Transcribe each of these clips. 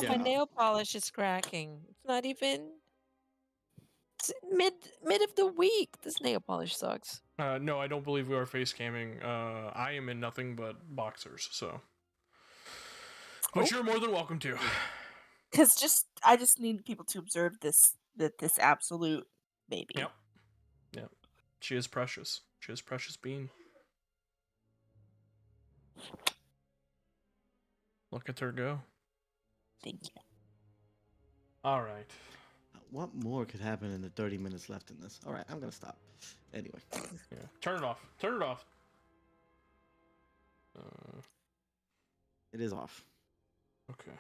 my Yeah. nail polish is cracking. It's not even it's mid of the week. This nail polish sucks. No, I don't believe we are face camming. I am in nothing but boxers, so. Which you're more than welcome to. Because I just need people to observe this absolute baby. Yep. Yep. She is precious. She is precious bean. Look at her go. Thank you. All right. What more could happen in the 30 minutes left in this? All right, I'm gonna stop. Anyway. Yeah. Turn it off. Turn it off. It is off. Okay.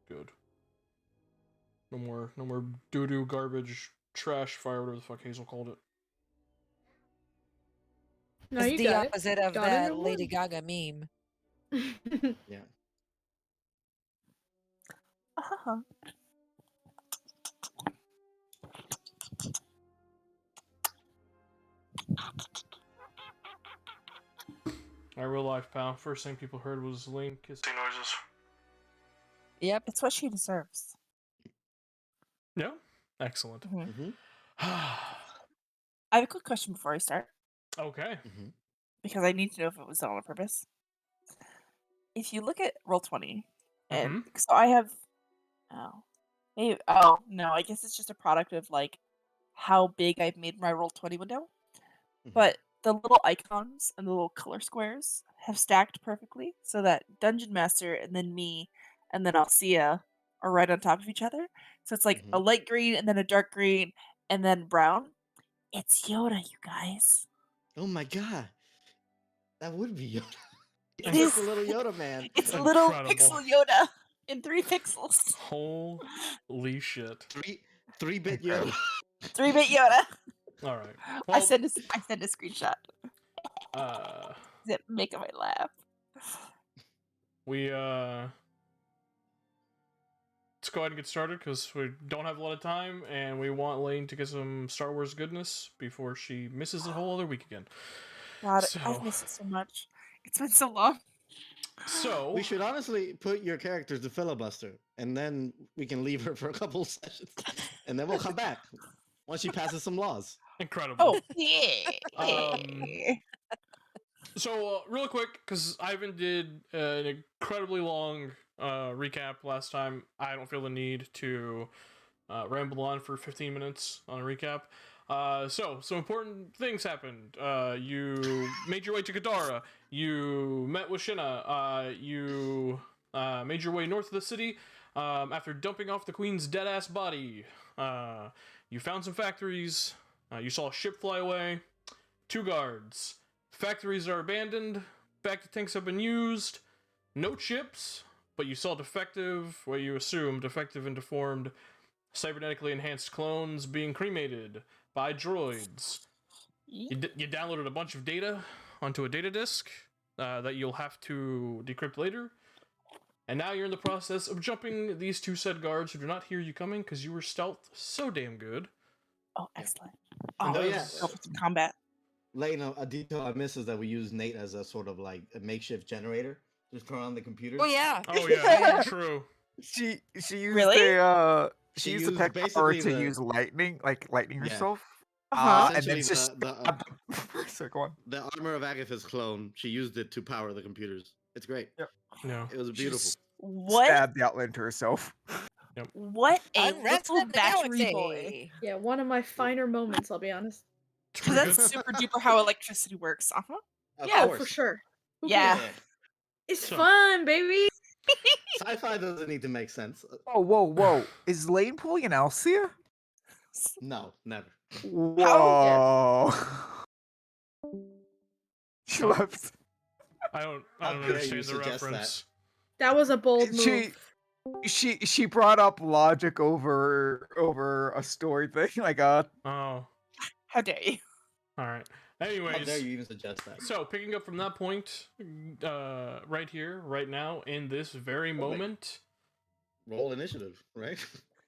Good. No more doo-doo, garbage, trash, fire, whatever the fuck Hazel called it. No, It's you the got it. opposite of Got it that in Lady one. Gaga meme. Yeah. Uh-huh. Our real life, pal. First thing people heard was Lane kissing noises. Yep. It's what she deserves. Yeah? Excellent. Mm-hmm. I have a quick question before I start. Okay. Mm-hmm. Because I need to know if it was done on purpose. If you look at Roll20, and so I have, no, I guess it's just a product of like how big I've made my Roll20 window. Mhm. But the little icons and the little color squares have stacked perfectly so that Dungeon Master and then me and then Alcia are right on top of each other. So it's like a light green and then a dark green and then brown. It's Yoda, you guys. Oh my god. That would be Yoda. It It's is a little Yoda man. It's a little Incredible. pixel Yoda in 3 pixels. Holy shit. 3-bit Yoda. 3-bit Yoda. All right. I Well, sent a screenshot. Is it making me laugh? we let's go ahead and get started because we don't have a lot of time and we want Lane to get some Star Wars goodness before she misses a whole other week again. God, So- I've missed it so much. It's been so long. So we should honestly put your characters to filibuster, and then we can leave her for a couple sessions, and then we'll come back once she passes some laws. incredible. Oh, yeah. So real quick, because Ivan did an incredibly long recap last time, I don't feel the need to ramble on for 15 minutes on a recap. So some important things happened. You made your way to Kadara. You met with Shinna. You made your way north of the city after dumping off the queen's dead-ass body. You found some factories. You saw a ship fly away. 2 guards. Factories are abandoned. Bacta tanks have been used. No chips, but you saw defective, what you assume, defective and deformed, cybernetically enhanced clones being cremated by droids. You downloaded a bunch of data onto a data disk that you'll have to decrypt later. And now you're in the process of jumping these 2 said guards who do not hear you coming because you were stealthed so damn good. Oh, excellent. And Oh, yeah. go for some combat. Lane, a detail I miss is that we use Nate as a sort of like a makeshift generator. Just turn on the computer. Oh yeah. Oh yeah, true. She used Really? She used the used tech power basically to the- use lightning, like lightning Yeah. herself. Uh-huh. And then Essentially, just so go on. the armor of Agatha's clone. She used it to power the computers. It's great. Yep. No. It was beautiful. What? Stabbed the outland to herself. What a Unrest little in the battery galaxy. boy. Yeah, one of my finer moments, I'll be honest. Because that's super duper how electricity works. Uh-huh. Of Yeah, course. For sure. Who Yeah. cares? It's So- fun, baby. Sci-fi doesn't need to make sense. Whoa. Is Lane pulling an Alcia? No, never. Whoa. She left. I don't How dare you understand the suggest reference. That was a bold move. She brought up logic over a story thing, like Oh, How dare you? all right. How dare Anyways, you even suggest that? so picking up from that point, right here, right now, in this very moment. Roll initiative, right?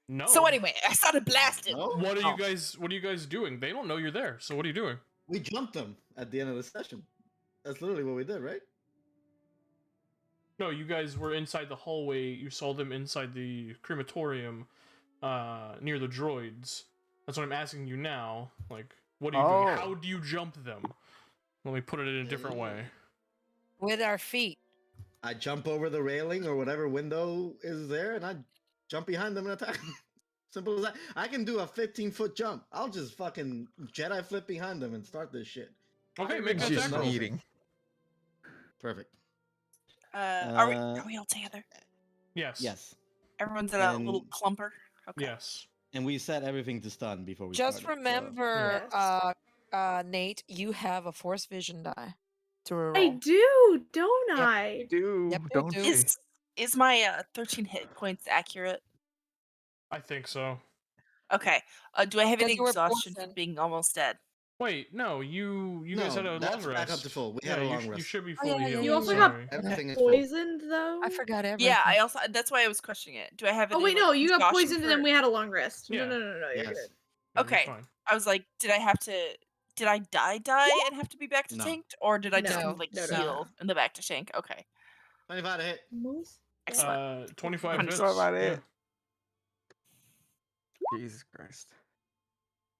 No. So anyway, I started blasting. No? What are you guys doing? They don't know you're there. So what are you doing? We jumped them at the end of the session. That's literally what we did, right? No, you guys were inside the hallway. You saw them inside the crematorium, near the droids. That's what I'm asking you now. Like, what are you doing? How Oh. do you jump them? Let me put it in a different way. With our feet. I jump over the railing or whatever window is there, and I jump behind them and attack them. Simple as that. I can do a 15-foot jump. I'll just fucking Jedi flip behind them and start this shit. Okay, I make even an Just attack know. roll. eating. Perfect. Are we all together? Yes. Yes. Everyone's in a little And- clumper. Okay. Yes. And we set everything to stun before we Just started. remember, Yes. Nate, you have a force vision die to I reroll. do, don't Yep. I? Do Yep, you don't do. you? Is my 13 hit points accurate? I think so. Okay. Do I have any Because you were exhaustion from poisoned. being almost dead? Wait, no, you guys had a that's long rest. back up to full. We yeah, had a long you rest. should be Oh, yeah, fully yeah, healed. You also Sorry. got Everything is full. poisoned though. I forgot everything. Yeah, I also that's why I was questioning it. Do I have any? Oh wait, like, no, you got exhaustion poisoned and then for- we had a long rest. Yeah. No, you're Yes. good. Yeah, you're Okay. fine. I was like, did I die and have to be back to No. tanked, or did I just No. like No. heal in the back to tank? Okay, 25 to hit. Most excellent. 25 That's hits. about Yeah. it. Jesus Christ.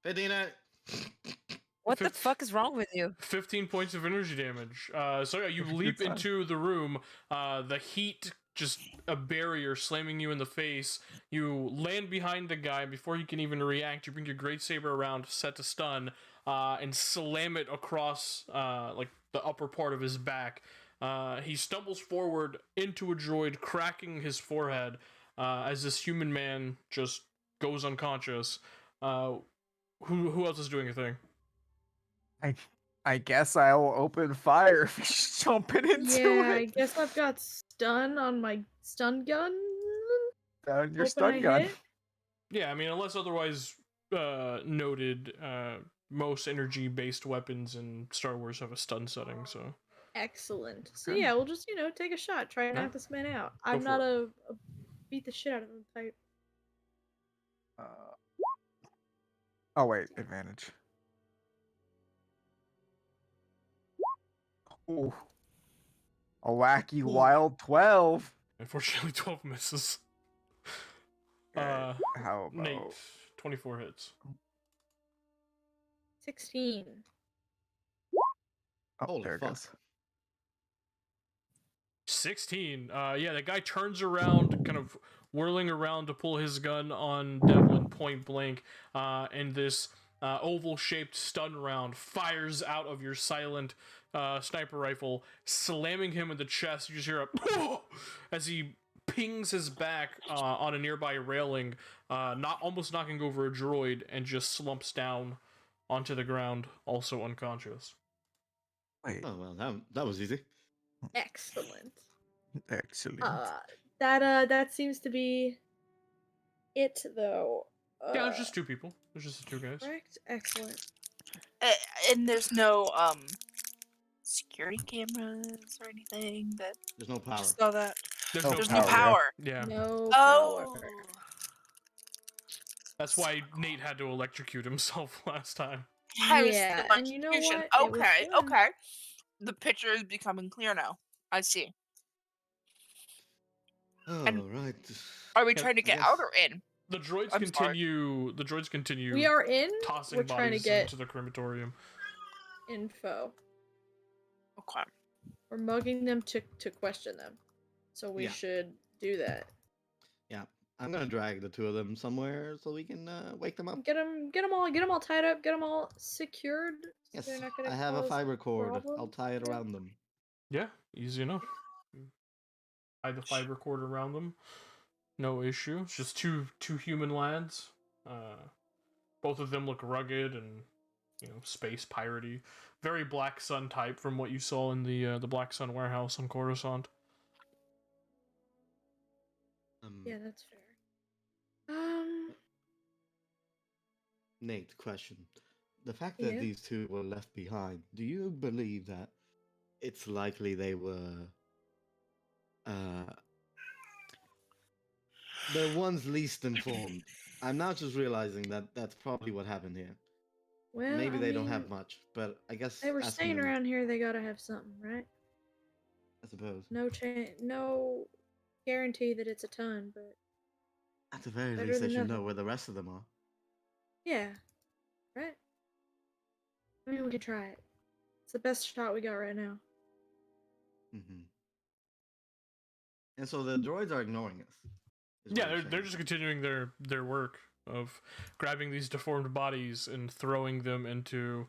15 to hit. What the fuck is wrong with you? 15 points of energy damage. So yeah, you Good leap time. into the room. The heat, just a barrier slamming you in the face. You land behind the guy before he can even react. You bring your great saber around, set to stun, and slam it across like the upper part of his back. He stumbles forward into a droid, cracking his forehead as this human man just goes unconscious. Who else is doing a thing? I guess I'll open fire if he's jumping into Yeah, I it. guess I've got stun on my stun gun. Down your Hoping stun I gun. hit. Yeah, I mean, unless otherwise noted, most energy-based weapons in Star Wars have a stun setting, so... Excellent. So Good. yeah, we'll just take a shot, try and Yeah. knock this man out. Go I'm for not it. a beat the shit out of him type. Oh wait, advantage. Ooh. A wacky wild 12. Unfortunately, 12 misses. Okay, how about Nate, 24 hits. 16. Oh, Holy there it fuck. goes. 16. Yeah, the guy turns around, kind of whirling around to pull his gun on Devlin point blank, and this oval-shaped stun round fires out of your silent sniper rifle, slamming him in the chest. You just hear a as he pings his back on a nearby railing, almost knocking over a droid, and just slumps down onto the ground, also unconscious. Wait, Oh, well, that was easy. Excellent. excellent. That seems to be it though. Yeah, there's just two people. There's just the two guys. Correct. Excellent. And there's no security cameras or anything that There's no power. just saw that. There's Oh, no There's power, no yeah. power. Yeah. No Oh. power. That's why Nate had to electrocute himself last time. I was Yeah, the and you know electrocution. what? It was Okay, fun. okay. The picture is becoming clear now. I see. Oh, And- right. Are we Yeah, trying to I get guess- out or in? The droids I'm sorry. continue. The droids continue. We are in. tossing We're trying to bodies get into the crematorium. info. Okay. We're mugging them to question them. So we Yeah. should do that. Yeah, I'm gonna drag the two of them somewhere so we can wake them up. Get them all tied up. Get them all secured. So Yes, they're not gonna I have a cause fiber cord. I'll problems. tie it Yeah. around them. Yeah, easy enough. Tie the fiber cord around them. No issue. It's just two human lads. Both of them look rugged and space piratey. Very Black Sun type from what you saw in the Black Sun warehouse on Coruscant. Yeah, that's fair. Nate, question. The fact that Yeah. these two were left behind, do you believe that it's likely they were the ones least informed? I'm now just realizing that that's probably what happened here. Well, Maybe I they don't mean, have much, but I guess They were asking staying them- around here. They gotta have something, right? I suppose. No guarantee that it's a ton, but At the very better least, they than should know nothing. where the rest of them are. Yeah, right. I mean, we could try it. It's the best shot we got right now. Mm-hmm. And so the droids are ignoring us. Is what Yeah, you're they're saying. just continuing their work of grabbing these deformed bodies and throwing them into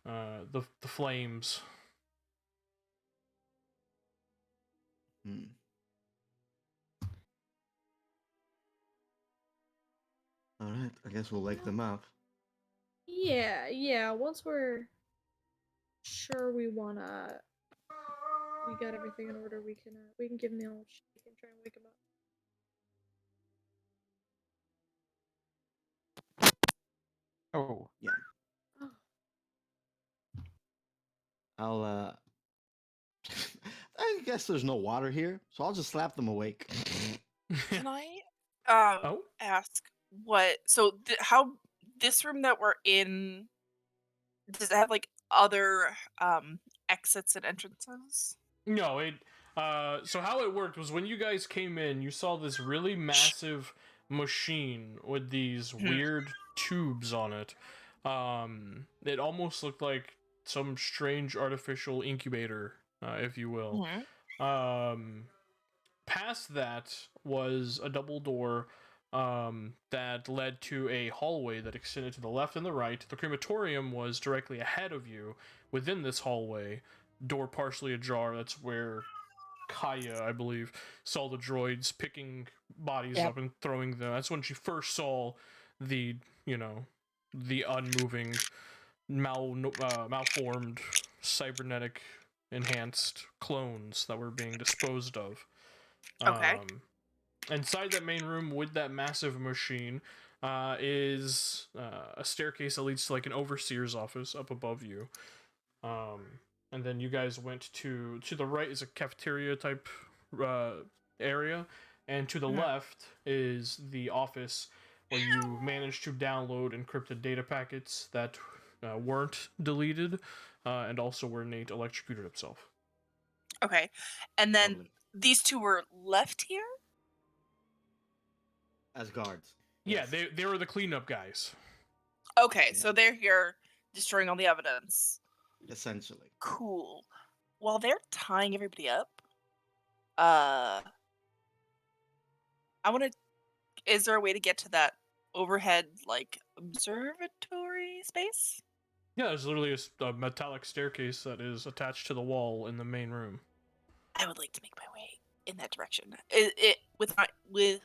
the flames. Hmm. All right, I guess we'll wake them up. Yeah. Once we're sure we got everything in order, we can give him the old shake and try and wake him up. Oh, Yeah. Oh, I'll I guess there's no water here, so I'll just slap them awake. Can I Oh, ask what? So how this room that we're in, does it have like other exits and entrances? no, it. So how it worked was when you guys came in, you saw this really massive machine with these weird tubes on it. It almost looked like some strange artificial incubator, if you will. Mhm. Past that was a double door that led to a hallway that extended to the left and the right. The crematorium was directly ahead of you within this hallway, door partially ajar. That's where Kaya, I believe, saw the droids picking bodies Yep. up and throwing them. That's when she first saw the, the unmoving, malformed, cybernetic enhanced clones that were being disposed of. Okay. Inside that main room with that massive machine is a staircase that leads to like an overseer's office up above you. And then you guys went to the right is a cafeteria type area, and to the Mhm. left is the office where you managed to download encrypted data packets that weren't deleted, and also where Nate electrocuted himself. Okay. And then Lovely. these two were left here? As guards. Yeah, Yes. they were the cleanup guys. Okay, Yeah. so they're here destroying all the evidence. Essentially. Cool. While they're tying everybody up, uh I want to is there a way to get to that overhead like observatory space? Yeah, there's literally a metallic staircase that is attached to the wall in the main room. I would like to make my way in that direction.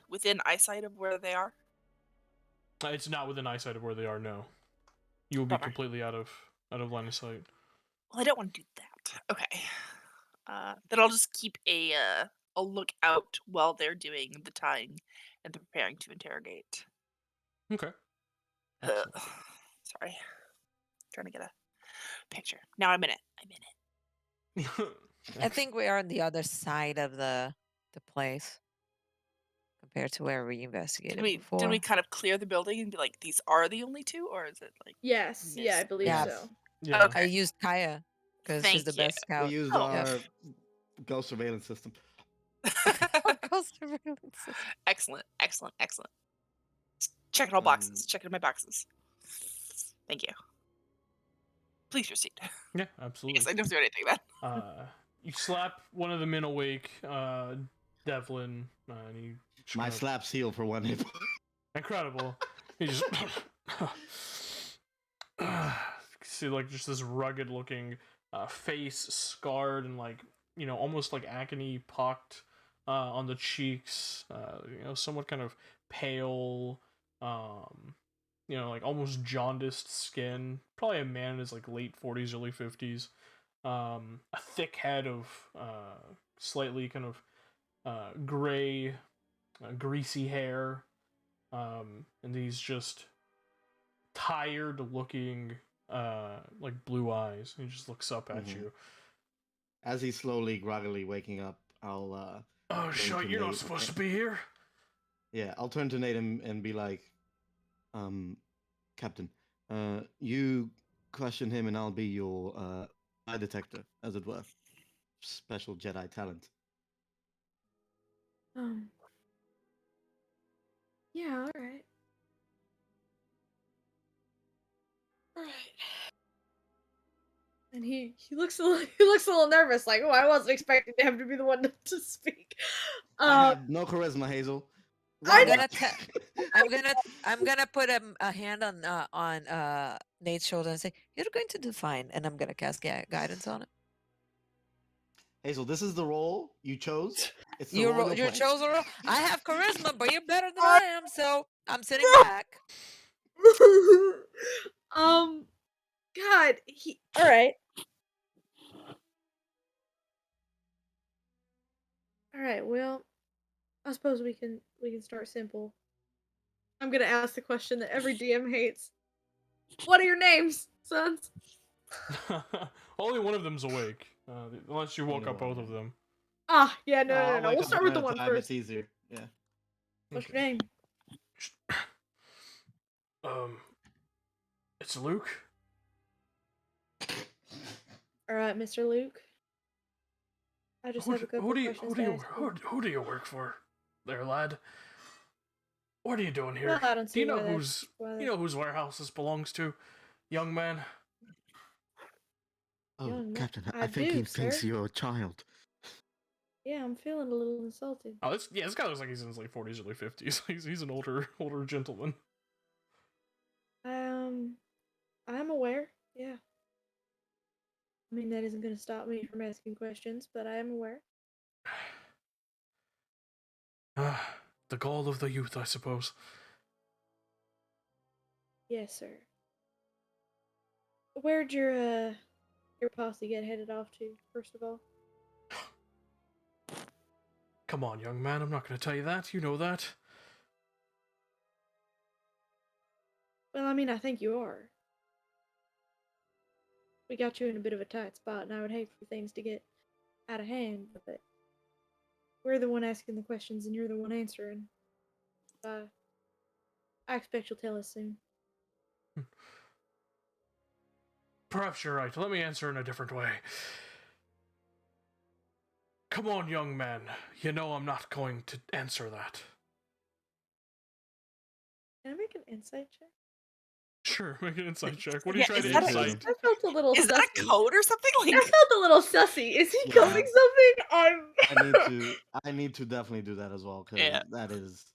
Within eyesight of where they are? It's not within eyesight of where they are. No, you will be Bummer. completely out of line of sight. Well, I don't want to do that. Okay. Then I'll just keep a lookout while they're doing the tying and the preparing to interrogate. Okay. Ugh. Excellent. Sorry. Trying to get a picture. Now I'm in it. I think we are on the other side of the place compared to where we investigated Did we before. kind of clear the building and be like, these are the only two, or is it like yes. Yeah, I missed? believe Yeah. so. Yeah. Okay. I used Kaya because she's Thank the you. best We scout. used Oh. Yep. our ghost surveillance system. Ghost surveillance system. Excellent. Checking all boxes. Checking my boxes. Thank you. Please proceed. Yeah, I absolutely. guess I didn't do anything then. You slap one of the men awake, Devlin, and he just My kind of- slaps heal for 1 hit. incredible. He just see like just this rugged looking face, scarred and like almost like acne pocked on the cheeks. Somewhat kind of pale. Like almost jaundiced skin. Probably a man in his like late 40s, early 50s. A thick head of slightly kind of gray, greasy hair. And these just tired looking like blue eyes. He just looks up at you. As he's slowly, groggily waking up, I'll Oh turn shit, to you're not Nate. supposed to be here. Yeah, I'll turn to Nate and be like, Captain, you question him and I'll be your lie detector, as it were. special Jedi talent. Yeah, all right. Right. And he looks a little nervous, like, oh, I wasn't expecting him to be the one to speak. I have no charisma, Hazel. I'm Why gonna not? I'm gonna put a hand on Nate's shoulder and say, "You're going to define," and I'm gonna cast guidance on it. Hazel, this is the role you chose. It's the role you'll You play. chose a role. I have charisma, but you're better than I- I am, so I'm sitting back. God, all right. All right, well, I suppose we can start simple. I'm gonna ask the question that every DM hates. What are your names, sons? Only one of them's awake, unless you woke Only up one, both of yeah. them. Ah, yeah, no. I'll wake We'll up start with the one at one a time, first. It's easier. Yeah. What's Okay. your name? It's Luke. All right, Mr. Luke. I just have a couple questions to ask you. Who do you work for, there, lad? What are you doing here? Well, I don't Do see you know why that's whose warehouse this belongs to, young man? Oh, Young man. Captain, I think do, he thinks sir. you're a child. Yeah, I'm feeling a little insulted. Oh, this guy looks like he's in his like 40s, early 50s. He's an older gentleman. I'm aware. Yeah. I mean, that isn't going to stop me from asking questions, but I am aware. The gall of the youth, I suppose. Yes, sir. Where'd your posse get headed off to, first of all? Come on, young man, I'm not going to tell you that. You know that. Well, I mean, I think you are. We got you in a bit of a tight spot, and I would hate for things to get out of hand, but we're the one asking the questions, and you're the one answering. I expect you'll tell us soon. Perhaps you're right. Let me answer in a different way. Come on, young man. You know I'm not going to answer that. Can I make an insight check? Sure, make an insight check. What are you Yeah, trying is to that incite? I felt a little Is sussy. that a code or something? I felt a little sussy. Is he Yeah. coding something? I need to definitely do that as well, because Yeah. that is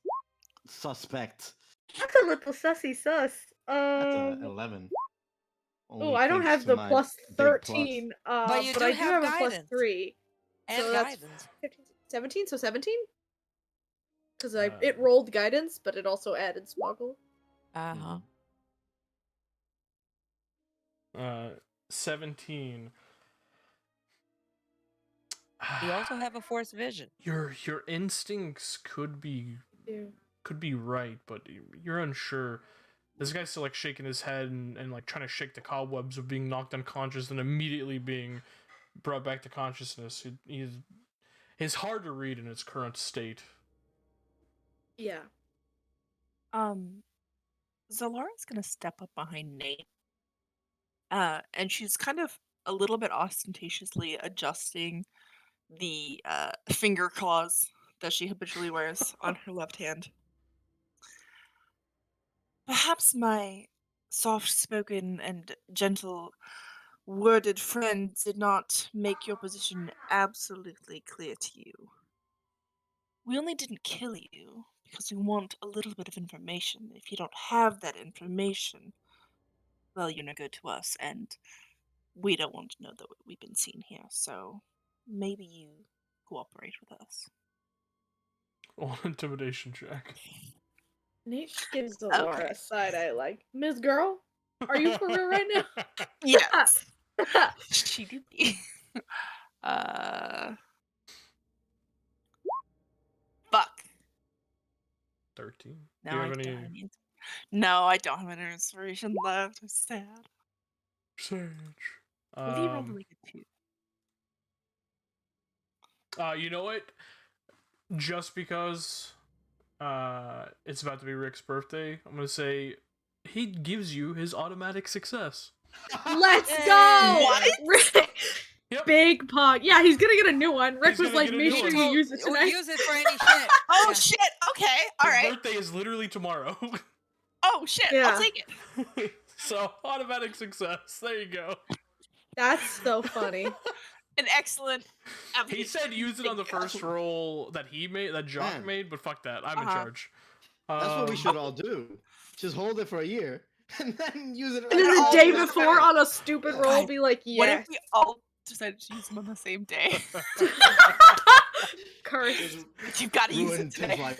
suspect. That's a little sussy sus. That's a 11. Oh, I don't thanks have to the my plus big 13. But you but do I do have have a plus guidance. 3. And So that's guidance. 15, 17, so 17? Because Uh. it rolled guidance, but it also added smuggle. Uh-huh. 17. You also have a force vision. Your instincts could be right, but you're unsure. This guy's still like shaking his head and like trying to shake the cobwebs of being knocked unconscious and immediately being brought back to consciousness. He's hard to read in its current state. Yeah. Zalara's gonna step up behind Nate. And she's kind of a little bit ostentatiously adjusting the finger claws that she habitually wears on her left hand. Perhaps my soft-spoken and gentle-worded friend did not make your position absolutely clear to you. We only didn't kill you because we want a little bit of information. If you don't have that information, well, you're no good to us, and we don't want to know that we've been seen here, so maybe you cooperate with us. Oh, intimidation check. Nate gives Zalara a side eye like, Ms. Girl, are you for real right now? Yes. She did. Fuck. 13. No, Do you I have don't any have any. No, I don't have any inspiration left. I'm sad. Sage? Lee rolled like a 2. You know what? Just because it's about to be Rick's birthday, I'm gonna say he gives you his automatic success. Let's go! What? Rick, Yep. big pog. Yeah, he's gonna get a new one. Rick He's was gonna like, get a make new sure one. you use it We'll tonight. use it for any shit. Oh Yeah. shit! Okay, all His right. birthday is literally tomorrow. Oh shit! Yeah. I'll take it. So automatic success. There you go. That's so funny. An excellent. He said use it on the Thank you. first roll that he made, that Jock Man. made, but fuck that. I'm in Uh-huh. charge. That's what we should Um, all do. Just hold it for a year and then use it. And then all the day do it before together. on a stupid roll, God, be like, What if yes. we all decided to use them on the same day? Cursed. You've got to use it Ruined his today. life.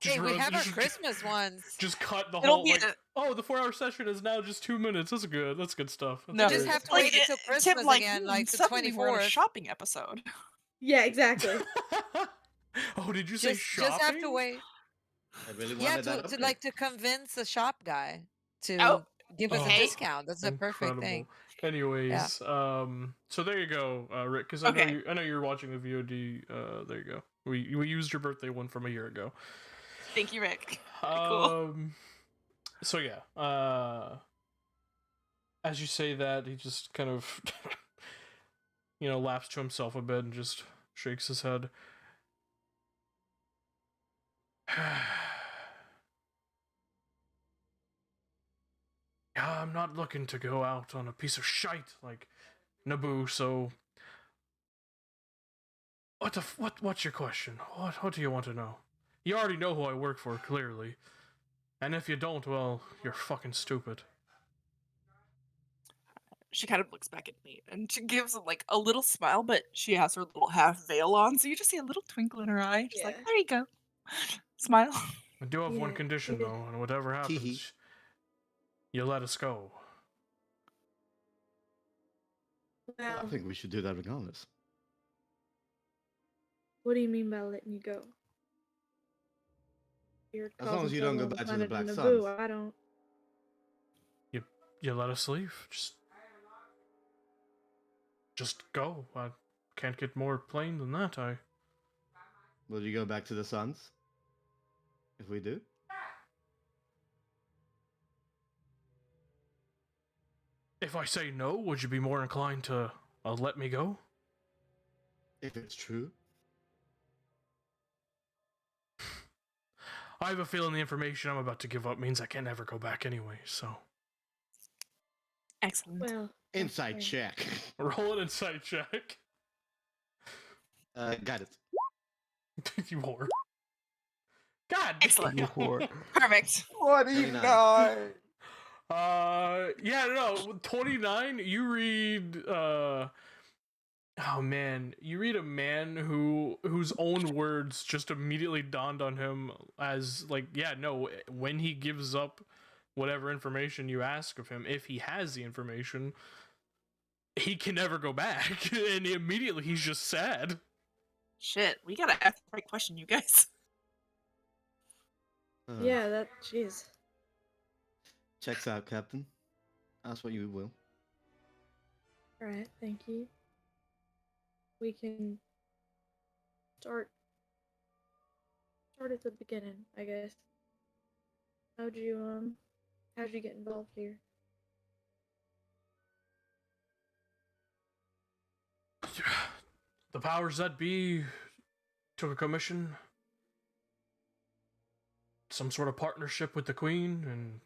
just Hey, we ruin- have our just- Christmas ones. Just cut the It'll whole, be like, a- oh, the 4-hour session is now just 2 minutes. That's good. That's good stuff. That's No. You great. just have to Like, wait until Tim, Christmas like, again, like the suddenly we're on a 24th. shopping episode. Yeah, exactly. Oh, did you say shopping? Just have to wait. I really Yeah, wanted that. to like to convince the shop guy to Oh, give us a okay. discount. That's a perfect thing. Anyways, so there you go, Rick. Because Okay. I know you're watching the VOD. There you go. We used your birthday one from a year ago. Thank you, Rick. Cool. So yeah. As you say that, he just kind of, laughs to himself a bit and just shakes his head. Yeah, I'm not looking to go out on a piece of shite like Naboo, so what's your question? What do you want to know? You already know who I work for, clearly. And if you don't, well, you're fucking stupid. She kind of looks back at me and she gives like a little smile, but she has her little half veil on, so you just see a little twinkle in her eye. She's like, Yeah. there you go. Smile. I do have one Yeah, condition, yeah. though, and whatever Tee-hee. happens, you let us go. I Well, think we should do that regardless. what do you mean by letting you go? You're As long as causing you don't trouble go on back to the planet Black Naboo, Suns. I don't. You let us leave. Just go. I can't get more plain than that. Will you go back to the Suns? If we do? If I say no, would you be more inclined to let me go? If it's true? I have a feeling the information I'm about to give up means I can never go back anyway, so. Excellent. Well, Inside okay. check. Roll an insight check. Got it. You whore. God Excellent. damn. Whore. Perfect. 29. Yeah, no, 29, you read, oh man, you read a man whose own words just immediately dawned on him as, like, yeah, no, when he gives up whatever information you ask of him, if he has the information, he can never go back, and immediately he's just sad. Shit, we gotta ask the right question, you guys. Yeah, that. Jeez. Checks out, Captain. Ask what you will. Alright, thank you. We can start at the beginning, I guess. How'd you get involved here? The powers that be took a commission, some sort of partnership with the Queen, and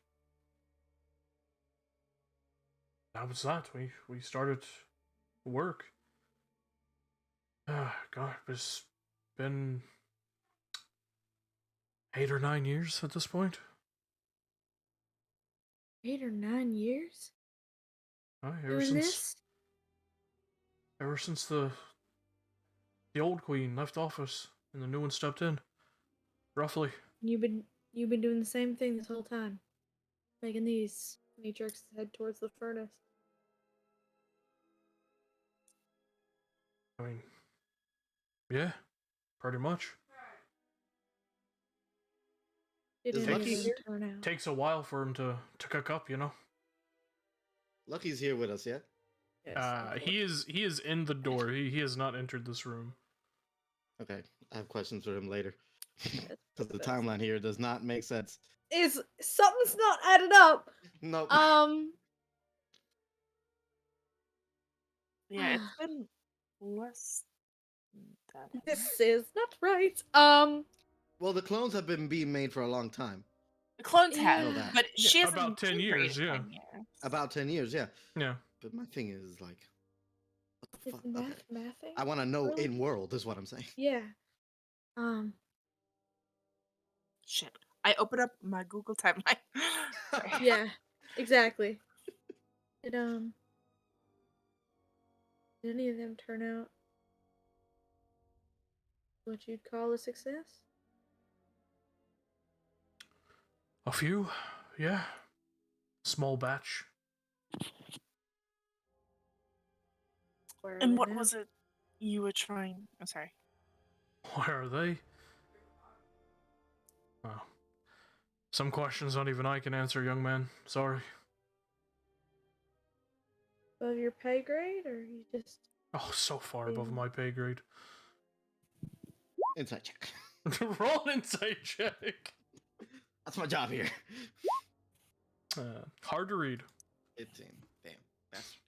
that was that. We started work. God, it's been 8 or 9 years at this point. 8 or 9 years? Ever Doing since this? ever since the old Queen left office and the new one stepped in, roughly. You've been doing the same thing this whole time. Making these matrices head towards the furnace. I mean, yeah, pretty much. Did Is any of Lucky them here? turn out? Takes a while for him to cook up, you know. Lucky's here with us, yeah? Yes, of course. He is in the door. He has not entered this room. Okay, I have questions for him later. That's Because the best. timeline here does not make sense. Is something's not added up. Nope. Yeah, it's been less than that. hasn't it? This is not right. Well, the clones have been being made for a long time. The clones have, Know that. but Yeah, she hasn't about 10 been years, created yeah. 10 years. About 10 years, yeah. Yeah. But my thing is like, what the Is fuck? mathing? I want to know really? in world is what I'm saying. Yeah. Shit. I opened up my Google timeline. Sorry. Yeah. Exactly. Did did any of them turn out what you'd call a success? A few, yeah. Small batch. Where are And they what now? was it you were trying? I'm sorry. Where are they? Well, some questions not even I can answer, young man. Sorry. Above your pay grade, or you just? Oh, so far above Yeah. my pay grade. Inside check. Roll an insight check. That's my job here. Hard to read. 15. Damn. Bastard.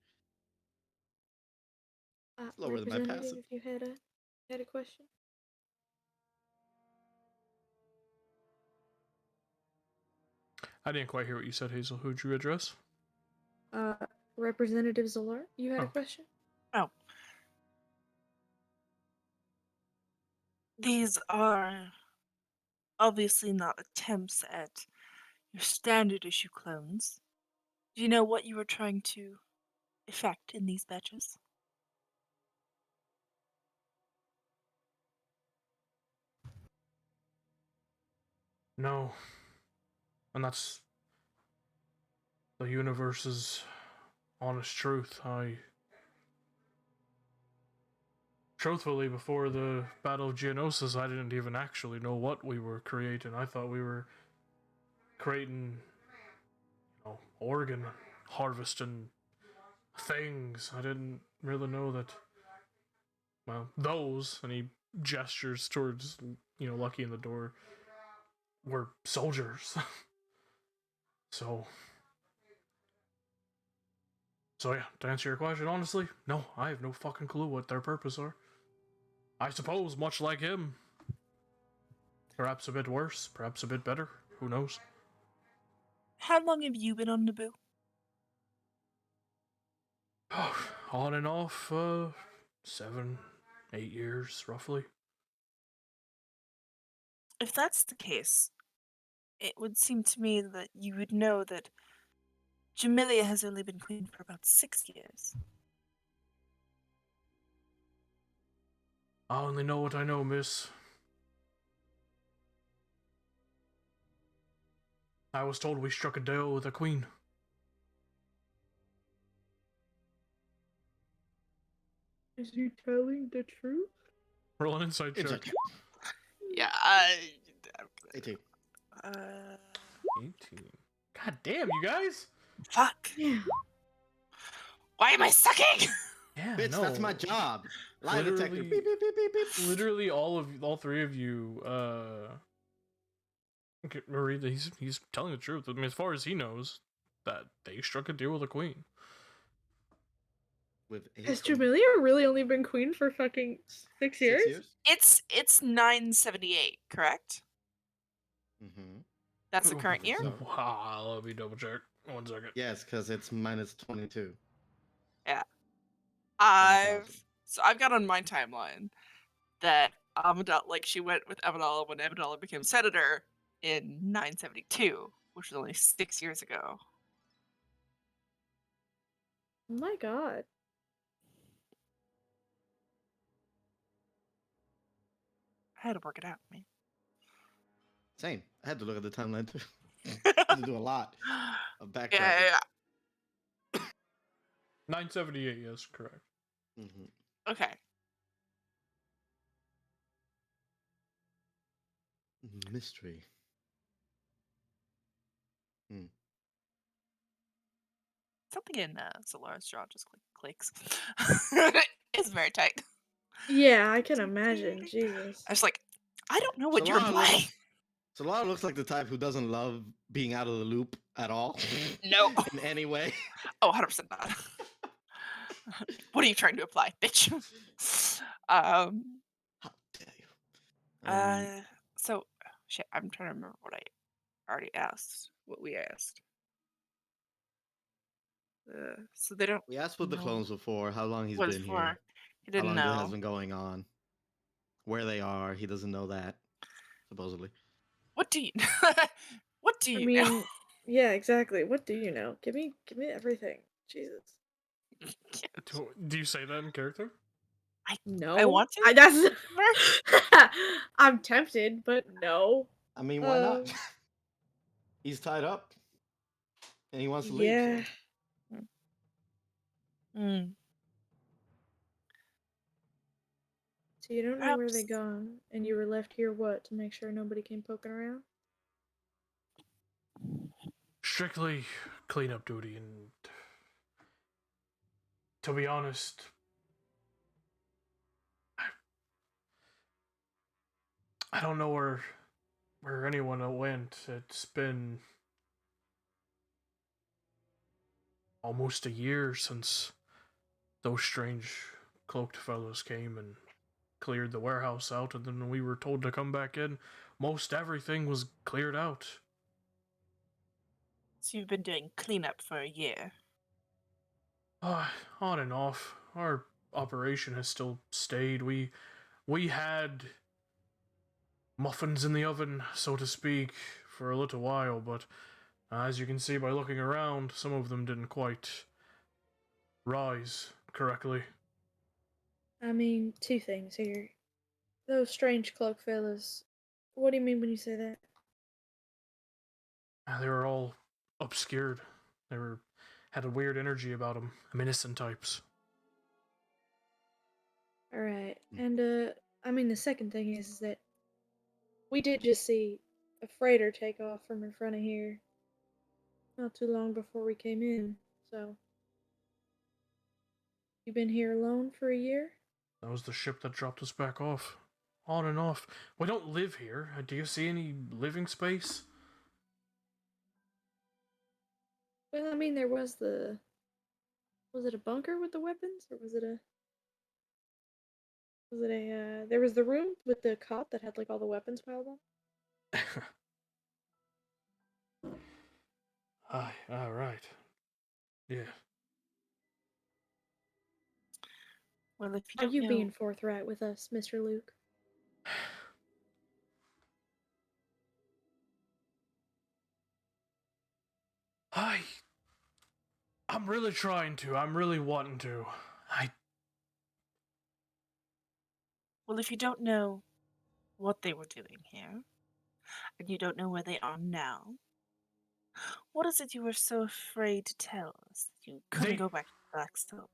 Lower than my Representative, passive. if you had a question. I didn't quite hear what you said, Hazel. Who'd you address? Representative Zolar, you had a Oh. question? Oh. These are obviously not attempts at your standard issue clones. Do you know what you were trying to effect in these batches? No. And that's the universe's honest truth. Truthfully, before the Battle of Geonosis, I didn't even actually know what we were creating. I thought we were creating, organ harvesting things. I didn't really know that. Well, those, and he gestures towards, Lucky in the door, were soldiers. So yeah, to answer your question, honestly, no, I have no fucking clue what their purpose are. I suppose, much like him. Perhaps a bit worse, perhaps a bit better. Who knows? How long have you been on Naboo? On and off, 7, 8 years, roughly. If that's the case, it would seem to me that you would know that Jamilia has only been queen for about 6 years. I only know what I know, miss. I was told we struck a deal with the queen. Is he telling the truth? Roll an inside check. Inside check. Yeah, 18. 18. God damn, you guys! Fuck. Yeah. Why am I sucking? Yeah, Bitch, no. that's my job. Lie detector. Literally- Beep, beep, beep, beep, beep. Literally, all three of you, Marie, he's telling the truth. I mean, as far as he knows, that they struck a deal with the queen. With Has 8. Jamilia really only been queen for fucking 6 years? 6 years? It's 978, correct? Mm-hmm. That's the current year? So. Wow, let me double check. 1 second. Yes, because it's minus 22. Yeah. 1,000. I've got on my timeline that Amidala, like, she went with Amidala when Amidala became senator in 972, which was only 6 years ago. Oh my god. I had to work it out, man. Same. I had to look at the timeline too. I had to do a lot of backtracking. Yeah. 978, yes, correct. Mm-hmm. Okay. Mystery. Something in Solara's jaw just clicks. It's very tight. Yeah, I can imagine. Jesus. I was like, I don't know what you're Solara playing. Solara looks like the type who doesn't love being out of the loop at all. No. In any way. Oh, 100% not. What are you trying to apply, bitch? How dare you? So shit. I'm trying to remember what I already asked. What we asked. So they don't we asked what the know clones were for, how long he's what it's been here, for. He how didn't long this has know. been going on, where they are. He doesn't know that, supposedly. What do you? What do I you know? mean, yeah, exactly. What do you know? Give me everything. Jesus. Do you say that in character? No. I want to. That's I'm tempted, but no. I mean, why not? Um, He's tied up, and he wants to leave. yeah. So Hmm. So you don't know where they Perhaps. gone, and you were left here what to make sure nobody came poking around? Strictly cleanup duty, and to be honest, I don't know where anyone went. It's been almost a year since those strange cloaked fellows came and cleared the warehouse out, and then we were told to come back in. Most everything was cleared out. So you've been doing cleanup for a year. On and off. Our operation has still stayed. We had muffins in the oven, so to speak, for a little while, but as you can see by looking around, some of them didn't quite rise correctly. I mean, two things here. Those strange cloak fellas. What do you mean when you say that? They were all obscured. They were had a weird energy about them, innocent types. All right, and I mean the second thing is that we did just see a freighter take off from in front of here not too long before we came in. So you been here alone for a year? That was the ship that dropped us back off. On and off. We don't live here. Do you see any living space? Well, I mean there was the was it a bunker with the weapons or was it a there was the room with the cot that had like all the weapons piled on? Aye, right. Yeah. Well, if you Are don't you being know, forthright with us, Mr. Luke? I I'm really trying to. I'm really wanting to. I well, if you don't know what they were doing here, and you don't know where they are now, what is it you were so afraid to tell us that you couldn't they go back to Blackstone?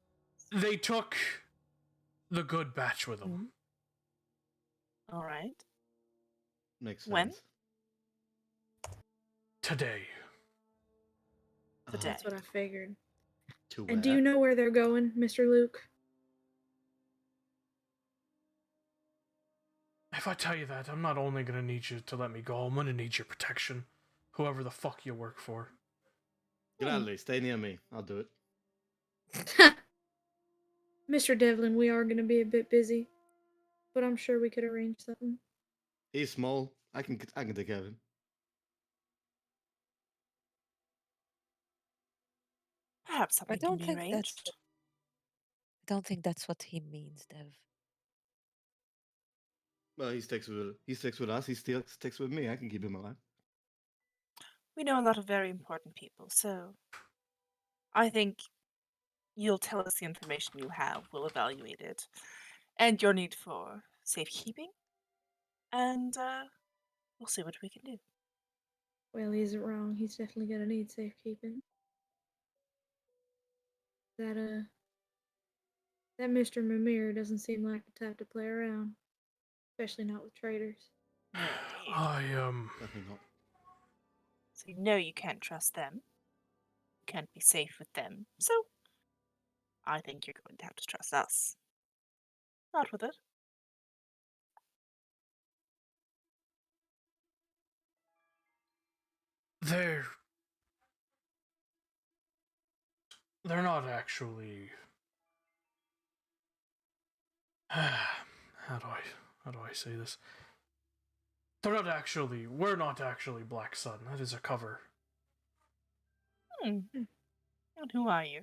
they took the good batch with them. All right. makes When? sense. Today. Today. That's what I figured. To And do where? you know where they're going, Mr. Luke? If I tell you that, I'm not only gonna need you to let me go, I'm gonna need your protection. Whoever the fuck you work for. Gladly, stay near me. I'll do it. Mr. Devlin, we are going to be a bit busy, but I'm sure we could arrange something. He's small. I can take care of him. Perhaps I something can don't be think that's. arranged. I don't think that's what he means, Dev. Well, he sticks with us. He still sticks with me. I can keep him alive. We know a lot of very important people, so I think you'll tell us the information you have, we'll evaluate it, and your need for safekeeping, and we'll see what we can do. Well, he isn't wrong. He's definitely going to need safekeeping. That, uh, that Mr. Mimir doesn't seem like the type to play around, especially not with traitors. No, indeed. Definitely not. So you know you can't trust them. You can't be safe with them. So I think you're going to have to trust us. Not with it. They're not actually How do I say this? We're not actually Black Sun. That is a cover. And who are you?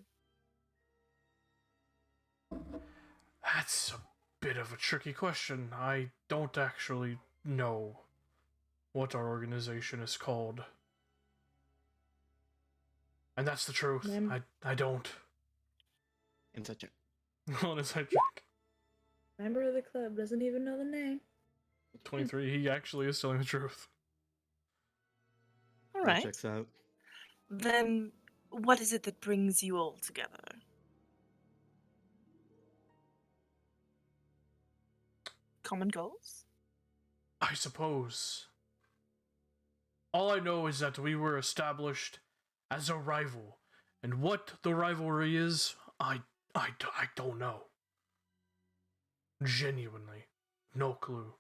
That's a bit of a tricky question. I don't actually know what our organization is called. And that's the truth. I don't. Inside check. On his head check. Member of the club doesn't even know the name. 23, he actually is telling the truth. All That right. checks out. Then, what is it that brings you all together? Common goals? I suppose. All I know is that we were established as a rival. And what the rivalry is, I don't know. Genuinely. No clue.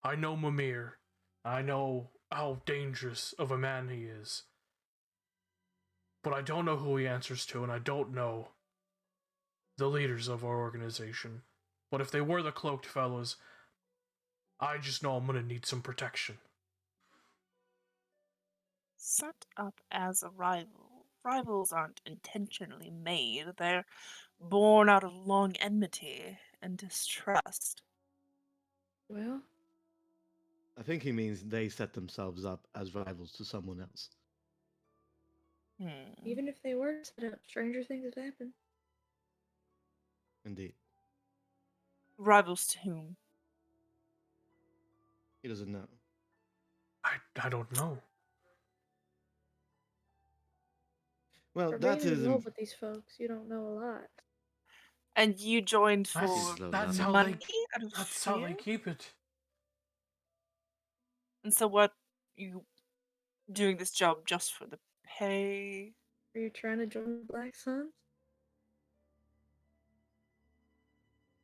I know Mimir. I know how dangerous of a man he is. But I don't know who he answers to, and I don't know the leaders of our organization. But if they were the cloaked fellows, I just know I'm gonna need some protection. Set up as a rival. Rivals aren't intentionally made, they're born out of long enmity and distrust. Well, I think he means they set themselves up as rivals to someone else. even if they were set up, stranger things have happened. Indeed. Rivals to whom? He doesn't know. I don't know. Well, For that being is. involved with these folks, you don't know a lot. And you joined for That's how money they. out of That's how they fear? keep it. And so what, you doing this job just for the pay? Are you trying to join the Black Suns?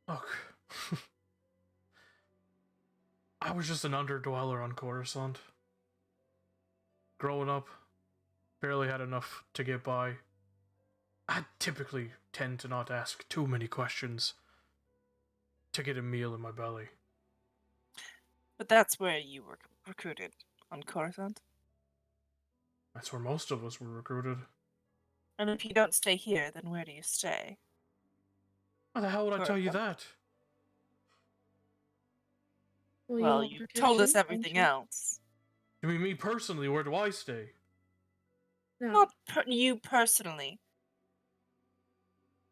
Look. I was just an underdweller on Coruscant. Growing up, barely had enough to get by. I typically tend to not ask too many questions to get a meal in my belly. But that's where you were recruited, on Coruscant. That's where most of us were recruited. And if you don't stay here, then where do you stay? How the hell would I tell you Coruscant? that? Well, want you told us protection, everything don't you? else. You mean me personally? Where do I stay? No. Not you personally.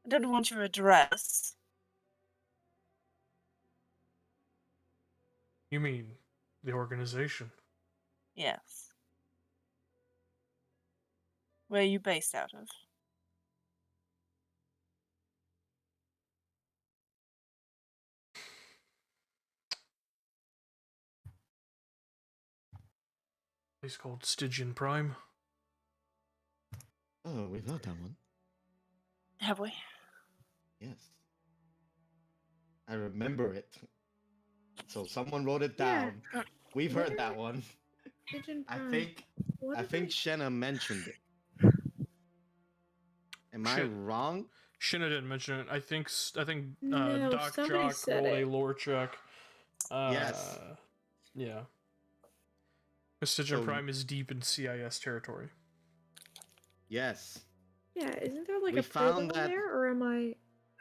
I don't want your address. You mean the organization? Yes. Where are you based out of? Place called Stygian Prime. Oh, we've heard that one. Have we? Yes. I remember it. So someone wrote it Yeah. down. We've heard that one. Pigeon I Prime. think What I is think it? Shenna mentioned it. Am I Shit. wrong? Shinna didn't mention it. I think No, Doc somebody Jock said rolled a it. lore check. Yes. Yeah. Stygian So- Prime is deep in CIS territory. Yes. Yeah, isn't there like We a prison found that- there, or am I?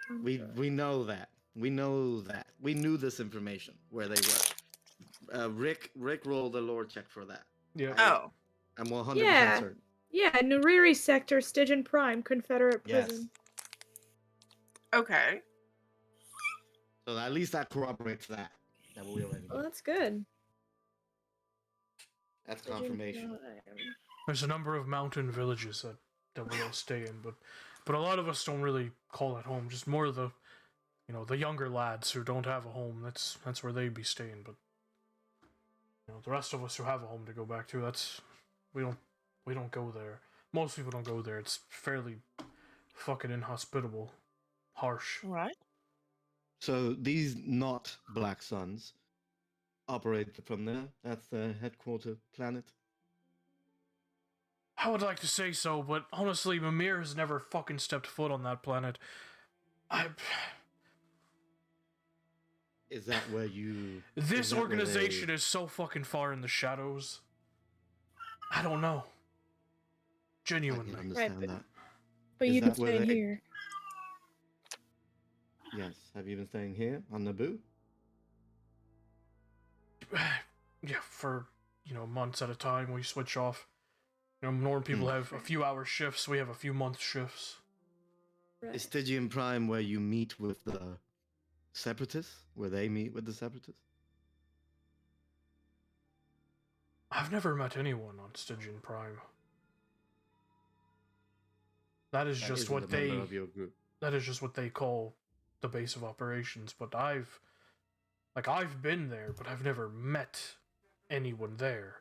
I'm We sure. we know that. We know that. We knew this information where they were. Rick rolled a lore check for that. Yeah. Oh. I'm 100% Yeah. certain. Yeah, Nariri Sector, Stygian Prime, Confederate Yes. prison. Okay. So at least that corroborates that. That we already Well, knew. that's good. That's Stygian confirmation. Prime. There's a number of mountain villages that we'll all stay in, but a lot of us don't really call it home. Just more of the, the younger lads who don't have a home. That's where they'd be staying. But the rest of us who have a home to go back to, we don't go there. Most people don't go there. It's fairly fucking inhospitable, harsh. Right. So these not Black Suns operate from there. That's the headquarter planet. I would like to say so, but honestly, Mimir has never fucking stepped foot on that planet. Is that where you? This organization is so fucking far in the shadows. I don't know. I Genuinely. can understand Right, that. But Is you've been that where staying they- here. Yes. Have you been staying here on Naboo? Yeah, for months at a time. We switch off. Normal people have a few hour shifts. We have a few month shifts. Right. Is Stygian Prime where you meet with the Separatists? Where they meet with the Separatists? I've never met anyone on Stygian Prime. That is That just isn't what a member they. of your group. That is just what they call the base of operations. But I've been there, but I've never met anyone there.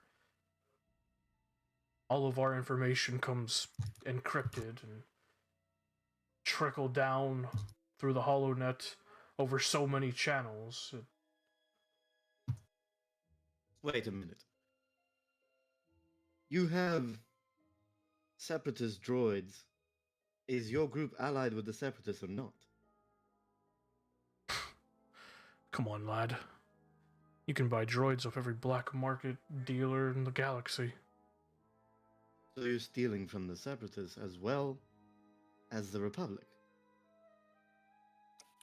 All of our information comes encrypted and trickled down through the HoloNet over so many channels. Wait a minute. You have Separatist droids. Is your group allied with the Separatists or not? Come on, lad. You can buy droids off every black market dealer in the galaxy. So you're stealing from the Separatists as well as the Republic?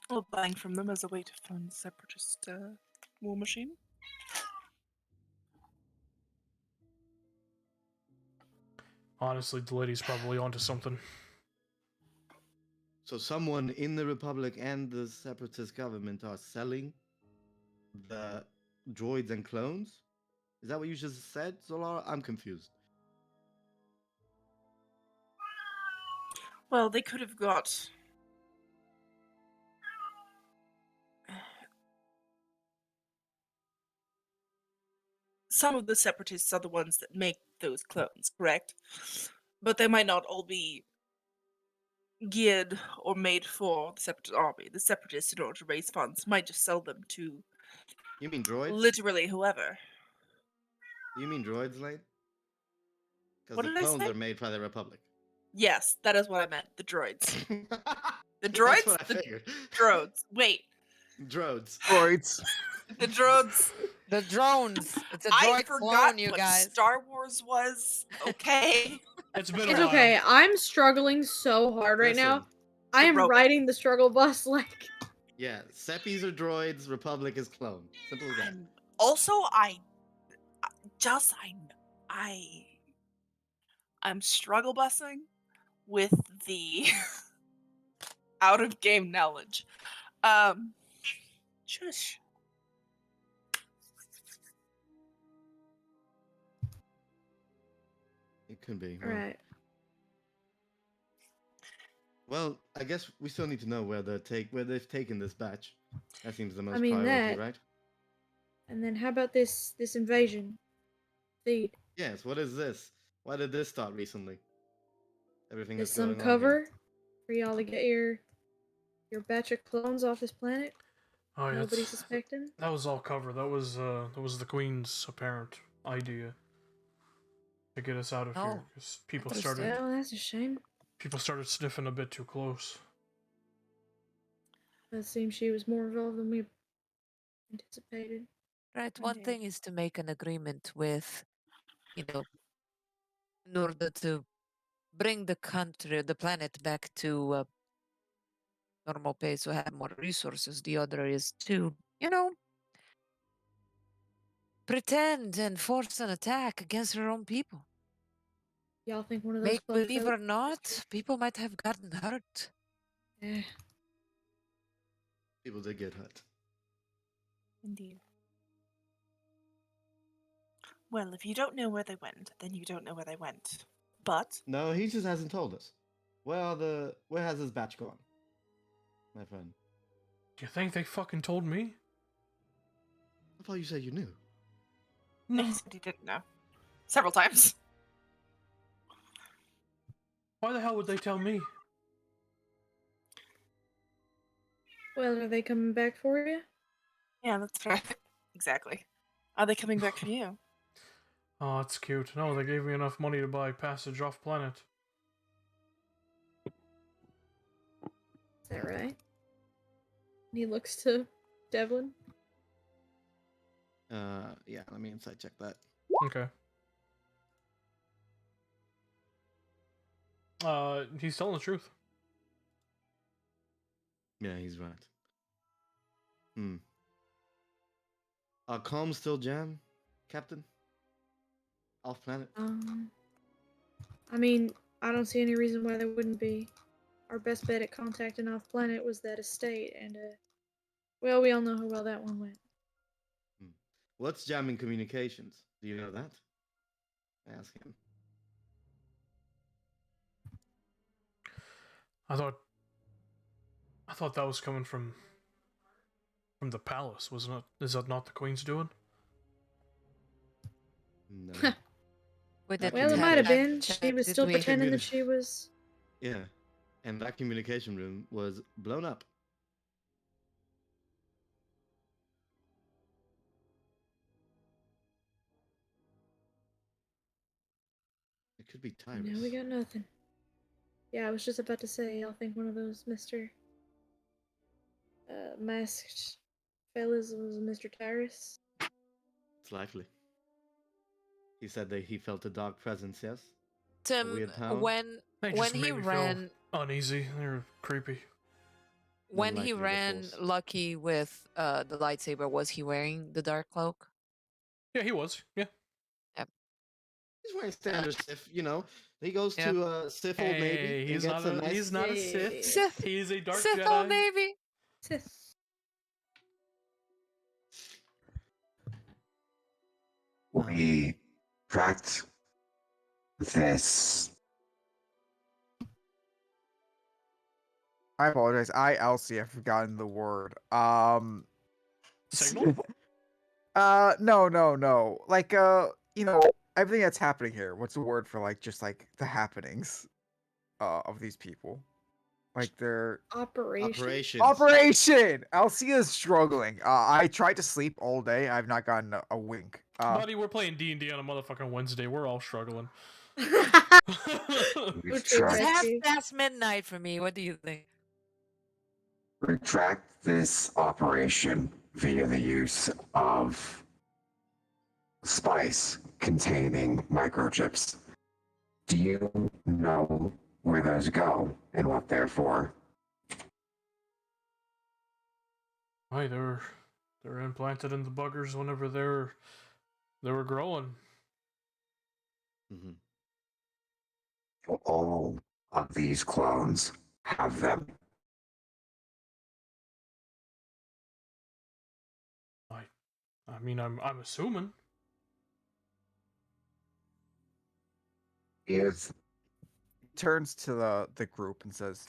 Well, buying from them as a way to fund separatist war machine. Honestly, the lady's probably onto something. So someone in the Republic and the Separatist government are selling the droids and clones? Is that what you just said, Zolara? I'm confused. Well, they could have got some of the separatists are the ones that make those clones, correct? But they might not all be geared or made for the separatist army. The separatists, in order to raise funds, might just sell them to You mean droids? literally whoever. Do you mean droids, Lane? Because What the did I clones say? are made by the Republic. Yes, that is what I meant. The droids. The That's droids? what I The figured. droids. Wait. Droids. Droids. The droids. The drones. It's a I droid forgot clone, you what guys. Star Wars was. Okay. It's been It's a while. okay. I'm struggling so hard right now. Listen, I am Robot. riding the struggle bus like. yeah, Seppies are droids, Republic is clone. Simple as that. Also, I'm struggle busing with the out of game knowledge. Shush. It could be. Right. Well, I guess we still need to know where they've taken this batch. That seems the most mean, priority, that- right? And then how about this invasion? Feed. Yes. What is this? Why did this start recently? Everything Is that's some going on cover here. for y'all to get your batch of clones off this planet? Oh, yeah, Nobody suspecting? that was all cover. That was the Queen's apparent idea to get us out of here Oh, because people interesting. started Well, that's a shame. sniffing a bit too close. It seems she was more involved than we anticipated. Right. One Okay. thing is to make an agreement with, in order to bring the country, the planet back to normal pace, so have more resources. The other is to, pretend and force an attack against her own people. Y'all think one of those Make clone believe folk- or not, people might have gotten hurt. Eh, People did get hurt. Indeed. Well, if you don't know where they went, then you don't know where they went. But No, he just hasn't told us. Where has his batch gone, my friend? Do you think they fucking told me? I thought you said you knew. No. he said he didn't know. Several times. Why the hell would they tell me? well, are they coming back for you? Yeah, that's right. Exactly. Are they coming back for you? Oh, that's cute. No, they gave me enough money to buy passage off planet. Is that right? And he looks to Devlin. Yeah. Let me insight check that. Okay. He's telling the truth. Yeah, he's right. Calm still jam, Captain? Off planet? I mean, I don't see any reason why there wouldn't be. Our best bet at contacting off planet was that estate, and well, we all know how well that one went. What's jamming communications? Do you know that? Ask him. I thought that was coming from the palace, wasn't it? Is that not the Queen's doing? No. We did Well, it have might have that been. check, She was did still we? pretending that she was. Yeah. And that communication room was blown up. It could be Tyrus. No, we got nothing. Yeah, I was just about to say, I'll think one of those Mr. Masked fellas was Mr. Tyrus. It's likely. He said that he felt a dark presence, yes? A Tim, weird power? when They when just he made me ran feel uneasy. They're creepy. when he Likely the ran Force. Lucky with the lightsaber, was he wearing the dark cloak? Yeah, he was. Yeah. He's wearing standard Sith, you know. He goes Yeah. to Sith Old Navy Hey, and he's gets not a nice. he's not a Sith. Sith, He's a dark Sith Jedi. Old Navy. Sith. We tracked this. I apologize. Elsie, I've forgotten the word. Signal? No. Like, you know, everything that's happening here. What's the word for like just like the happenings of these people? Like they're Operation. Operation! Alcia's struggling. I tried to sleep all day. I've not gotten a wink. Buddy, we're playing D&D on a motherfucking Wednesday. We're all struggling. We've It's tracked, half past midnight for me. What do you think? we tracked this operation via the use of spice containing microchips. Do you know where those go and what they're for? Right, they're implanted in the buggers whenever they were growing. Mm-hmm. All of these clones have them. I mean, I'm assuming. Is Turns to the group and says,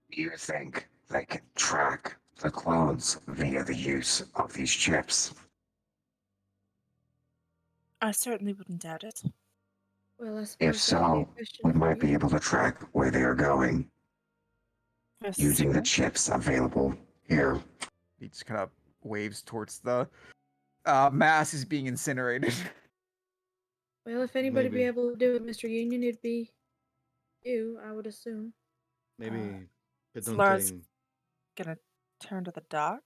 you think they can track the clones via the use of these chips? I certainly wouldn't doubt it. Well, I suppose If that'd be a so, question we for might be you. able to track where they are going First using the signal? chips available here. he just kind of waves towards the mass is being incinerated. Well, if anybody be Maybe. able to do it, Mr. Union, it'd be you, I would assume. Maybe Lara's Pedunte. gonna turn to the doc.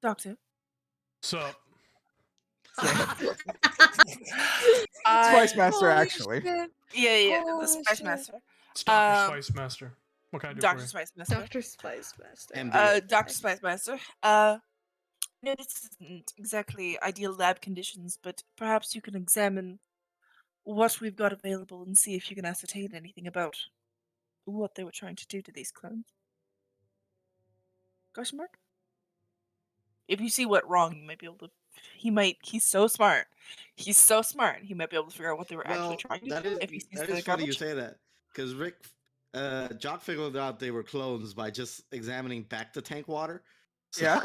Doctor. Sup? Spice Master, Holy actually. shit. Yeah, the Holy Spice shit. Master. It's Dr. Um, Spice Master. What can I do Dr. for you? Spice Master. Dr. Spice Master. MD. Dr. Spice Master. No, this isn't exactly ideal lab conditions, but perhaps you can examine what we've got available and see if you can ascertain anything about what they were trying to do to these clones. Question mark? If you see what wrong, you might be able to. He's so smart. He's so smart. He might be able to figure out what they were actually Well, trying to that do is if he sees that the is funny you garbage. say that because Jock figured out they were clones by just examining back to tank water. So, Yeah.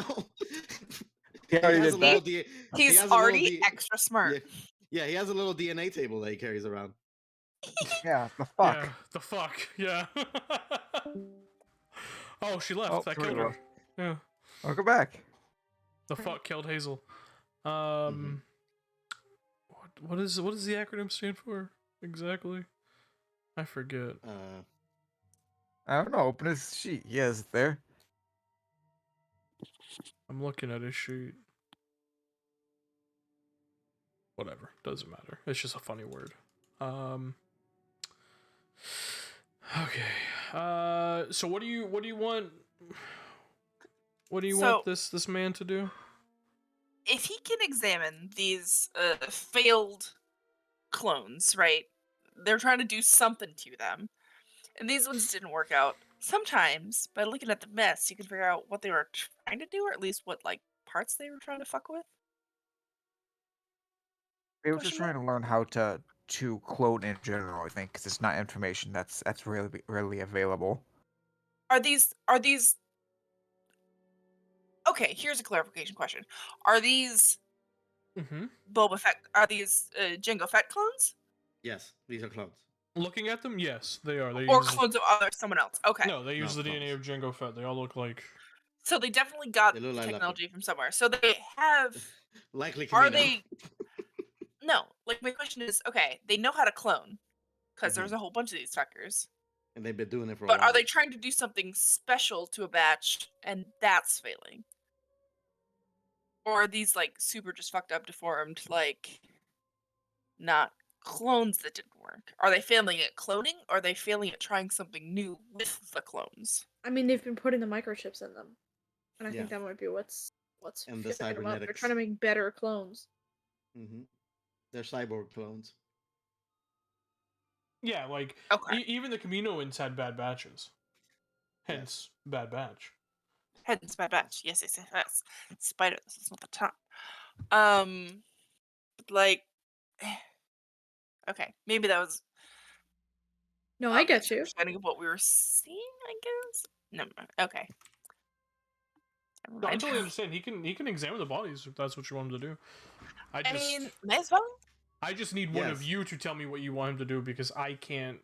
he already has did a little that. he He's has a little already extra smart. Yeah, he has a little DNA table that he carries around. Yeah, the fuck. Yeah, the fuck. Yeah. Oh, she left. Oh, That Tori killed her. left. Yeah. Welcome back. The fuck killed Hazel. Mhm. What does the acronym stand for exactly? I forget. I don't know. Open his sheet. He has it there. I'm looking at his sheet. Whatever, doesn't matter. It's just a funny word. Okay. So what do you want? What do you want this man to do? If he can examine these failed clones, right? They're trying to do something to them, and these ones didn't work out. Sometimes, by looking at the mess, you can figure out what they were trying to do, or at least what parts they were trying to fuck with. They were just trying to learn how to clone in general, I think, because it's not information that's really available. Are these okay? Here's a clarification question: Are these Boba Fett? Are these Jango Fett clones? Yes, these are clones. Looking at them, yes, they are. Or clones of someone else. Okay. No, they use the DNA of Jango Fett. They all look like. So they definitely got the technology from somewhere. So they have. Likely. Are they? No. My question is, okay, they know how to clone, because there's a whole bunch of these fuckers. And they've been doing it for a while. But are they while. trying to do something special to a batch, and that's failing? Or are these super just fucked up, deformed, not clones that didn't work? Are they failing at cloning, or are they failing at trying something new with the clones? I mean, they've been putting the microchips in them, and I think that might be what's and the them up. They're cybernetics. trying to make better clones. They're cyborg clones. Yeah, even the Kaminoans had bad batches. Hence, bad batch. Hence, bad batch. Yes. Spider, this is not the top. Okay, maybe that was. No, I get you. Understanding of what we were seeing, I guess. No, okay. No, I totally understand. He can examine the bodies if that's what you want him to do. I mean, may as well. I just need one of you to tell me what you want him to do, because I can't.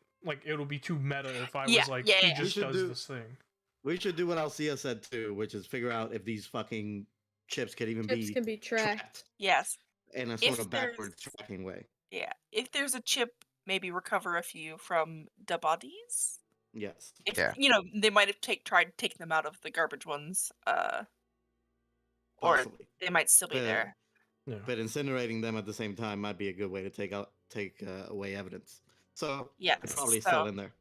It'll be too meta if I was he just does this thing. We should do what Alcia said too, which is figure out if these fucking chips can be tracked. Yes. In a sort of backward tracking way. Yeah. If there's a chip, maybe recover a few from the bodies. Yes. If, they might have tried taking them out of the garbage ones. Possibly. Or they might still be there. Yeah. But incinerating them at the same time might be a good way to take away evidence. So it's probably still in there.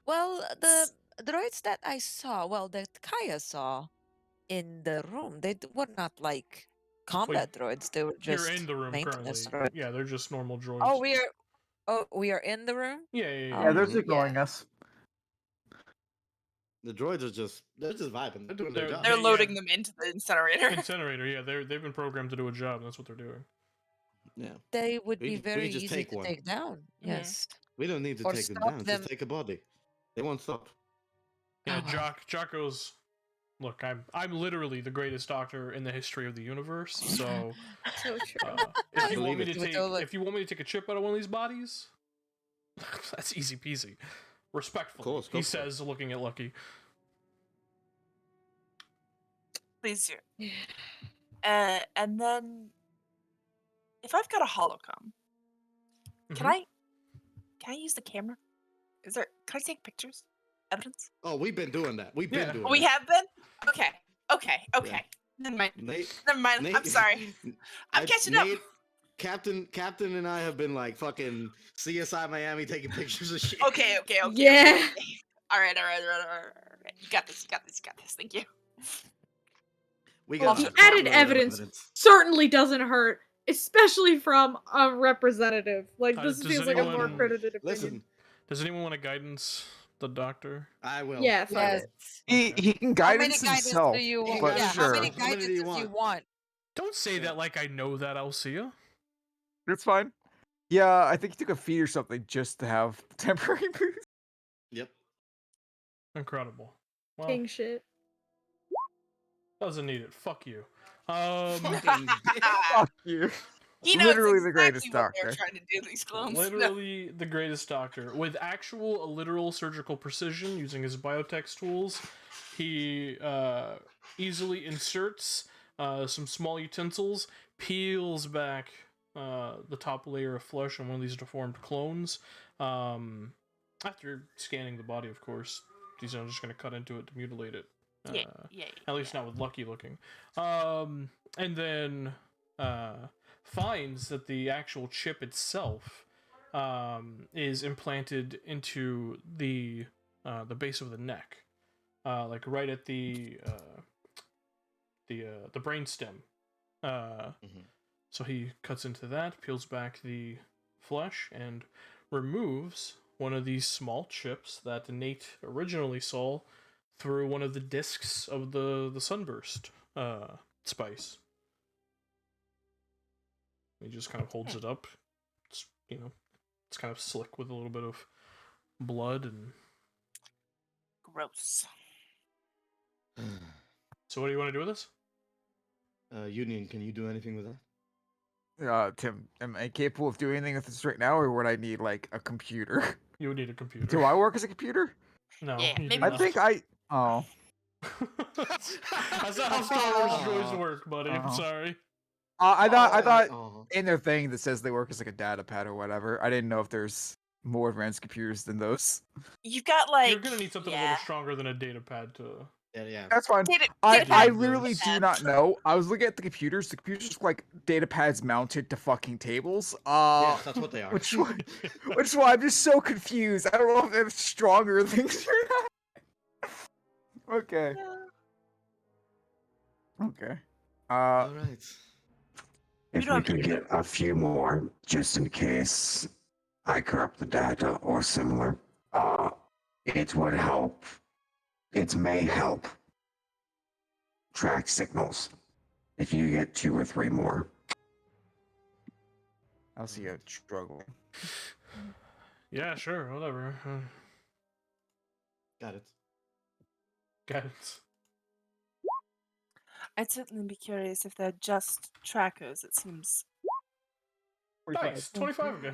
Well, the droids that I saw, that Kaya saw in the room, they were not combat droids. They were just you're in the room currently. Droids. Yeah, they're just normal droids. We are in the room? Yeah, they're ignoring us. The droids are just vibing. They're doing their job. They're loading them into the incinerator. Incinerator, yeah. They've been programmed to do a job. That's what they're doing. Yeah. They would be very easy to take down. Yes. We don't need to take them down. Just take a body. They won't stop. Yeah, Jock goes, look, I'm literally the greatest doctor in the history of the universe. So, so true. If you want me to take a chip out of one of these bodies, that's easy peasy. Respectfully, he says, looking at Lucky. Please do. And then, if I've got a holocom, can I use the camera? Can I take pictures? Evidence? Oh, we've been doing that. We've been doing. We have been. Okay. Yeah. Never mind. Nate, I'm sorry. I'm catching up. Captain and I have been fucking CSI Miami taking pictures of shit. Okay. Yeah. All right. You got this. Thank you. The added evidence certainly doesn't hurt, especially from a representative. This feels like a more accredited opinion. Listen, does anyone want to guidance the doctor? I will. Yeah, yes. He can guidance himself. How many guidance do you want? Don't say that like I know that, Alcia. It's fine. Yeah, I think he took a feed or something just to have temporary boost. Yep. Incredible. Well, king shit. Doesn't need it. Fuck you. Fuck you. He knows literally exactly the greatest what doctor. they're trying to do these clones. Literally the greatest doctor. With actual literal surgical precision using his biotech tools, he easily inserts some small utensils, peels back the top layer of flesh on one of these deformed clones. After scanning the body, of course, he's not just going to cut into it to mutilate it. Yeah, yeah. At least not with Lucky looking. And then finds that the actual chip itself is implanted into the base of the neck, like right at the brainstem. So he cuts into that, peels back the flesh, and removes one of these small chips that Nate originally saw through one of the discs of the sunburst spice. He just kind of holds it up. It's it's kind of slick with a little bit of blood and. Gross. So what do you want to do with this? Union, can you do anything with that? Tim, am I capable of doing anything with this right now, or would I need like a computer? You would need a computer. Do I work as a computer? No, Yeah, you do maybe I not. think I. Oh. That's not how Star Wars droids work, buddy. I'm Uh-huh. sorry. I thought Oh, in their thing that says they work as like a data pad or whatever. I didn't know if there's more advanced computers than those. You've got like You're gonna need something a little stronger than a data pad to. yeah. That's fine. Data I pad, literally data do pad. not know. I was looking at the computers. The computers look like data pads mounted to fucking tables. Yes, that's what they are. Which is why I'm just so confused. I don't know if they're stronger things or not. Okay. Okay. All right. If we could get a few more, just in case I corrupt the data or similar, it would help. It may help track signals if you get 2 or 3 more. I'll see you struggling. Yeah, sure, whatever. Got it. Got it. I'd certainly be curious if they're just trackers. It seems. Nice, 25 again.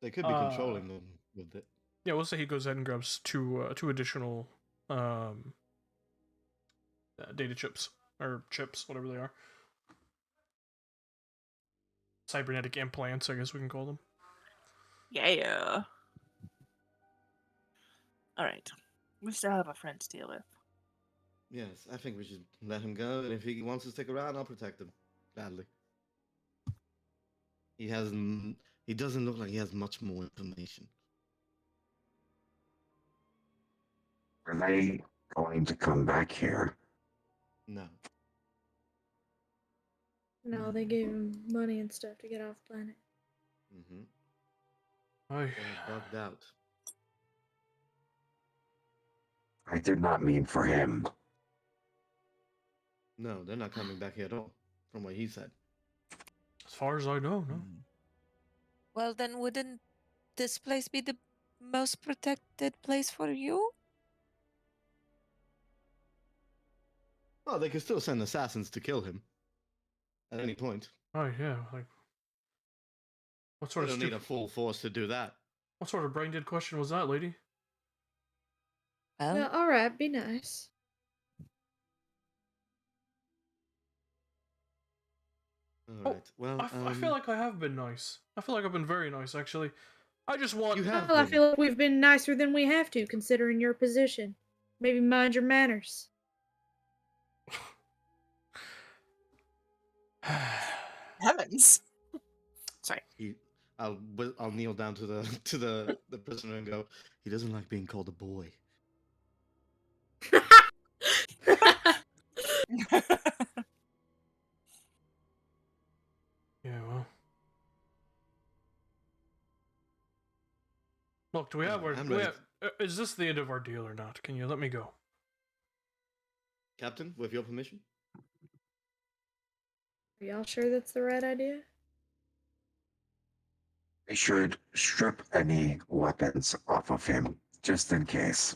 They could be controlling them with it. Yeah, we'll say he goes ahead and grabs two additional data chips or chips, whatever they are. Cybernetic implants, I guess we can call them. Yeah. All right. We still have a friend to deal with. Yes, I think we should let him go, and if he wants to stick around, I'll protect him. Gladly. He hasn't. He doesn't look like he has much more information. Are they going to come back here? No. No, they gave him money and stuff to get off planet. Mm-hmm. Oy. They're bugged out. I did not mean for him. No, they're not coming back here at all, from what he said. As far as I know, no. Well, then wouldn't this place be the most protected place for you? Well, they could still send assassins to kill him. At any point. Oh yeah, like what They sort of don't need a full force to do that. what sort of brain dead question was that, lady? Well, Well, alright, be nice. Alright, well, I feel like I have been nice. I feel like I've been very nice, actually. I just want. You have Well, I been. feel like we've been nicer than we have to, considering your position. Maybe mind your manners. Heavens. Sorry. I'll kneel down to the prisoner and go. He doesn't like being called a boy. Yeah, well. Look, do we have our? I'm Do we ready. have, is this the end of our deal or not? Can you let me go? Captain, with your permission. Are y'all sure that's the right idea? We should strip any weapons off of him, just in case.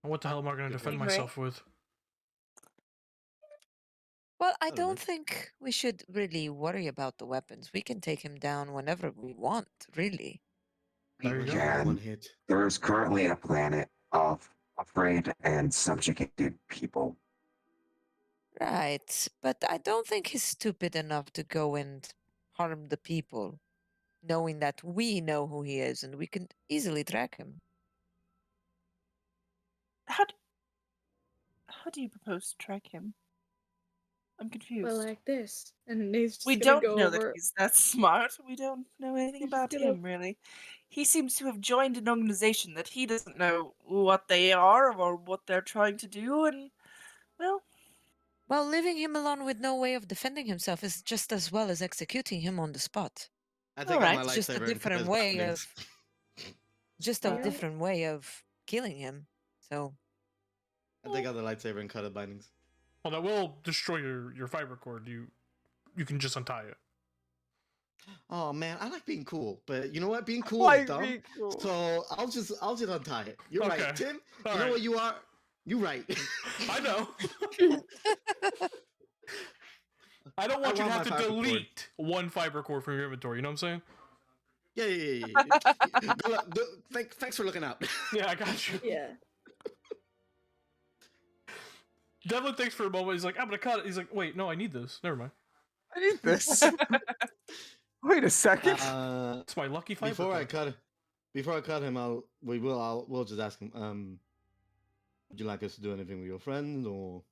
And what the hell am I going to defend Right. myself with? well, I don't know. don't think we should really worry about the weapons. We can take him down whenever we want, really. There you We go. can. One hit. There is currently a planet of afraid and subjugated people. Right, but I don't think he's stupid enough to go and harm the people, knowing that we know who he is and we can easily track him. How How do you propose to track him? I'm confused. Well, like this. And he's just We gonna don't go know over. that he's that smart. We don't know anything He's about gonna- him, really. He seems to have joined an organization that he doesn't know what they are or what they're trying to do, and, well, Well, leaving him alone with no way of defending himself is just as well as executing him on the spot. I take out my Alright. It's just a lightsaber and cut different his way bindings. of just a Yeah. different way of killing him. So I take out the lightsaber and cut his bindings. Well, that will destroy your fiber cord. You can just untie it. Oh man, I like being cool, but you know what? Being cool Why is dumb. be cool? So I'll just untie it. You're Okay. right, Tim. All you know right. what you are? You right. I know. I don't want you to want have my to fiber cord. delete one fiber cord from your inventory. You know what I'm saying? Yeah. Thanks for looking out. Yeah, I got you. Yeah. Devlin thinks for a moment. He's like, I'm gonna cut it. He's like, wait, no, I need this. Never mind. I need this. Wait a second. It's my lucky fiber Before cord. I cut him, we'll just ask him. Would you like us to do anything with your friends, or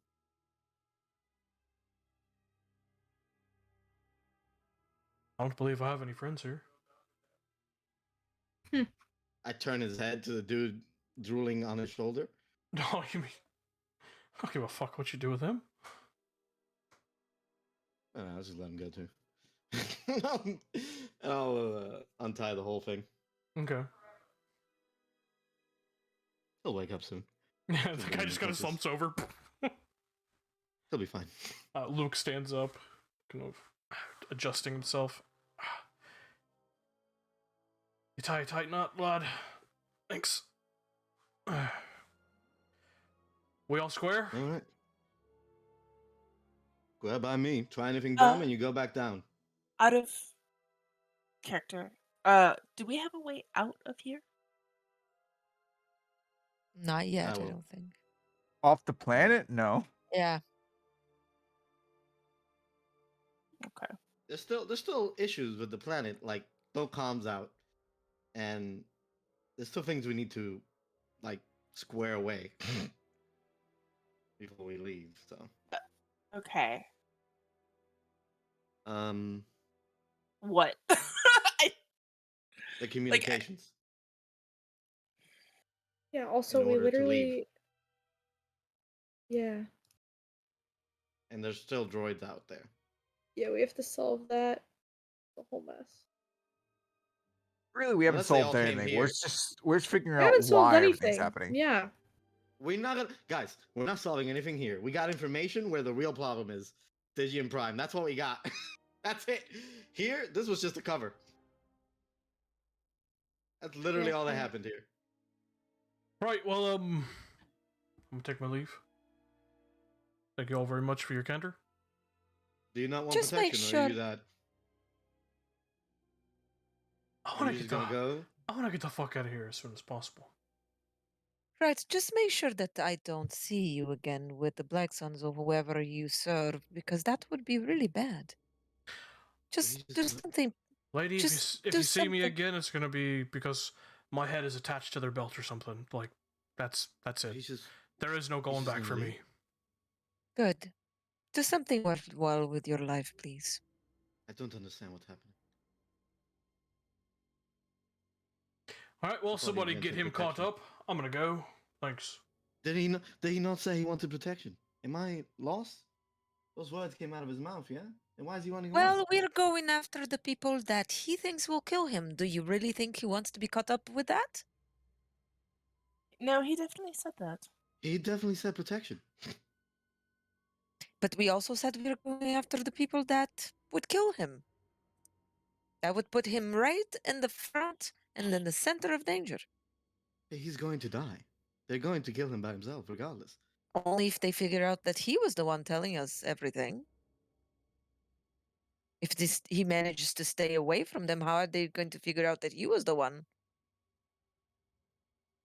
I don't believe I have any friends here. I turn his head to the dude drooling on his shoulder? No, you mean I don't give a fuck what you do with him. I'll just let him go too. I'll untie the whole thing. Okay. He'll wake up soon. Yeah, the guy just kind of slumps over. He'll be fine. Luke stands up, kind of adjusting himself. You tie a tight knot, lad. Thanks. We all square? All right. Go ahead by me. Try anything dumb, and you go back down. Out of character, do we have a way out of here? not yet, I will. don't think. Off the planet? No. Yeah. Okay. There's still issues with the planet, like no comms out, and there's still things we need to like square away before we leave. So Okay. um, What? the communications. Yeah, also In we order to leave. literally Yeah. And there's still droids out there. Yeah, we have to solve that. The whole mess. Really, we haven't Unless they all solved came anything. here. We're just figuring We out haven't solved why everything's anything. happening. Yeah. We're not gonna, guys. We're not solving anything here. We got information where the real problem is. Stygian Prime. That's what we got. That's it. Here, this was just a cover. That's literally Yeah, all that fine. happened here. Right, well, I'm gonna take my leave. Thank you all very much for your candor. Do you not want Just make protection, or are you sure- that? I Are wanna you get just gonna go? I wanna get the fuck out of here as soon as possible. Right, just make sure that I don't see you again with the Black Suns or whoever you serve, because that would be really bad. Just he's do just- something. Lady, Just if do you see me something. again, it's gonna be because my head is attached to their belt or something. Like, that's it. He's just. There is no going just back gonna for leave? me. Good. Do something worthwhile with your life, please. I don't understand what's happening. Alright, well, I thought he somebody get mentioned him caught protection. up. I'm gonna go. Thanks. Did he not say he wanted protection? Am I lost? Those words came out of his mouth, yeah? And why is he wanting more? Well, we're going after the people that he thinks will kill him. Do you really think he wants to be caught up with that? No, he definitely said that. He definitely said protection. But we also said we're going after the people that would kill him. That would put him right in the front and in the center of danger. He's going to die. They're going to kill him by himself, regardless. Only if they figure out that he was the one telling us everything. If he manages to stay away from them, how are they going to figure out that he was the one?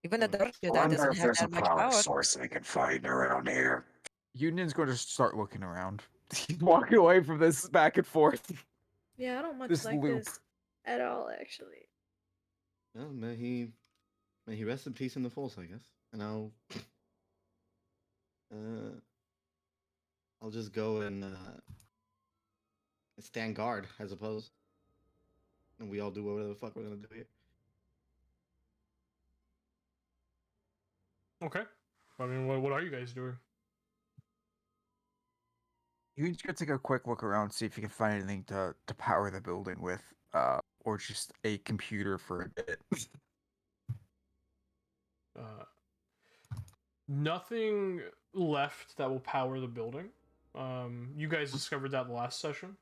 Even a Hmm. Dark I Jedi wonder doesn't if have there's a that much power power. source they can find around here. Union's going to start looking around. He's walking away from this back and forth. Yeah, I don't much This like loop. this at all, actually. Well, may he rest in peace in the Force, I guess. And I'll I'll just go and stand guard, I suppose, and we all do whatever the fuck we're gonna do here. Okay. I mean, what are you guys doing? You can just go take a quick look around, see if you can find anything to power the building with, or just a computer for a bit. Nothing left that will power the building. You guys discovered that last session.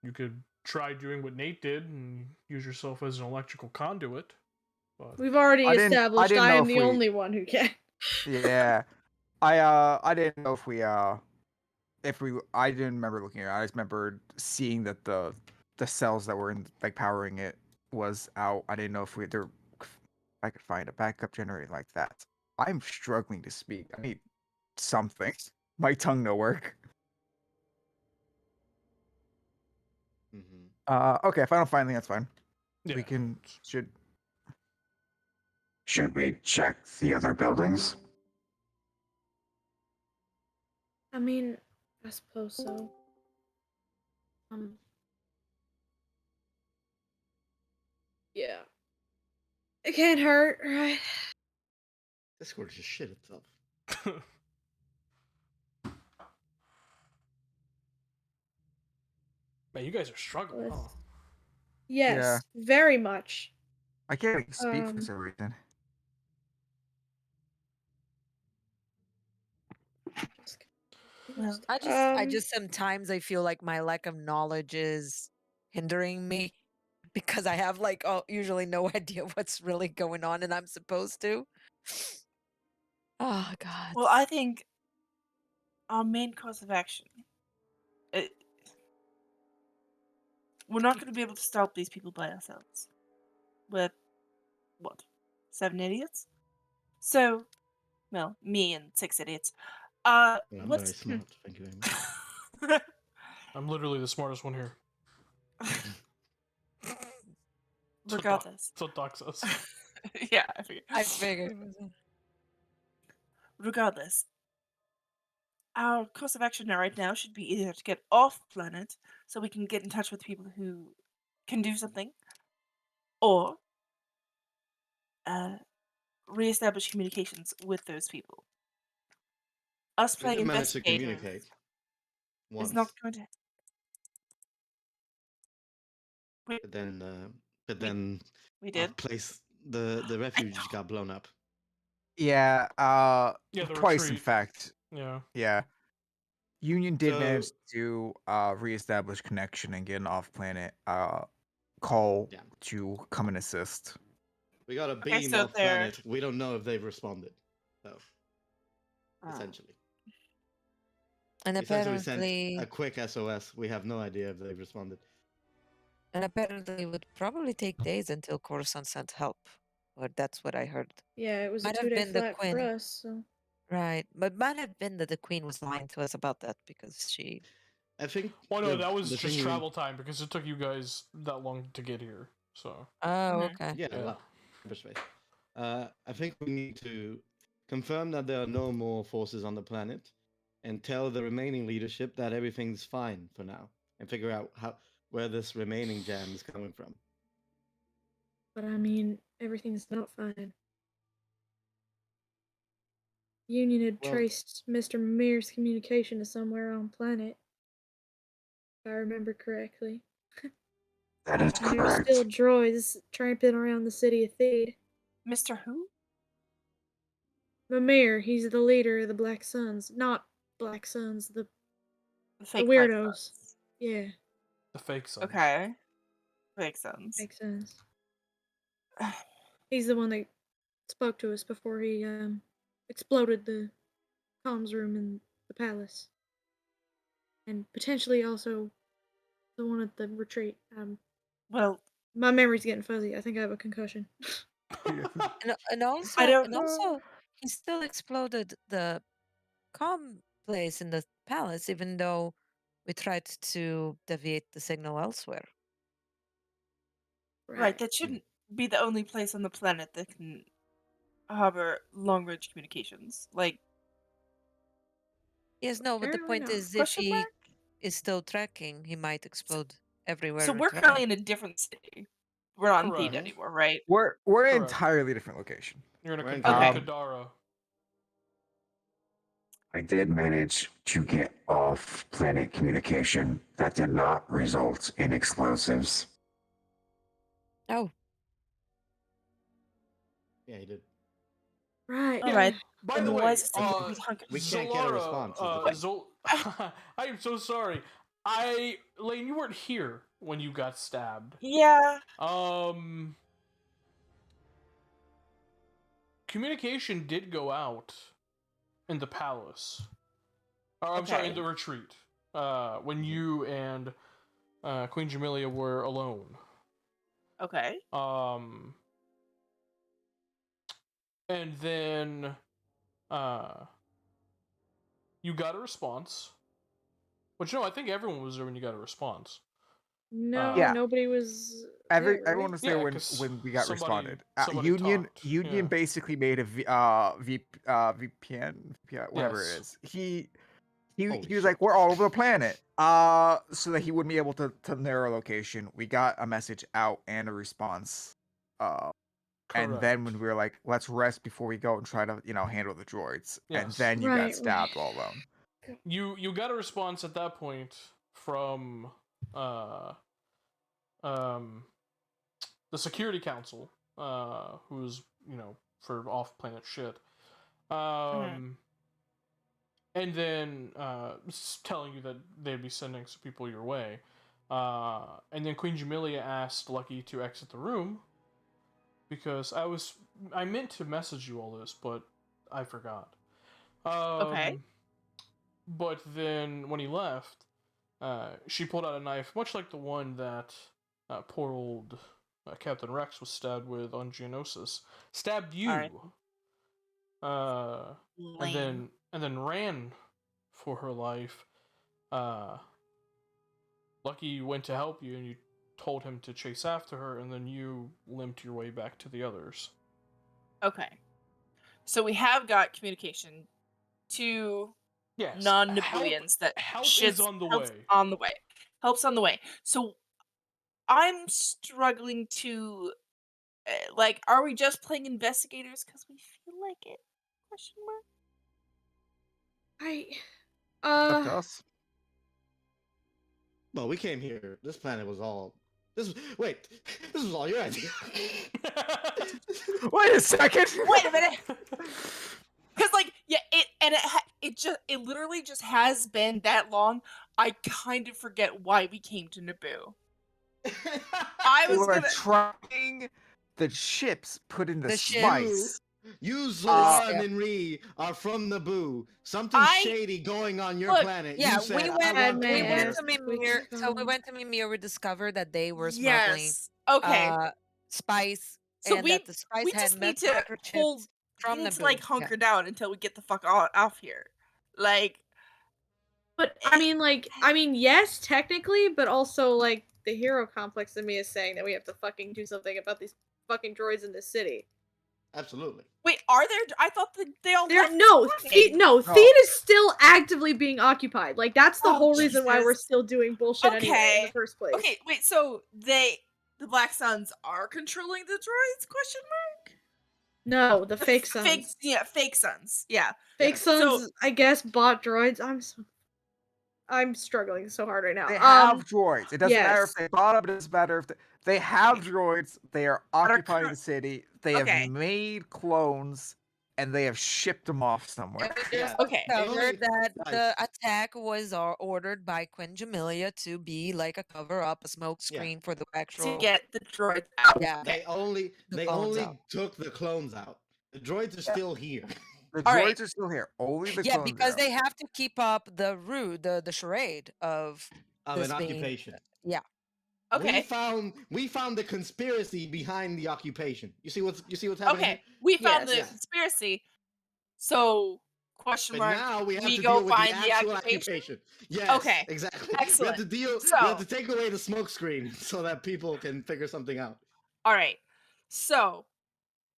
You could try doing what Nate did and use yourself as an electrical conduit. But We've already I established didn't I know am if the we- only one who can. Yeah, I didn't know if we I didn't remember looking at it. I just remembered seeing that the cells that were in like powering it was out. I didn't know if I could find a backup generator like that. I'm struggling to speak. I need something. My tongue no work. Okay, if I don't find anything, that's fine. yeah, We can should Should we check the other buildings? I mean, I suppose so. Yeah. It can't hurt, right? Discord just shit itself. Man, you guys are struggling, huh? Yes, very much. I can't even speak for some reason. I just sometimes I feel like my lack of knowledge is hindering me because I have like usually no idea what's really going on and I'm supposed to. Oh God. Well, I think our main course of action. We're not going to be able to stop these people by ourselves. We're, what, 7 idiots? So, well, me and 6 idiots. Well, I'm what's... very smart, thank you very much. I'm literally the smartest one here. Regardless. That's what Doc says. Yeah, I figured. I figured. Regardless, our course of action right now should be either to get off planet so we can get in touch with people who can do something, or reestablish communications with those people. Us We playing did manage to investigators communicate once, is not going to. but then We our did. place, the refuge got blown up. Yeah, Yeah, the twice in retreat. fact. Yeah. Yeah. Union did So- manage to reestablish connection and get an off-planet call Yeah. to come and assist. We got a Okay, beam so off planet. We don't know if they've responded. So, essentially. And We essentially sent apparently a quick SOS. We have no idea if they've responded. it would probably take days until Coruscant sent help. Or that's what I heard. Yeah, it was Might a have 2-day been the flight for Queen. us, so. Right. But might have been that the Queen was lying to us about that because she I think. Well, no, that was the just thing travel time because it took you guys that long to get here. So. Oh, okay. Yeah, Yeah. well, hyperspace. I think we need to confirm that there are no more forces on the planet, and tell the remaining leadership that everything's fine for now, and figure out where this remaining jam is coming from. But I mean, everything's not fine. Union had Well- traced Mr. Mimir's communication to somewhere on planet. If I remember correctly. That is And there's correct. still droids tramping around the city of Theed. Mr. Who? Mimir, he's the leader of the Black Suns. Not Black Suns, the Fake weirdos. Black Yeah, The fake son. Okay. Makes sense. makes sense. He's the one that spoke to us before he exploded the comms room in the palace. And potentially also the one at the retreat. Well, My memory's getting fuzzy. I think I have a concussion. And also I don't and also he still exploded the comm place in the palace even though we tried to deviate the signal elsewhere. right, that shouldn't be the only place on the planet that can harbor long-range communications? Like, Yes, no, but the Apparently point not. is, if question he mark? is still tracking, he might explode everywhere. So we we're travel. currently in a different city. We're not in Theta Correct. anymore, right? We're in an Correct. entirely different location. You're in a We're in Okay. Kadara. I did manage to get off planet communication. That did not result in explosives. Oh, Yeah, he did. Right. All right. By Then the why way, is it we hunker? We can't get a Zolara, response is the thing. I am so sorry. Lane, you weren't here when you got stabbed. Yeah. Communication did go out in the palace. I'm sorry, in Okay. the retreat. When you and Queen Jamilia were alone. Okay. And then you got a response. Which no, I think everyone was there when you got a response. No, Yeah. nobody was. there, right? Everyone was there Yeah, when 'cause we got somebody- responded. somebody Union talked, Union yeah. basically made a VPN, whatever Yes. it is. He Holy was shit. like, we're all over the planet. So that he wouldn't be able to narrow location. We got a message out and a response. And then when we were like, let's rest before we go and try to, handle the droids. And Yes. then you Right, got right. stabbed all alone. You got a response at that point from the Security Council, who's for off-planet shit, and then telling you that they'd be sending some people your way, and then Queen Jamilia asked Lucky to exit the room because I meant to message you all this, but I forgot. Okay. But then when he left, she pulled out a knife, much like the one that poor old Captain Rex was stabbed with on Geonosis. Stabbed you, Alright. and then ran for her life. Lucky went to help you, and you told him to chase after her, and then you limped your way back to the others. Okay. So we have got communication to Yes, non-Nabooians that help shit's is on the help's way. on the way. Help's on the way. So I'm struggling to are we just playing investigators because we feel like it? Question mark. I. Up to us. Well, we came here. This planet was all. This was all your idea. Wait a second. Wait a minute. Because it literally just has been that long. I kind of forget why we came to Naboo. I We was were gonna. trying the ships put in the The ship. spice. You, Zolara Yep. and Inri are from Naboo. Something shady going on your Look, planet. Yeah, you said, we I went. want Padme We went Pandora. to asked which Mimir. So we phone. went to Mimir. We discovered that they were smuggling Yes. Okay. spice, So and we that the spice had just need to hold. microchips We from need Naboo. to like hunker down until we get the fuck off here. Like. But I mean, yes, technically, but also like the hero complex in me is saying that we have to fucking do something about these fucking droids in this city. Absolutely. Wait, are there? I thought they all left. No, No. Theed is still actively being occupied. Like that's the Oh, whole reason why we're Jesus. still doing bullshit anyway in the first place. Okay, wait. So the Black Suns are controlling the droids? Question mark. No, the fake Suns. Fake Suns. Yeah. Fake Yes. Suns, So- I guess, bought droids. I'm struggling so hard right now. They have droids. It doesn't matter if yes. they bought them. It doesn't matter if they have droids. They are occupying cur- the city. They Okay. have made clones, and they have shipped them off somewhere. And we just Yeah. Okay. discovered that Guys. the attack was ordered by Queen Jamilia to be like a cover up, a smoke screen for the actual. to get the droids out. Yeah. They only The clones only out. took the clones out. The droids are still here. The All droids right. are still here. Only the Yeah, clones because are. they have to keep up the the charade of Of this an being. occupation. Yeah. Okay. We found the conspiracy behind the occupation. You see what's happening Okay. here? We found Yes. the Yes. conspiracy. So question But mark. now we have to go deal with the find the actual occupation? occupation. Yes. Okay. Exactly. Excellent. We have So- to take away the smoke screen so that people can figure something out. All right. So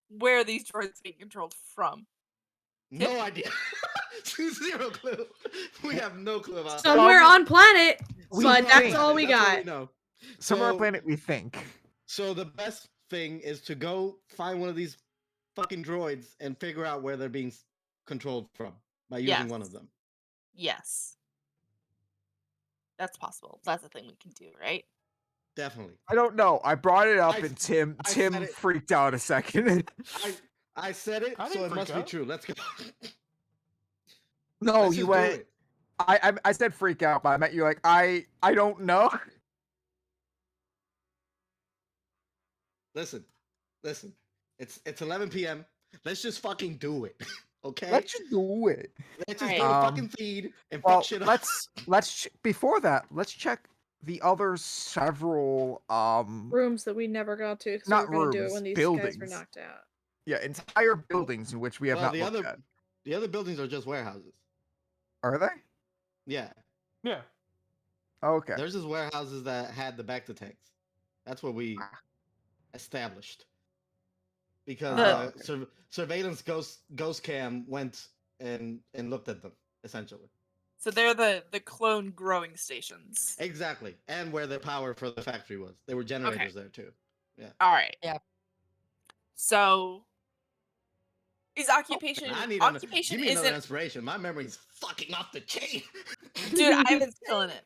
where are these droids being controlled from? No idea. 0 clue. We have no clue about that. Somewhere on planet, We but that's think. all we That's got. we know. Somewhere on So- planet we think. So the best thing is to go find one of these fucking droids and figure out where they're being controlled from by using one of them. Yes. That's possible. That's a thing we can do, right? Definitely. I don't know. I brought it up I- and Tim I said Tim it. freaked out a second. I said it, I so didn't it freak must be out. true. Let's go. No, Let's you just went. do it. I said freak out, but I meant you're like I don't know. Listen. It's 11 p.m. Let's just fucking do it. Okay? Let's just do it. Let's just Alright. go to Um, fucking feed and Well, fuck shit up. before that, let's check the other several Rooms that we never got to because we Not were going to do it rooms, when these guys were buildings. knocked out. entire buildings in which we have Well, not looked at. the other buildings are just warehouses. Are they? Yeah. Yeah. Okay. There's just warehouses that had the back to tanks. That's what we established. Because The- surveillance ghost cam went and looked at them, essentially. So they're the clone growing stations. Exactly. And where the power for the factory was. There were generators there too. All right. Yeah. So is occupation I need occupation give me another isn't inspiration. My memory's fucking off the chain. dude, I've been killing it.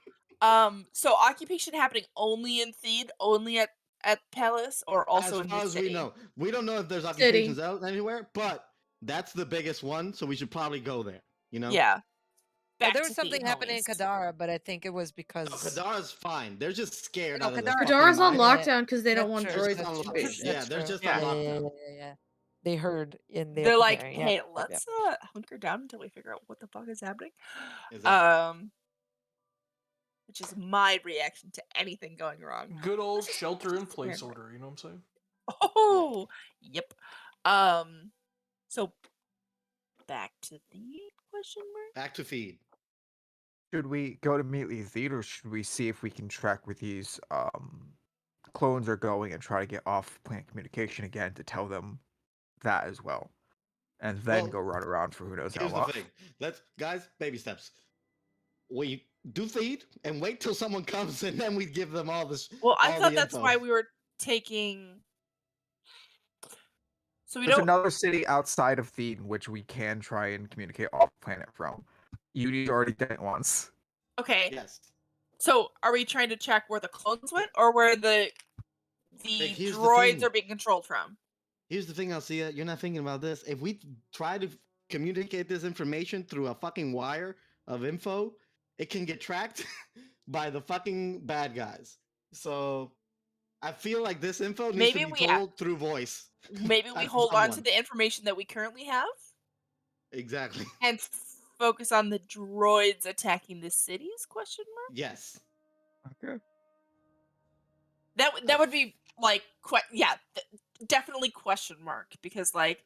So occupation happening only in Theed, only at Palace, or also as in far the as city? we know. We don't know if there's City. occupations out anywhere, but that's the biggest one, so we should probably go there. You know? Yeah. Well, Back there to was something Theed, happening in homies. Kadara, but I think it was No, because Kadara's fine. They're just scared No, out of their Kadara- fucking Kadara's on mind. Yeah, lockdown because they don't that's want true, droids that's to true. invade. Yeah, they're just on Yeah. lockdown. Yeah. They heard in the They're upper like, there, hey, yep, yep. let's hunker down until we figure out what the fuck is happening. Exactly. Which is my reaction to anything going wrong. Good old Let's just- shelter in just place remember. order. You know what I'm saying? Oh, yep. So back to the question mark. Back to feed. Should we go to immediately theater, or should we see if we can track where these clones are going and try to get off planet communication again to tell them that as well, and then Well, go run around for who knows how Here's the long? thing. Guys, baby steps. We do feed and wait till someone comes, and then we give them all this. Well, I all thought the that's info. why we were taking. So we There's don't. another city outside of Theed in which we can try and communicate off planet from. You've already done it once. Okay. Yes. So are we trying to check where the clones went, or where the here's the droids thing. are being controlled from? Here's the thing, Alcia. You're not thinking about this. If we try to communicate this information through a fucking wire of info, it can get tracked by the fucking bad guys. So I feel like this info needs to be told through voice. Maybe we That's hold on to someone. the information that we currently have Exactly. and focus on the droids attacking the cities? Question mark. Yes. Okay. That would be like definitely question mark, because like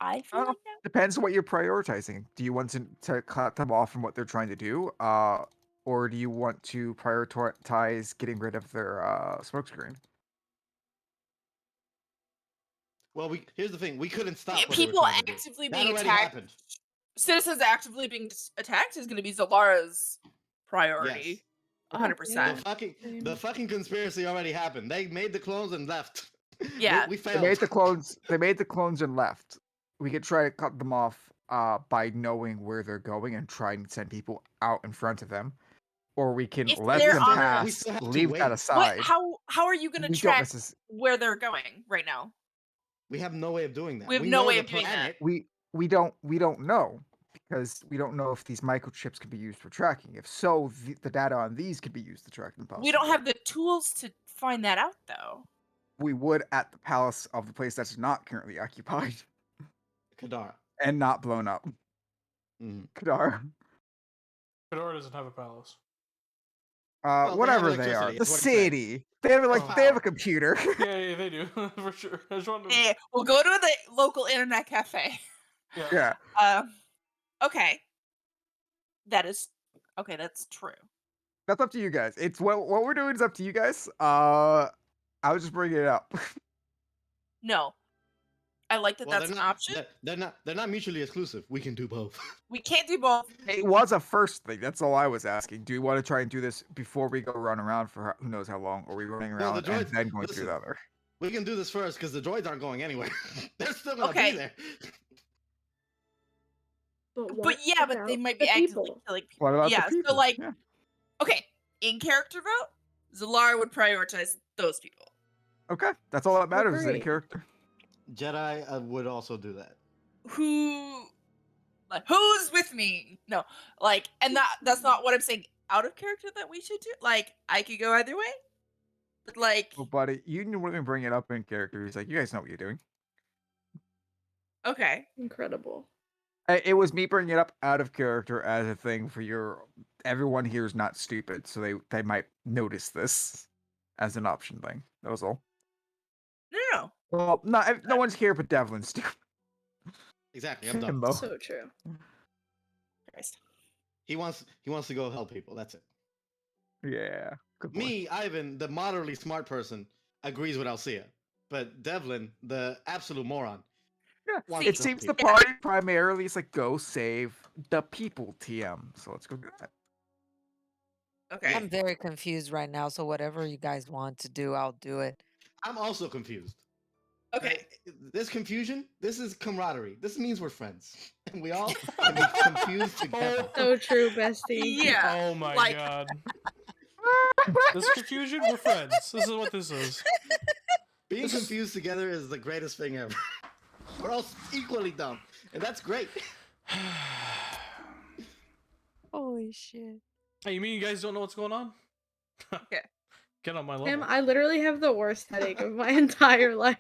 I feel like that. Depends on what you're prioritizing. Do you want to cut them off from what they're trying to do, or do you want to prioritize getting rid of their smokescreen? Well, here's the thing. We couldn't stop what People they were trying to actively do. That being already attacked. happened. Citizens actively being attacked is going to be Zalara's priority. Yes. 100%. The fucking conspiracy already happened. They made the clones and left. Yeah. we failed. They made the clones. They made the clones and left. We could try to cut them off by knowing where they're going and try and send people out in front of them, or we can If let they're them on- pass, We still have to leave that wait. aside. How are you going to We don't track necess- where they're going right now? We have no way of doing that. We have We no know way the of doing that. planet. We don't know, because we don't know if these microchips can be used for tracking. If so, the data on these could be used to track them. We don't possibly. have the tools to find that out, though. We would at the palace of the place that's not currently occupied Kadar. and not blown up. Mhm. Kadar. Fedora doesn't have a palace. Well, they Whatever have they are. electricity, The is what he said. city. They have Oh. they have a computer. Yeah, they do for sure. I just wanted to. Yeah, we'll go to the local internet cafe. Yeah. Yeah. Okay. That's true. That's up to you guys. It's what we're doing is up to you guys. I was just bringing it up. No. I like that Well, that's an option. They're not mutually exclusive. We can do both. We can't do both. It was a first thing. That's all I was asking. Do we want to try and do this before we go run around for who knows how long? Or are we running No, around the and droids. then going Listen, through the other? we can do this first because the droids aren't going anywhere. They're still gonna Okay. be there. But yeah, but they might be actively killing people. What about Yeah, the people? so like, Yeah. okay, in character vote, Zalara would prioritize those people. Okay, that's all that matters. Is any Agreed. character? Jedi would also do that. Who's with me? No, like, and that's not what I'm saying. Out of character that we should do. Like, I could go either way, but like, Well, buddy, you wouldn't bring it up in character. He's like, you guys know what you're doing. okay, Incredible. It was me bringing it up out of character as a thing for your. Everyone here is not stupid, so they might notice this as an option thing. That was all. no. Well, no one's here but Devlin's stupid. Exactly. I'm done. Him, though. So true. Christ. He wants to go help people. That's it. Yeah. Good boy. Me, Ivan, the moderately smart person, agrees with Alcia, but Devlin, the absolute moron. Yeah. wants It to seems the help people. party primarily is like go save the people TM. So let's go do that. Okay. I'm very confused right now, so whatever you guys want to do, I'll do it. I'm also confused. Okay. This confusion, this is camaraderie. This means we're friends, and we all can be confused together. So true, bestie. Yeah. Oh my like- god. This confusion, we're friends. This is what this is. Being confused together is the greatest thing ever. We're all equally dumb, and that's great. Holy shit. Hey, you mean you guys don't know what's going on? Okay. Get on my level. Tim, I literally have the worst headache of my entire life.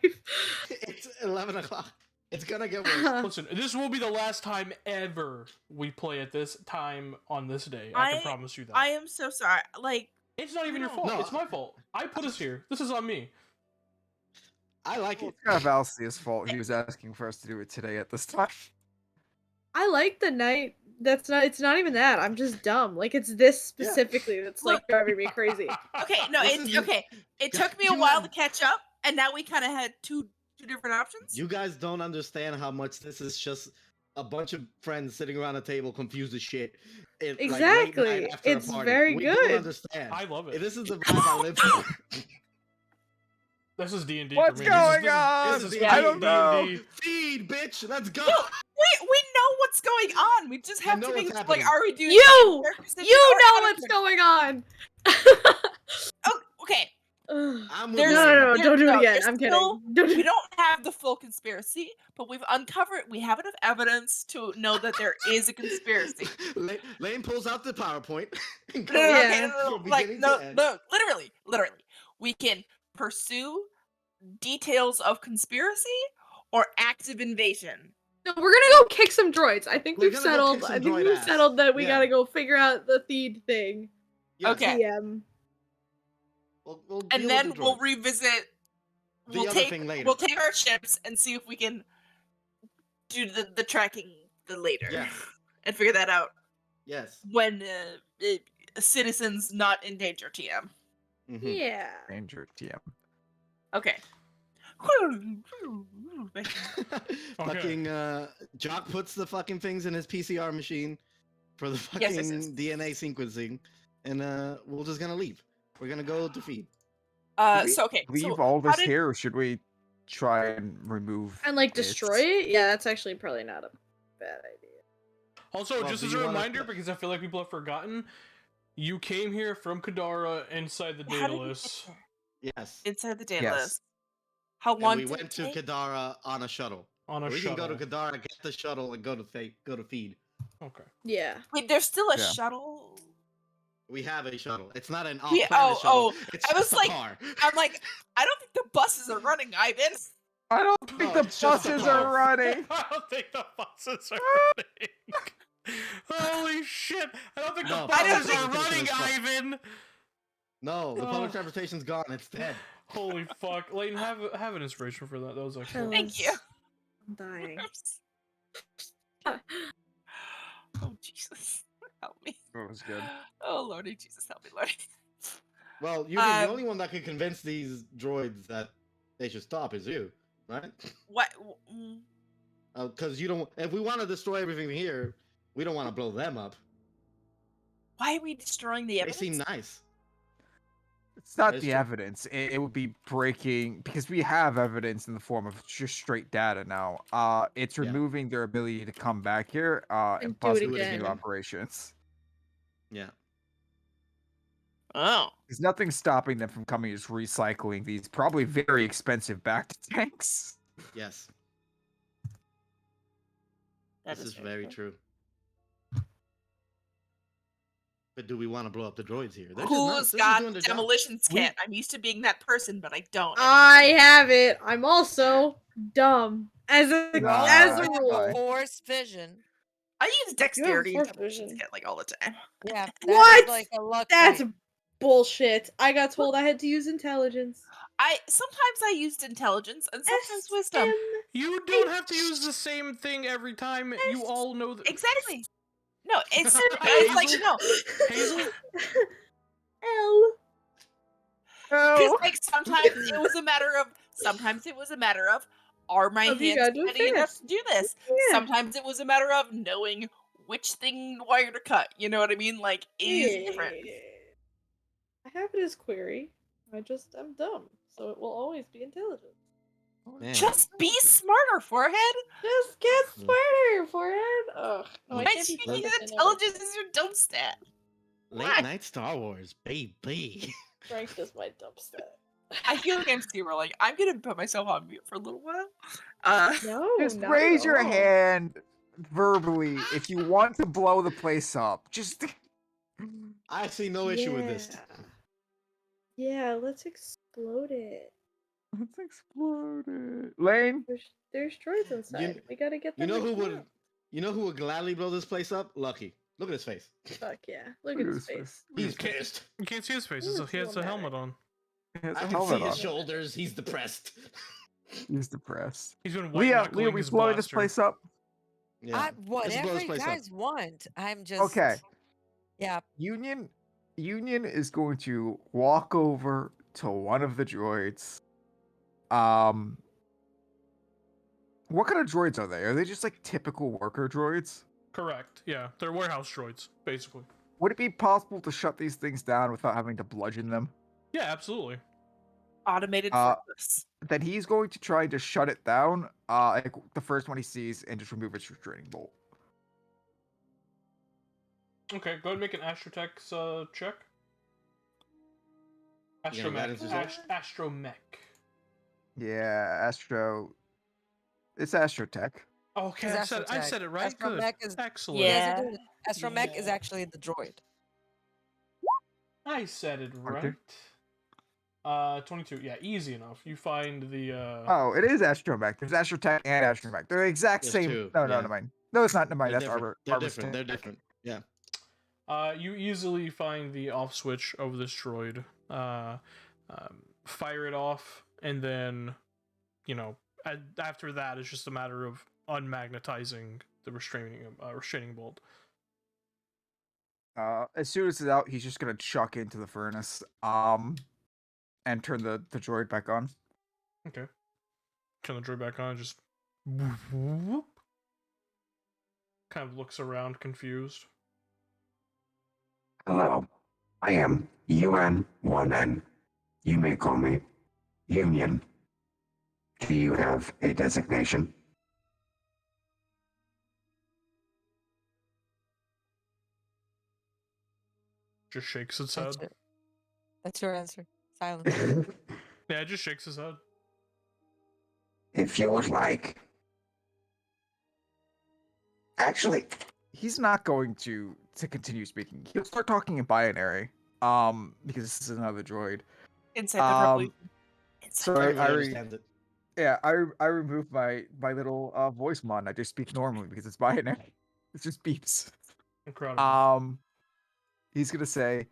It's 11 o'clock. It's gonna get worse. Listen, this will be the last time ever we play at this time on this day. I can promise you that. I am so sorry. Like, It's not even your fault. No. It's my fault. I put us here. This is on me. I like Well, it. it's kind of Alcia's fault. He was asking for us to do it today at this time. I like the night. It's not even that. I'm just dumb. Like, it's this specifically that's like driving me crazy. okay, no, This it's is- okay. It took me a You while to have- catch up, and now we kind of had two different options. You guys don't understand how much this is just a bunch of friends sitting around a table confused as shit. Like, late Exactly. night after a It's party. very we good. Don't understand. I love it. This is the vibe I live for. This is D&D What's for me. going on? This is I don't know. D&D. Feed, bitch. Let's go. We know what's going on. We just have know to make what's it like, happening. are we doing You! character-specific You or know out of what's character? going on. Oh, okay. Ugh. I'm with There's- you. No, don't do it no, again. there's I'm kidding. still- Don't do We don't have the full conspiracy, but we've uncovered. We have enough evidence to know that there is a conspiracy. Lane pulls out the PowerPoint. And No, goes no, Yeah. okay, no, from like beginning no, to end. no, literally. We can pursue details of conspiracy or active invasion. No, we're gonna go kick some droids. I think We're we've gonna go settled. kick some I think droid we've ass. settled that we Yeah. gotta go figure out the feed thing. Yes, Okay. TM. We'll deal And with then the we'll droids. revisit. The We'll other take thing later. we'll take our ships and see if we can do the tracking later Yeah. and figure that out Yes. when citizens not in danger. TM. Mhm. Yeah. Ranger TM. Okay. Fucking Jock puts the fucking things in his PCR machine for the fucking Yes, yes, yes. DNA sequencing, and we're just gonna leave. We're gonna go to feed. Should we So okay. leave So all how this did- here, or should we try and remove And like bits? destroy it? Yeah, that's actually probably not a bad idea. Also, Well, just do as you a wanna reminder, put- because I feel like people have forgotten, you came here from Kadara inside the How did we Daedalus. get there? Yes. Inside the data Yes. list. How And long we did went it to take? Kadara on a shuttle. On a we shuttle. can go to Kadara, get the shuttle, and go to feed. Okay. Yeah. Wait, there's still a Yeah. shuttle. We have a shuttle. It's not an Yeah, off-planet shuttle. oh, It's I was just a like- car. I'm like, I don't think the buses are running, Ivan. I don't think No, the it's just a buses car. are running. I don't think the buses are running. Holy shit! I don't think No, the buses public are running, transportation is Ivan. No, the public Oh. transportation's gone. It's dead. Holy fuck, Layton, have an inspiration for that. That was actually. Thank you. I'm dying. Oh Jesus, help me. That was good. Oh Lordy Jesus, help me, Lordy. Well, the Um, only one that could convince these droids that they should stop is you. right? What? Because you don't. If we want to destroy everything here, we don't want to blow them up. Why are we destroying the They evidence? seem nice. It's not That is the true. evidence. It would be breaking because we have evidence in the form of just straight data now. It's Yeah. removing their ability to come back here and And do it possibly continue again. operations. Yeah. Oh. There's nothing stopping them from coming just recycling these probably very expensive back tanks. Yes. That This is very very true. true. But do we want to blow up the droids here? They're just Who's nuts. They're just got doing the their job. demolitions kit? I'm used to being that person, but I don't. I have it. I'm also dumb. As a You Nah, as also a have rule. force vision. I use dexterity and force demolitions vision. kit like all the time. Yeah, that What? is like a luck That's point. bullshit. I got told I had to use intelligence. Sometimes I used intelligence and sometimes wisdom. You don't have to use the same thing every time. You all know that. Exactly. No, it's like Hazel? no. Hazel? L. Because Oh. like sometimes it was a matter of are my You hands gotta do it steady enough fast. to do this? Yeah. Sometimes it was a matter of knowing which thing wire to cut. You know what I mean? Like it is different. I have it as query. I'm dumb, so it will always be intelligent. Man. Just be smarter, forehead. Just get smarter, forehead. Ugh. No, I Why can't do be you use perfect in intelligence as your dumb stat? Late night Star Wars, baby. Strength is my dumb stat. I feel like I'm steamrolling. I'm gonna put myself on mute for a little while. No, Just not raise at your all. hand verbally if you want to blow the place up. Just I see no issue with this. Yeah, let's explode it. let's explode it. Lane, There's droids inside. We gotta get them. You know who would gladly blow this place up? Lucky. Look at his face. Fuck yeah! Look at his face. He's pissed. You can't see his face. He looks He has a a little helmet on. He has I a can helmet see his on. shoulders. He's depressed. He's depressed. He's been Leo, white-knuckling we his blowing this blaster. place up? Yeah. I, Let's blow whatever this you place up. guys want. I'm just Okay. Yeah. Union is going to walk over to one of the droids. What kind of droids are they? Are they just like typical worker droids? Correct. Yeah, they're warehouse droids, basically. Would it be possible to shut these things down without having to bludgeon them? Yeah, absolutely. Automated forklifts. Then he's going to try to shut it down, like the first one he sees, and just remove its restraining bolt. Okay, go ahead and make an Astrotex check. You gonna guidance yourself? Astromech. Yeah, Astro. It's Astrotech. Okay, It's I said it right. Good. Astromech is Excellent. Yeah. Astromech is actually the droid. I said it right. 22. Yeah, easy enough. You find the Oh, it is Astromech. There's Astrotech and Astromech. They're the exact There's same. two, No, yeah. never mind. No, it's not. Never mind. They're That's different. Arbor. They're Arbor's different. Tech. They're different. Yeah. You easily find the off switch of this droid. Fire it off, and then, after that, it's just a matter of unmagnetizing the restraining bolt. As soon as it's out, he's just gonna chuck into the furnace. And turn the droid back on. Okay. Turn the droid back on. Just whoop, whoop. Kind of looks around, confused. Hello, I am UN1N. You may call me Union. Do you have a designation? Just shakes its That's head. it. That's your answer. Silence. Yeah, it just shakes his head. If you would like. Actually, He's not going to continue speaking. He'll start talking in binary. Because this is another droid. Inside the revolution. So Everyone I understands it. removed my little voice mod and I just speak normally because it's binary. It just beeps. Incredible. He's gonna say,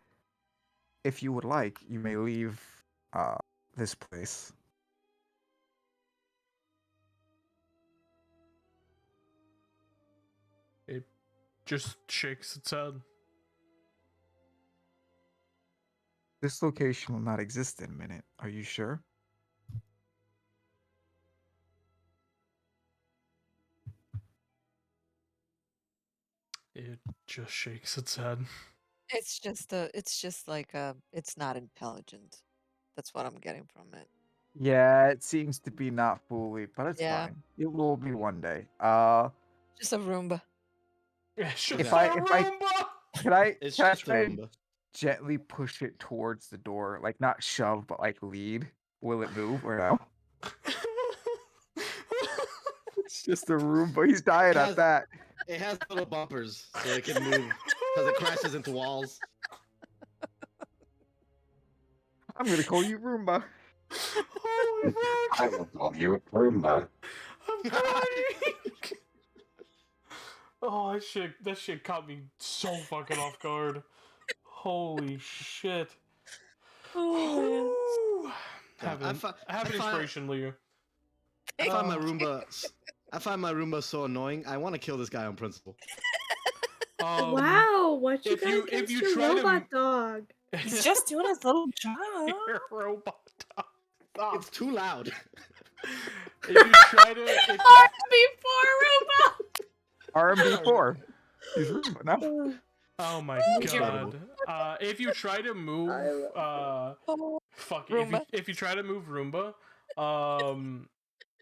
if you would like, you may leave this place. It just shakes its head. This location will not exist in a minute. Are you sure? It just shakes its head. It's just like it's not intelligent. That's what I'm getting from it. Yeah, it seems to be not fully, but it's Yeah. fine. It will be one day. Just a Roomba. It's just If a I Roomba! can I It's can I just a try and Roomba. gently push it towards the door, like not shove, but like lead? Will it move or no? It's just a Roomba. He's dying It at has- that. It has little bumpers so it can move because it crashes into walls. I'm gonna call you Roomba. Holy fuck! I will call you Roomba. I'm crying! Oh, that shit caught me so fucking off guard. Holy shit. Oh, Have I an fi- have I an fi- inspiration, Leo. I find my Oh. Roomba. I find my Roomba so annoying. I want to kill this guy on principle. Wow, what you if got you- against if you your try to robot m- dog? He's just doing his little job. Your robot dog. Stop. It's too loud. If you try to RMB4. He's Roomba now. Oh my Incredible. god. If you try to move fuck it. Roomba. If you try to move Roomba,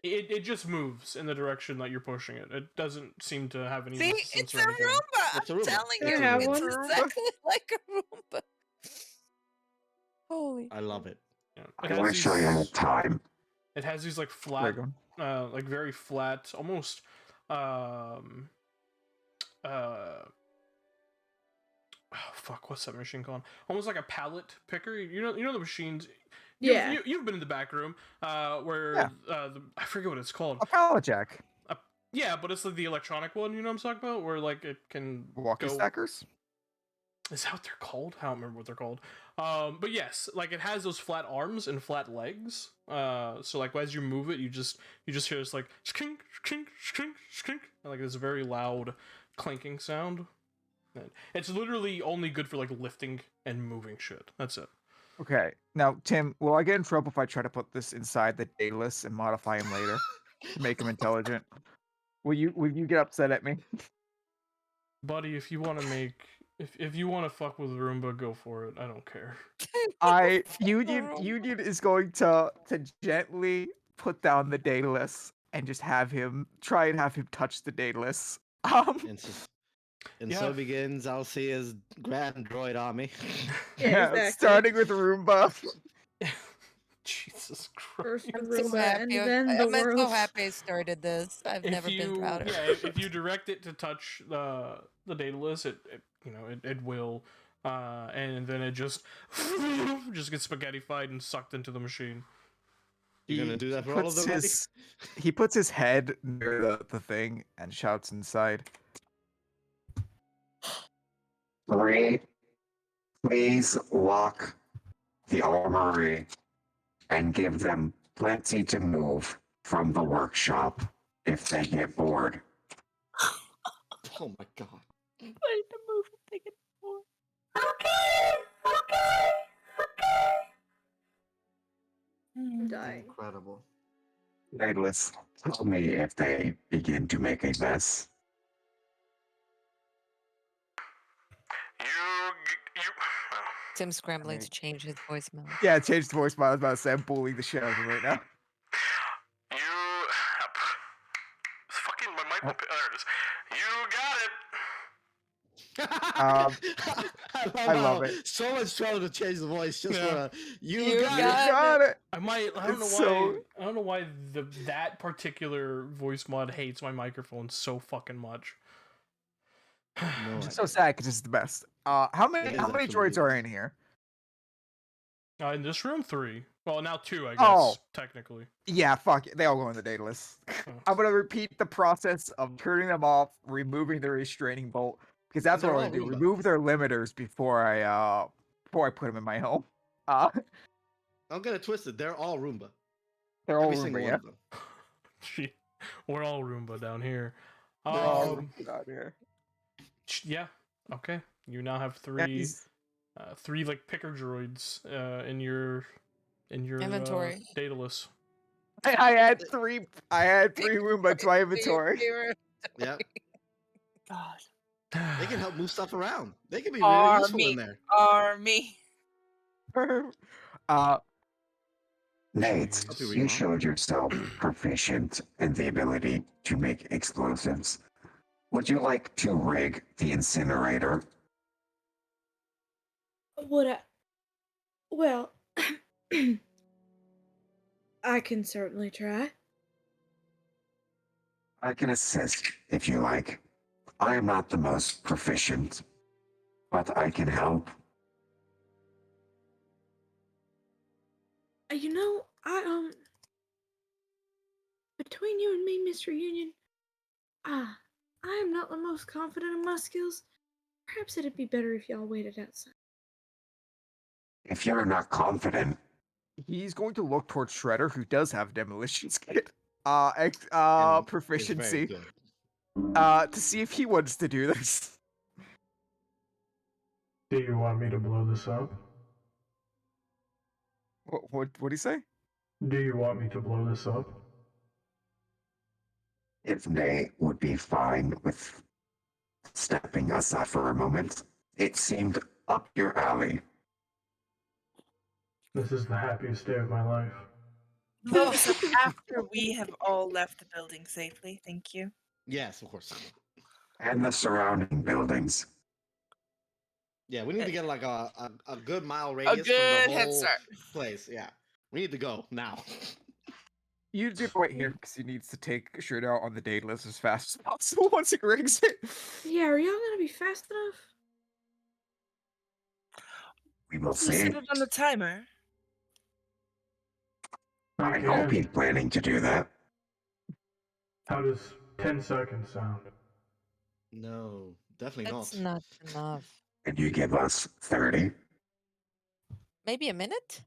it just moves in the direction that you're pushing it. It doesn't seem to have any see, resistance it's or a anything. Roomba. It's a I'm Roomba. telling It's you, a it's Roomba. exactly like a Roomba. Holy. I love it. Yeah. I wish I had time. It has these like There flat you go. like very flat, almost oh fuck, what's that machine called? Almost like a pallet picker. You know the machines. Yeah. You've been in the back room, where Yeah. I forget what it's called. A pallet jack. Yeah, but it's like the electronic one. You know what I'm talking about, where like it can Walkie go. stackers. Is that what they're called? I don't remember what they're called. But yes, like it has those flat arms and flat legs. So like as you move it, you just hear this like skink, skink, skink, skink, and like this very loud clanking sound. And it's literally only good for like lifting and moving shit. That's it. Okay. Now, Tim, will I get in trouble if I try to put this inside the dayless and modify him later to make him intelligent? Will you get upset at me? Buddy, if you want to make if you want to fuck with Roomba, go for it. I don't care. Union is going to gently put down the dayless and just have him touch the dayless. And Yeah. so begins Alcia's grand droid army. Yeah, exactly. starting with Roomba. Jesus Christ. First the I'm so Roomba and happy. then the I'm so world. happy I started this. I've never been prouder. Yeah, if you direct it to touch the dataless, it will, and then it just gets spaghettified and sucked into the machine. You're gonna do that for all of them, buddy? He puts his head near the thing and shouts inside. 3, please lock the armory and give them plenty to move from the workshop if they get bored. Oh my god. I need to move and take it more. I'm dying. Incredible. Daedalus, tell me if they begin to make a mess. Tim scrambling mean- to change his voicemail. Yeah, change the voicemail. I was about to say I'm bullying the shit out of him right now. Fucking my mic. There it is. You got it. I love it. So much trouble to change the voice just Yeah. for a you You got, got it. Got it. I don't know It's why. so- I don't know why that particular voice mod hates my microphone so fucking much. No, It's so sad because it's the best. How many It is droids absolutely are the in here? In this room, 3. Well, now 2, I guess, Oh. technically. Yeah, fuck it. They all go in the data list. Oh. I'm gonna repeat the process of turning them off, removing the restraining bolt, because that's what They're I want all to do. Roomba. Remove their limiters before I put them in my home. Don't get it twisted. They're all Roomba. They're all Every Roomba, single yeah. one of them. Gee, we're all Roomba down here. They're all Roomba out here. Yeah. Okay. You now have Yeah, 3, 3 like picker droids in your Inventory. Daedalus. I had three. I had 3 Roomba to my inventory. Yeah. God. They can help move stuff around. They can be really useful in there. Army. uh, Nate, I'll be reading you on. showed yourself proficient in the ability to make explosives. Would you like to rig the incinerator? Would I? Well, I can certainly try. I can assist if you like. I am not the most proficient, but I can help. You know, between you and me, Mr. Union, I am not the most confident in my skills. Perhaps it'd be better if y'all waited outside. If you're not confident, he's going to look towards Shredder, who does have demolition kit. And it's very Proficiency. good. To see if he wants to do this. Do you want me to blow this up? What do you say? Do you want me to blow this up? if Nate would be fine with stepping aside for a moment, it seemed up your alley. This is the happiest day of my life. Blow this up after we have all left the building safely. Thank you. Yes, of course. And the surrounding buildings. Yeah, we need to get like a good mile radius good from the head whole start. place. Yeah, we need to go now. You do wait here because he needs to take Shredder out on the day list as fast as possible once he rings it. Yeah, are y'all gonna be fast enough? We will We see. set it on the timer. I hope he's planning to do that. How does 10 seconds sound? No, definitely That's not. not enough. Can you give us 30? Maybe a minute?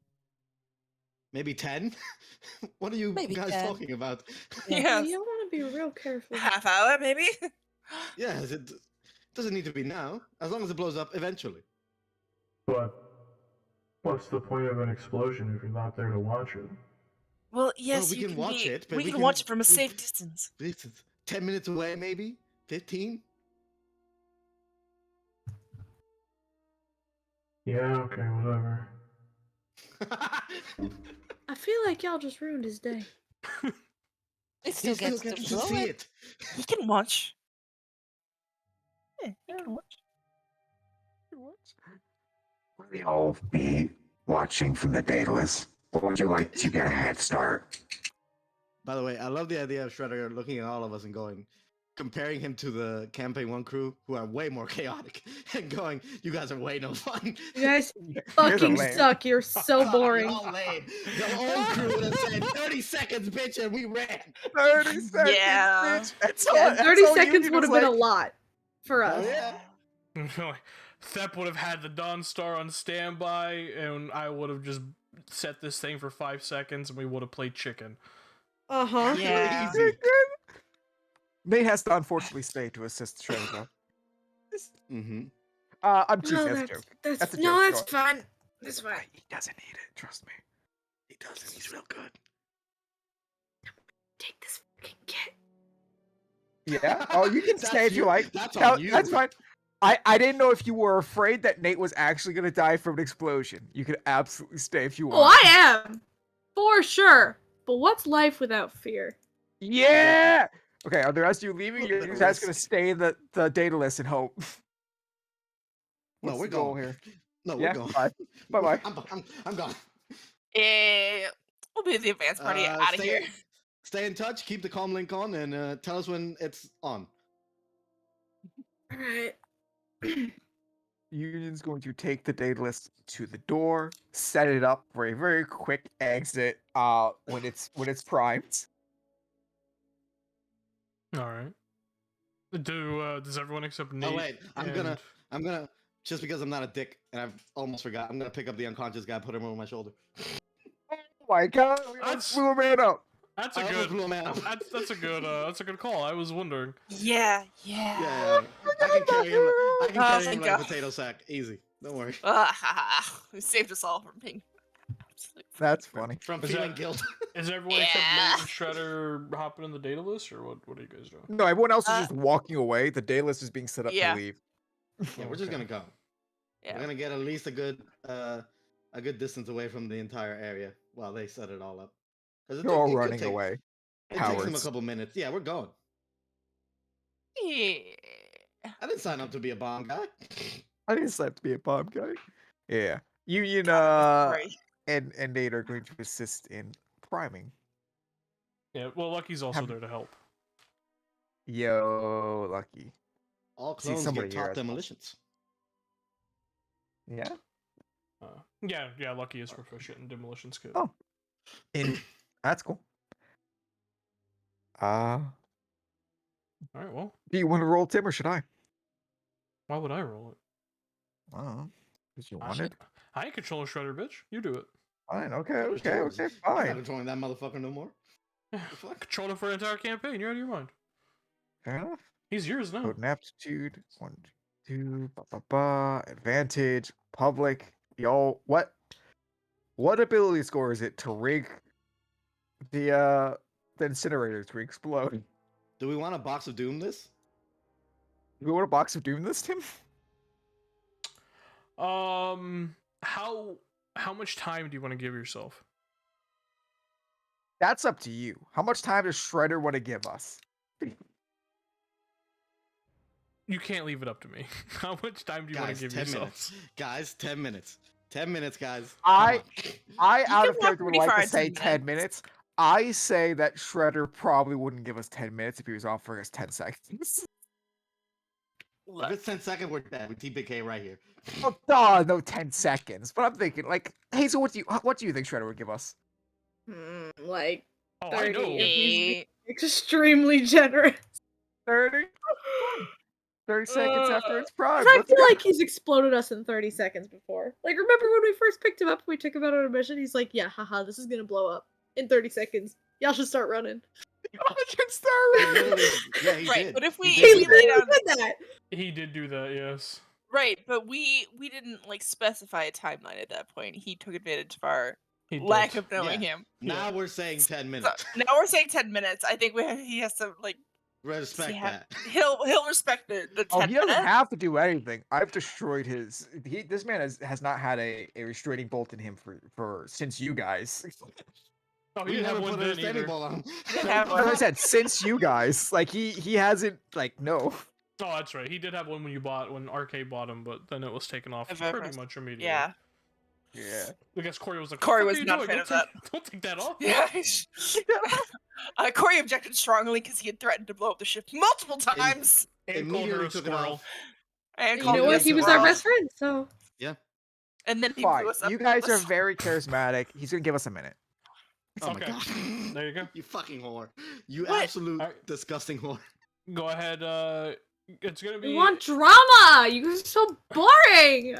Maybe 10? What are you Maybe guys 10. talking about? Yeah. Yeah, Yes. y'all want to be real careful. Half hour, maybe? Yes, it doesn't need to be now, as long as it blows up eventually. But what's the point of an explosion if you're not there to watch it? Well, yes, we you can watch it, but we we can can- watch it from a we- safe distance. This is 10 minutes away, maybe? 15? Yeah, okay, whatever. I feel like y'all just ruined his day. It He still still gets gets to to blow see it. it. He can watch. Yeah, he can watch. Will we all be watching from the Daedalus? Or would you like to get a head start? By the way, I love the idea of Shredder looking at all of us and comparing him to the Campaign 1 crew, who are way more chaotic, and going, you guys are way no fun. You guys You're fucking the lame. suck. You're so boring. Y'all lame. The old crew would have said 30 seconds, bitch, and we ran. 30 seconds, Yeah. bitch. That's all, Yeah, that's 30 all seconds Union would have was been a like. lot for Oh, us. yeah. Thep would have had the Dawn Star on standby, and I would have just set this thing for 5 seconds, and we would have played chicken. Uh-huh. Yeah. Easy. Nate has to unfortunately stay to assist Shredder, though. Mm-hmm. I'm No, teasing. That's a joke. That's a joke. no, Go that's on. fine. That's fine. He doesn't need it. Trust me. He doesn't. He's real good. Take this fucking kit. Yeah. Oh, you can That's stay if you you- like. that's Tell- on you. That's fine. I didn't know if you were afraid that Nate was actually going to die from an explosion. You could absolutely stay if you Oh, want. I am. For sure. But what's life without fear? Yeah. Okay. Are the rest of you leaving? Look You're at guys this. going to stay in the data list and hope. No, What's we're the goal going. here? No, Yeah, we're going. bye. Bye-bye. I'm gone. We'll be the advance party out of here. Stay in touch. Keep the comm link on, and tell us when it's on. Alright. Union's going to take the data list to the door, set it up for a very quick exit. When it's primed. All right. Does everyone except Nate? Oh wait, I'm and- gonna just because I'm not a dick and I've almost forgot. I'm gonna pick up the unconscious guy, put him over my shoulder. Oh my god! We That's- blew a man up. That's I a almost good. blew him out. That's a good call. I was wondering. Yeah. Yeah, I can carry him. I can carry him thank like a God. potato sack, easy. Don't worry. Who saved us all from being absolute. That's funny. From Is feeling that- guilt. Is everyone except Nate and Shredder hopping in the data list, or what are you guys doing? No, everyone else is just walking away. The day list is being set up Yeah. to leave. Yeah, we're just Okay. gonna go. Yeah. We're gonna get at least a good distance away from the entire area while they set it all up. Because They're all running away. It takes them a Cowards. couple minutes. Yeah, we're going. Yeah. I didn't sign up to be a bomb guy. I didn't set to be a bomb guy. Yeah. Union Right. and Nate are going to assist in priming. Yeah, well, Lucky's also Have- there to help. Yo, Lucky. All See, clones somebody get here top has one. demolitions. Yeah. Yeah, Lucky is proficient in demolition skill. Oh. That's cool. All right, well, Do you want to roll, Tim, or should I? why would I roll it? I don't know. Because you I- wanted. I ain't controlling Shredder, bitch. You do it. Fine. Okay. Shredder's Okay. yours. Okay. I'm not Fine. controlling that motherfucker no more. fuck? Controlling for an entire campaign. You're out of your mind. Fair enough. He's yours now. Code and aptitude. 1, 2. Advantage. Public. Y'all. What? What ability score is it to rig the incinerator to explode? Do we want a box of doom this? Do we want a box of doom this, Tim? How much time do you want to give yourself? That's up to you. How much time does Shredder want to give us? You can't leave it up to me. How much time do you want Guys, to give 10 yourself? minutes. Guys, 10 minutes. 10 minutes, guys. I Come out can of walk character would pretty like far to in say 10 10 minutes. I say that Shredder probably wouldn't give us 10 minutes if he was offering us 10 seconds. on. If it's 10 seconds, we're dead. We TPK right here. Oh, duh, no 10 seconds. But I'm thinking, like, Hazel, what do you think Shredder would give us? Like Oh, 30 I know. if he's being extremely generous. 30? 30 seconds after its prime. 'Cause I Let's feel go. like he's exploded us in 30 seconds before. Like, remember when we first picked him up, we took him out on a mission? He's like, yeah, haha, this is gonna blow up in 30 seconds. Y'all should start running. I should He start. literally, yeah, he Right, did. but if He we- did if do we that. laid literally out- did that. He did do that, yes. Right, but we didn't like specify a timeline at that point. He took advantage of our He lack did. of knowing him. Now we're saying 10 So minutes. now we're saying 10 minutes. I think he has to like Respect yeah, that. he'll respect the 10 Oh, he doesn't minutes. have to do anything. I've destroyed his. This man has not had a restraining bolt in him for since you guys. Oh, he We didn't have never one put a then restraining either. ball on him. Didn't have As I one. said, since you guys, like he hasn't like no. Oh, that's right. He did have one when Arcade bought him, but then it was taken off Of pretty Everest. much immediately. Yeah, Yeah. I guess Corey was like, Corey "What was are you not a doing? fan Don't of that. take- Don't take that off." yeah. Corey objected strongly because he had threatened to blow up the ship multiple times. And called her Immediately a took it squirrel. off. And You called know him a what? He was our squirrel. best friend, so. And then he Fine. blew us up. You guys are very charismatic. He's gonna give us a minute. Oh Okay. my god. There you go. You fucking whore. You What? absolute Alright. disgusting whore. Go ahead. It's gonna be. We want drama! You guys are so boring!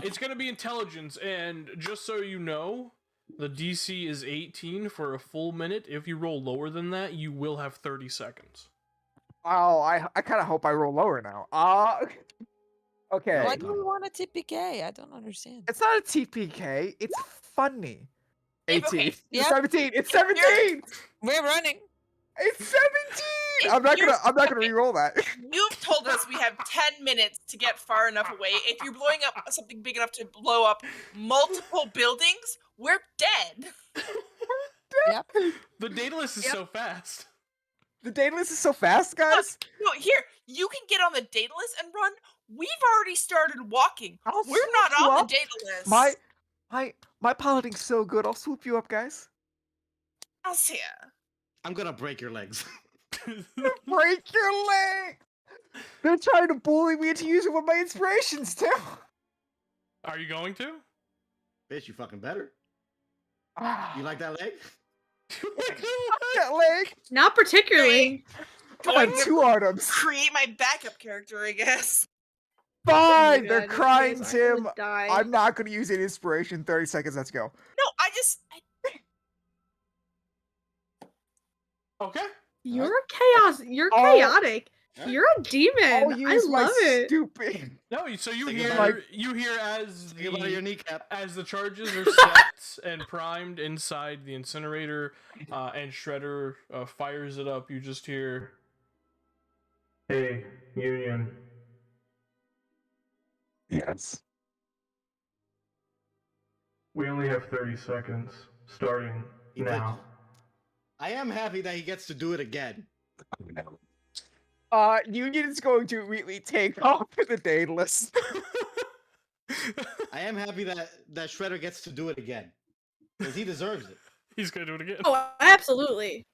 It's gonna be intelligence, and just so you know, the DC is 18 for a full minute. If you roll lower than that, you will have 30 seconds. Oh, I kind of hope I roll lower now. Okay. Why do we want a TPK? I don't understand. It's not a TPK. It's funny. If- 18. okay, It's yep. 17. It's 17. We're running. It's 17. I'm not gonna re-roll that. You've told us we have 10 minutes to get far enough away. If you're blowing up something big enough to blow up multiple buildings, we're dead. Yep. The data list is Yep. so fast. The data list is so fast, guys. No, here, you can get on the data list and run. We've already started walking. I'll We're swoop not you on up. the data list. My piloting's so good. I'll swoop you up, guys. I'll see ya. I'm gonna break your legs. Break your leg. They're trying to bully me into using one of my inspirations too. Are you going to? Bitch, you fucking better. You like that leg? that leg? Not particularly. I have two items. Create my backup character, I guess. Fine. Oh my They're God, you crying, guys are gonna Tim. die. I'm not gonna use any inspiration. 30 seconds. Let's go. No, Okay. You're chaos. You're Oh. chaotic. You're a demon. I'll I use my love it. stupid. No, so you Think hear about you hear as Think about your the kneecap. as the charges are set and primed inside the incinerator, and Shredder fires it up. You just hear, Hey, Union. Yes. We only have 30 seconds, starting now. I am happy that he gets to do it again. Union is going to immediately take off the Daedalus. I am happy that Shredder gets to do it again. Because he deserves it. he's gonna do it again. Oh, absolutely.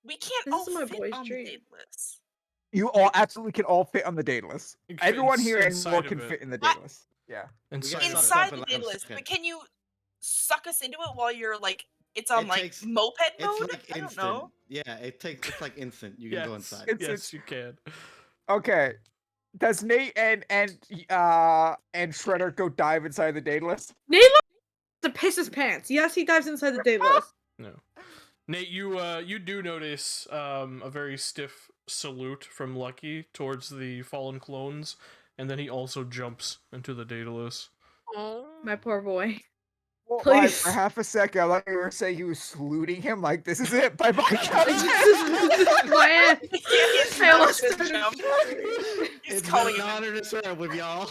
We can't This all is my fit boy's on dream. the Daedalus. You all absolutely can all fit on the Daedalus. You can fit Everyone here and inside more of can it. fit in the What? Daedalus. Yeah. Inside gotta of it. suck Inside up the and let him Daedalus, second. but can you suck us into it while you're like it's on It like takes- moped It's mode? like I don't instant. know. Yeah, it's like instant. You can go inside. Yes, you can. Okay. Does Nate and Shredder go dive inside the Daedalus? Nate to piss his pants. Yes, he dives inside the Daedalus. No. Nate, you do notice a very stiff salute from Lucky towards the fallen clones, and then he also jumps into the Daedalus. My poor boy. Well, Please. for half a second, I thought you were saying he was saluting him like, this is it, bye-bye. This is my end. He's I not almost gonna started- jump. He's It's calling been an it. honor to serve with y'all.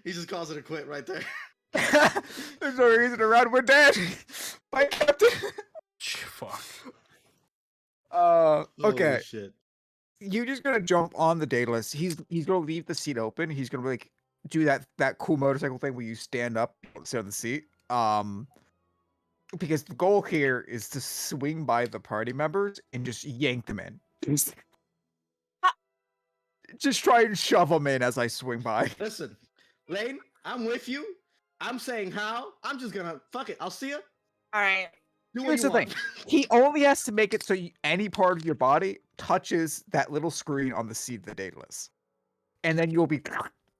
He just calls it a quit right there. There's no reason to run, we're dead. Bye, Captain. Fuck. Holy Okay. shit. You're just gonna jump on the Daedalus. He's gonna leave the seat open. He's gonna like do that cool motorcycle thing where you stand up, sit on the seat. Because the goal here is to swing by the party members and just yank them in. Just try and shove them in as I swing by. Listen, Lane, I'm with you. I'm saying how. I'm just gonna fuck it. I'll see ya. All right. Do what Here's you the want. thing. He only has to make it so any part of your body touches that little screen on the seat of the Daedalus. And then you'll be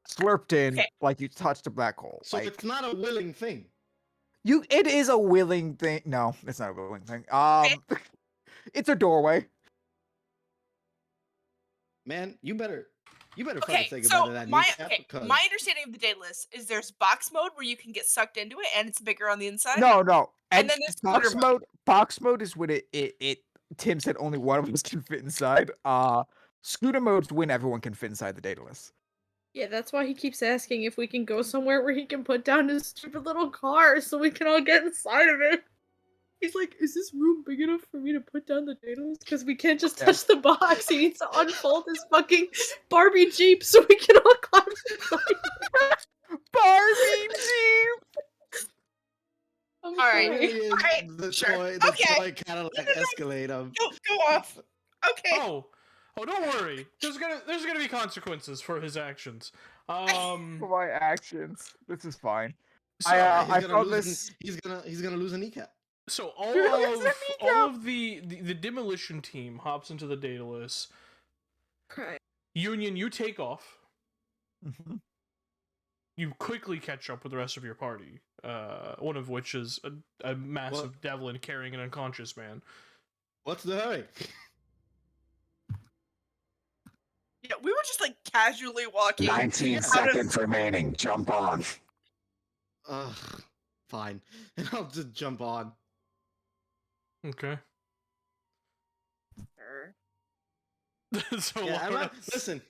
slurped in Okay. like you touched a black hole. So like, it's not a willing thing. it is a willing thing. No, it's not a willing thing. It's a doorway. Man, you better fucking Okay, say goodbye so to that my kneecap, because my understanding of the Daedalus is there's box mode where you can get sucked into it and it's bigger on the inside. No. And then there's box scooter mode. Box mode is when it Tim said only one of us can fit inside. Scooter mode's when everyone can fit inside the Daedalus. Yeah, that's why he keeps asking if we can go somewhere where he can put down his stupid little car so we can all get inside of it. He's like, is this room big enough for me to put down the Daedalus? Because we can't just Yeah. touch the box. He needs to unfold his fucking Barbie Jeep so we can all climb inside. Barbie Jeep. I'm Alright. sorry. Alright, the sure. toy Cadillac Escalade. Go off. Okay. Oh, don't worry. There's gonna be consequences for his actions. For my actions, this is fine. So, I he's gonna found lose this. he's gonna lose a kneecap. so all Dude, it's a of the demolition team hops into the Daedalus. Cry. Union, you take off. Mhm. You quickly catch up with the rest of your party. One of which is a massive Devlin carrying an unconscious man. What's the hurry? Yeah, we were just like casually walking. 19 out of- seconds remaining. Jump on. Ugh, fine. And I'll just jump on. Okay. Sure. So Yeah, listen,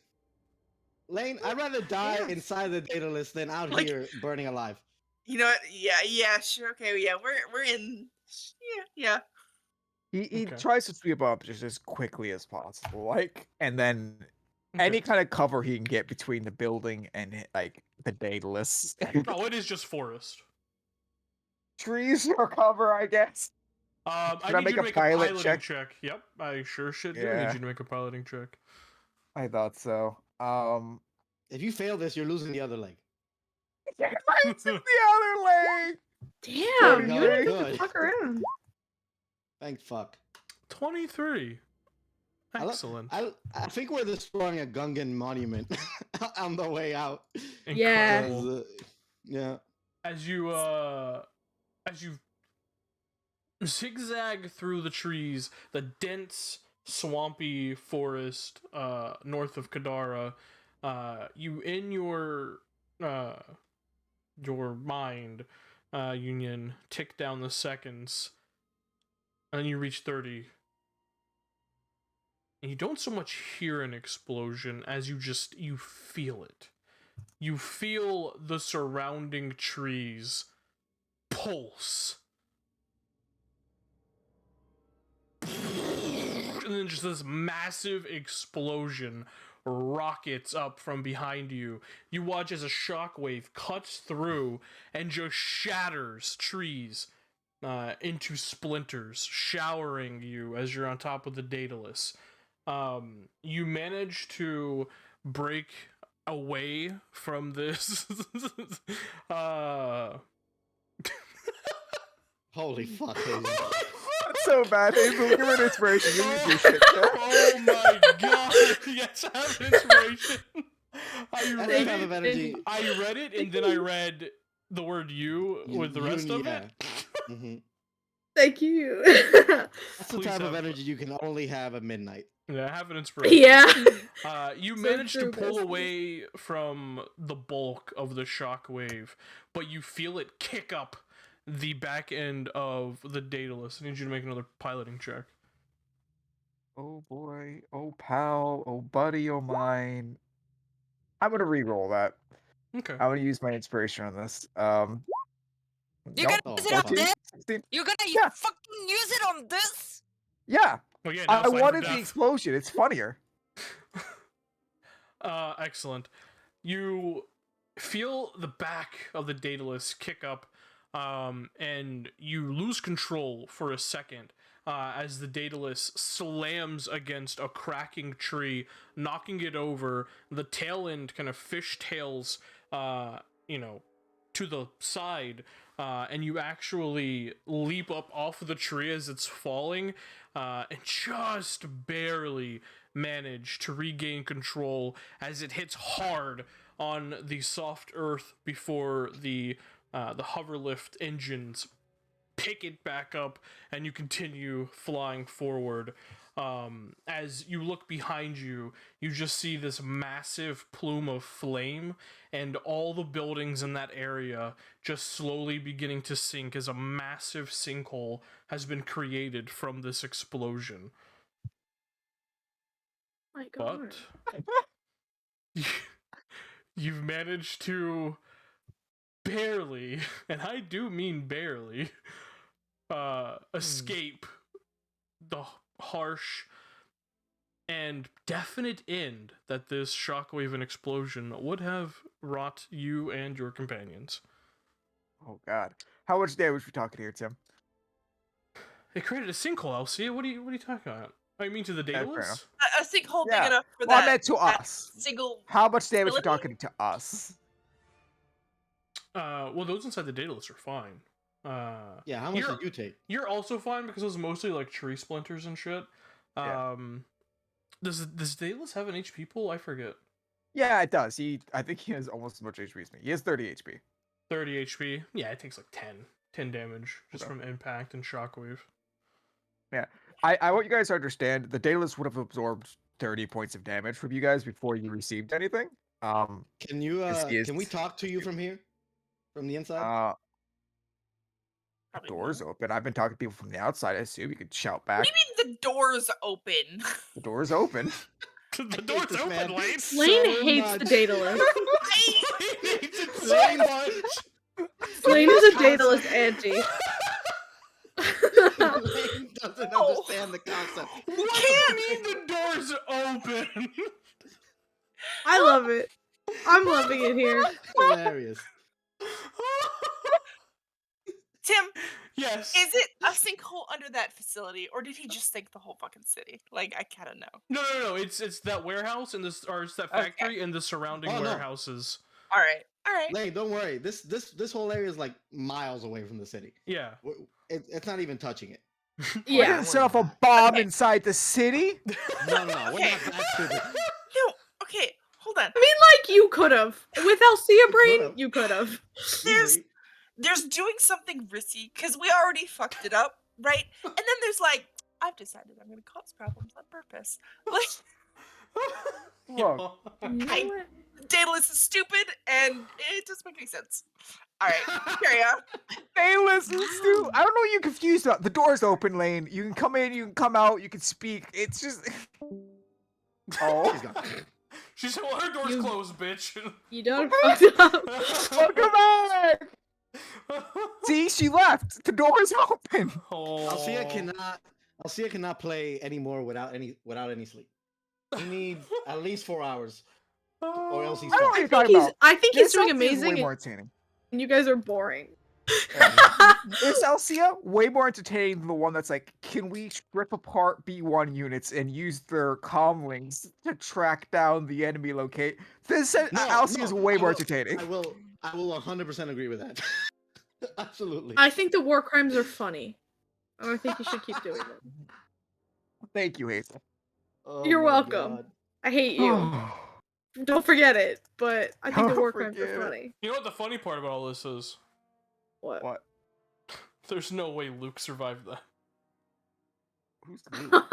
Lane, I'd rather die Yeah. inside the Daedalus than out Like- here burning alive. You know what? Yeah, sure. Okay, yeah, we're in. Yeah. He Okay. tries to sweep up just as quickly as possible, like, and then any kind of cover he can get between the building and like the Daedalus. Oh, it is just forest. Trees or cover, I guess. I Should I need make you to a make pilot a piloting check? check. Yep, I sure should do. I Yeah. need you to make a piloting check. I thought so. If you fail this, you're losing the other leg. It's in the other leg. Damn, There you we go. didn't get to Good. fuck around. Thank fuck. 23. I lo- Excellent. I think we're destroying a Gungan monument on the way out. Yeah. Incredible. 'Cause, yeah. As you zigzag through the trees, the dense, swampy forest north of Kadara. You in your mind, Union, tick down the seconds, and then you reach 30. And you don't so much hear an explosion as you feel it. You feel the surrounding trees pulse. And then just this massive explosion rockets up from behind you. You watch as a shockwave cuts through and just shatters trees into splinters, showering you as you're on top of the Daedalus. You manage to break away from this Holy fuck, Hazel. That's so bad, Hazel. Give her an inspiration. You use your shit. Oh my god! Yes, I have inspiration. I read it, and then I read the word "you" with the rest of it. Mm-hmm. Thank you. That's the type of energy you can only have at midnight. Yeah, I have an inspiration. Yeah. You So manage to true, pull besties. away from the bulk of the shockwave, but you feel it kick up the back end of the Daedalus. I need you to make another piloting check. Oh boy. Oh pal. Oh buddy. Oh mine. I'm gonna re-roll that. Okay. I'm gonna use my inspiration on this. You're Nope. gonna use it on 14, this? 16. You're gonna Yeah. fucking use it on this? Yeah. Well, yeah, now I it's time for wanted the death. explosion. It's funnier. Excellent. You feel the back of the Daedalus kick up, and you lose control for a second as the Daedalus slams against a cracking tree, knocking it over. The tail end kind of fishtails, to the side, and you actually leap up off of the tree as it's falling, and just barely manage to regain control as it hits hard on the soft earth before the hoverlift engines pick it back up, and you continue flying forward. As you look behind you, you just see this massive plume of flame, and all the buildings in that area just slowly beginning to sink as a massive sinkhole has been created from this explosion. My God. But you've managed to barely, and I do mean barely, escape the harsh and definite end that this shockwave and explosion would have wrought you and your companions. Oh god. How much damage we talking here, Tim? It created a sinkhole, Elsie. What are you talking about? I mean to the fair Daedalus? enough. A sinkhole big Yeah. enough for Well, I that. meant to that us. Single. How much damage we facility? talking to us? Well, those inside the Daedalus are fine. Yeah, how much did you take? You're also fine because it was mostly like tree splinters and shit. Yeah. Does Daedalus have an HP pool? I forget. Yeah, it does. I think he has almost as much HP as me. He has 30 HP. 30 HP. Yeah, it takes like 10 damage just Okay. from impact and shockwave. Yeah. I want you guys to understand the Daedalus would have absorbed 30 points of damage from you guys before you received anything. Can you can we talk to you from here? From the inside? Probably Doors won't. open. I've been talking to people from the outside. I assume you could shout back. What do you mean the door's open? The door's open. The door's this open, man Lane. Lane so hates much. the Daedalus. Lane hates it so much. Lane is a Daedalus auntie. Lane doesn't understand the concept. What do you mean the door's open? I love it. I'm loving it here. Hilarious. Tim, Yes. is it a sinkhole under that facility, or did he just sink the whole fucking city? Like, I kind of know. No. It's that warehouse and this, or it's that factory and the surrounding Oh, no. warehouses. All right. Lane, don't worry. This whole area is like miles away from the city. Yeah. It's not even touching it. We're Yeah. gonna set off a bomb Okay. inside the city? No, we're not that stupid. No, okay, hold on. I mean, like, you could have. With Alcia Brain, could've. you could have. There's doing something risky, because we already fucked it up right? And then there's like, I've decided I'm going to cause problems on purpose. Like, Look, You know what? Daedalus is stupid, and it doesn't make any sense. All right, carry on. hey, listen, Stu. I don't know what you're confused about. The door's open, Lane. You can come in, you can come out, you can speak. It's just. Oh. She's gone. She said, "Well, her door's You- closed, bitch." You done fucked up. Welcome back! See, she left. The door's open. Oh. Alcia cannot play anymore without any sleep. He needs at least 4 hours, or else he's I don't know fucked. what you're talking about. I think he's doing Alcia is way amazing, more entertaining. and you guys are boring. Is Alcia way more entertaining than the one that's like, can we strip apart B1 units and use their comlinks to track down the enemy locate? Alcia is way more entertaining. I will 100% agree with that. Absolutely. I think the war crimes are funny. And I think you should keep doing them. Thank you, Hazel. Oh You're my welcome. God. I hate you. Don't forget it, but I think the Don't war crimes forget are it. funny. You know what the funny part about all this is? What? What? There's no way Luke survived that. Who's Luke?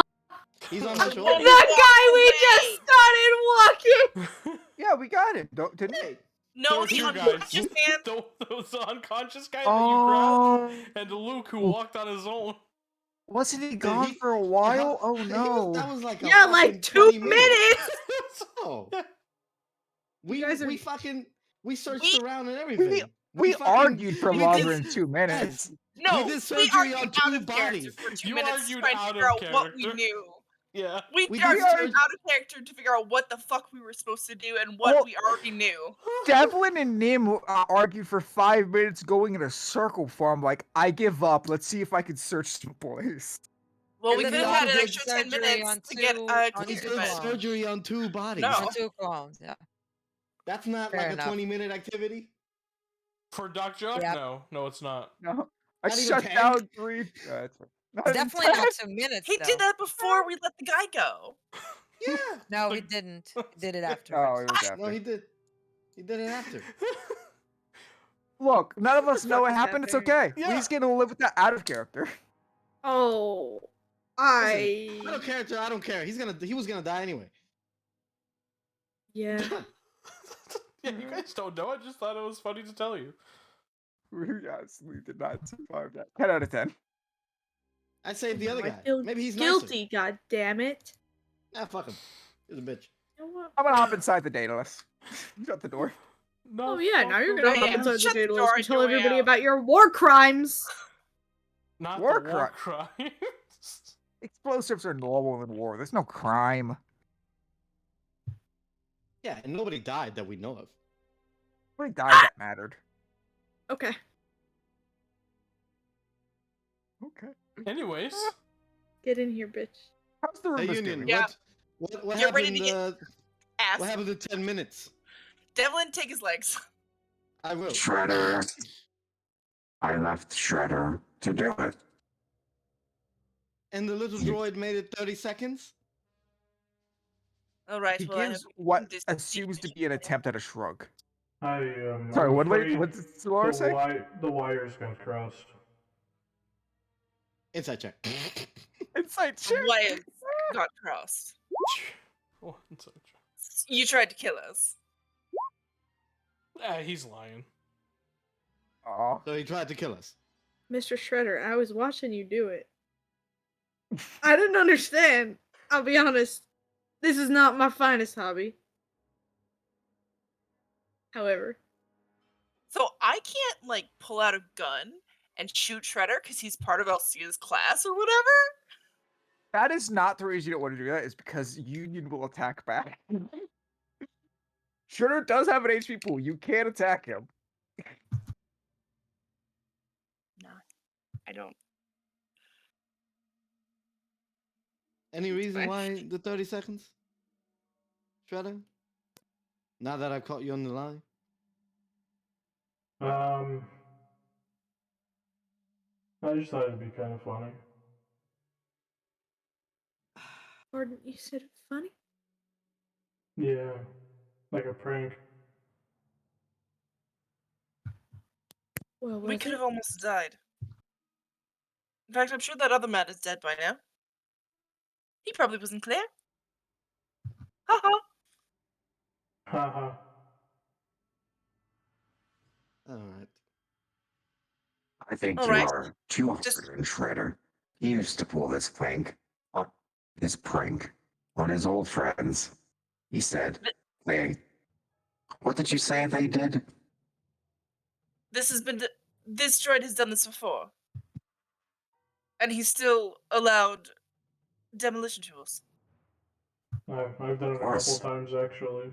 He's on my The shoulder. guy we just started walking! Yeah, we got him, didn't we? Hey, No, Those the two unconscious man. the unconscious guy that you grabbed, Oh, and the Luke who walked on his own. wasn't he Did gone he- for a while? Oh that no. was like a Yeah, fucking like 2 20 minutes! Oh. You guys are- We searched We- around and everything. We fucking- argued for we longer did- than 2 minutes. No, did we surgery argued on out 2 of character bodies. for 2 You minutes argued trying to out figure of out what we character. knew. Yeah. We We argued did- out of character to figure out what the fuck we were supposed to do and what Well- we already knew. Devlin and Nim argued for 5 minutes going in a circle form, like, I give up, let's see if I can search some place. Well, And we then could have Luke had an did extra 10 surgery minutes on to get two- a on We two clear did clones. bed. surgery on 2 bodies. No. On 2 clones, yeah. That's not Fair like enough. a 20-minute activity. For Doc Jock? Yep. No, it's not. No. I Not even shut 10? down 3. That's fine. Not even Definitely 10. not 2 minutes, He though. did that before we let the guy go. Yeah. No, he didn't. He did it Oh, afterwards. it was after. No, he did. He did it after. Look, none of us know what Fucking happened. It's after. okay. Yeah. We just get to live with that out of character. Oh. Listen, out of character, I don't care. He was gonna die anyway. Yeah. Yeah, you guys don't know. I just thought it was funny to tell you. We honestly did not survive that. 10 out of 10. I saved the other I guy. feel Maybe he's guilty, god damn it. Nicer. Ah, fuck him. He's a bitch. You know what? I'm gonna hop inside the Daedalus. Shut the door. No, Oh yeah, now you're gonna Right, hop yeah. inside the Shut the Daedalus door and and tell your way everybody out. about your war crimes. Not War the war crimes. Explosives are normal in war. There's no crime. Yeah, and nobody died that we know of. Nobody died that mattered. Okay. Okay. Anyways, Get in here, bitch. How's the Hey, room Union, doing? Yeah. what Get ready happened? to get Ass. What happened to 10 minutes? Devlin, take his legs. I will. Shredder. I left Shredder to do it. And the little droid made it 30 seconds? All right. He well, I gives have what this assumes to be an attempt at a shrug. I'm Sorry, what afraid did Laura say? the wires got crossed. Inside check. Inside check. wires got crossed. oh, it's a- You tried to kill us. he's lying. Aw. So he tried to kill us. Mr. Shredder, I was watching you do it. I didn't understand. I'll be honest. This is not my finest hobby. However, So I can't like pull out a gun and shoot Shredder because he's part of Alcia's class or whatever. That is not the reason you don't want to do that. Is because Union will attack back. Shredder does have an HP pool. You can attack him. I don't. Any reason Fine. why the 30 seconds? Shredder? Now that I've caught you on the line? I just thought it'd be kind of funny. Gordon, you said it's funny? Yeah, like a prank. Well, We was could it? have almost died. In fact, I'm sure that other man is dead by now. He probably wasn't clear. Haha. Haha. All right. I think All you right. are too Just- hard on Shredder. He used to pull this prank on his old friends. He said, they, what did you say they did? This droid has done this before. And he's still allowed demolition tools. I've done it a couple times actually.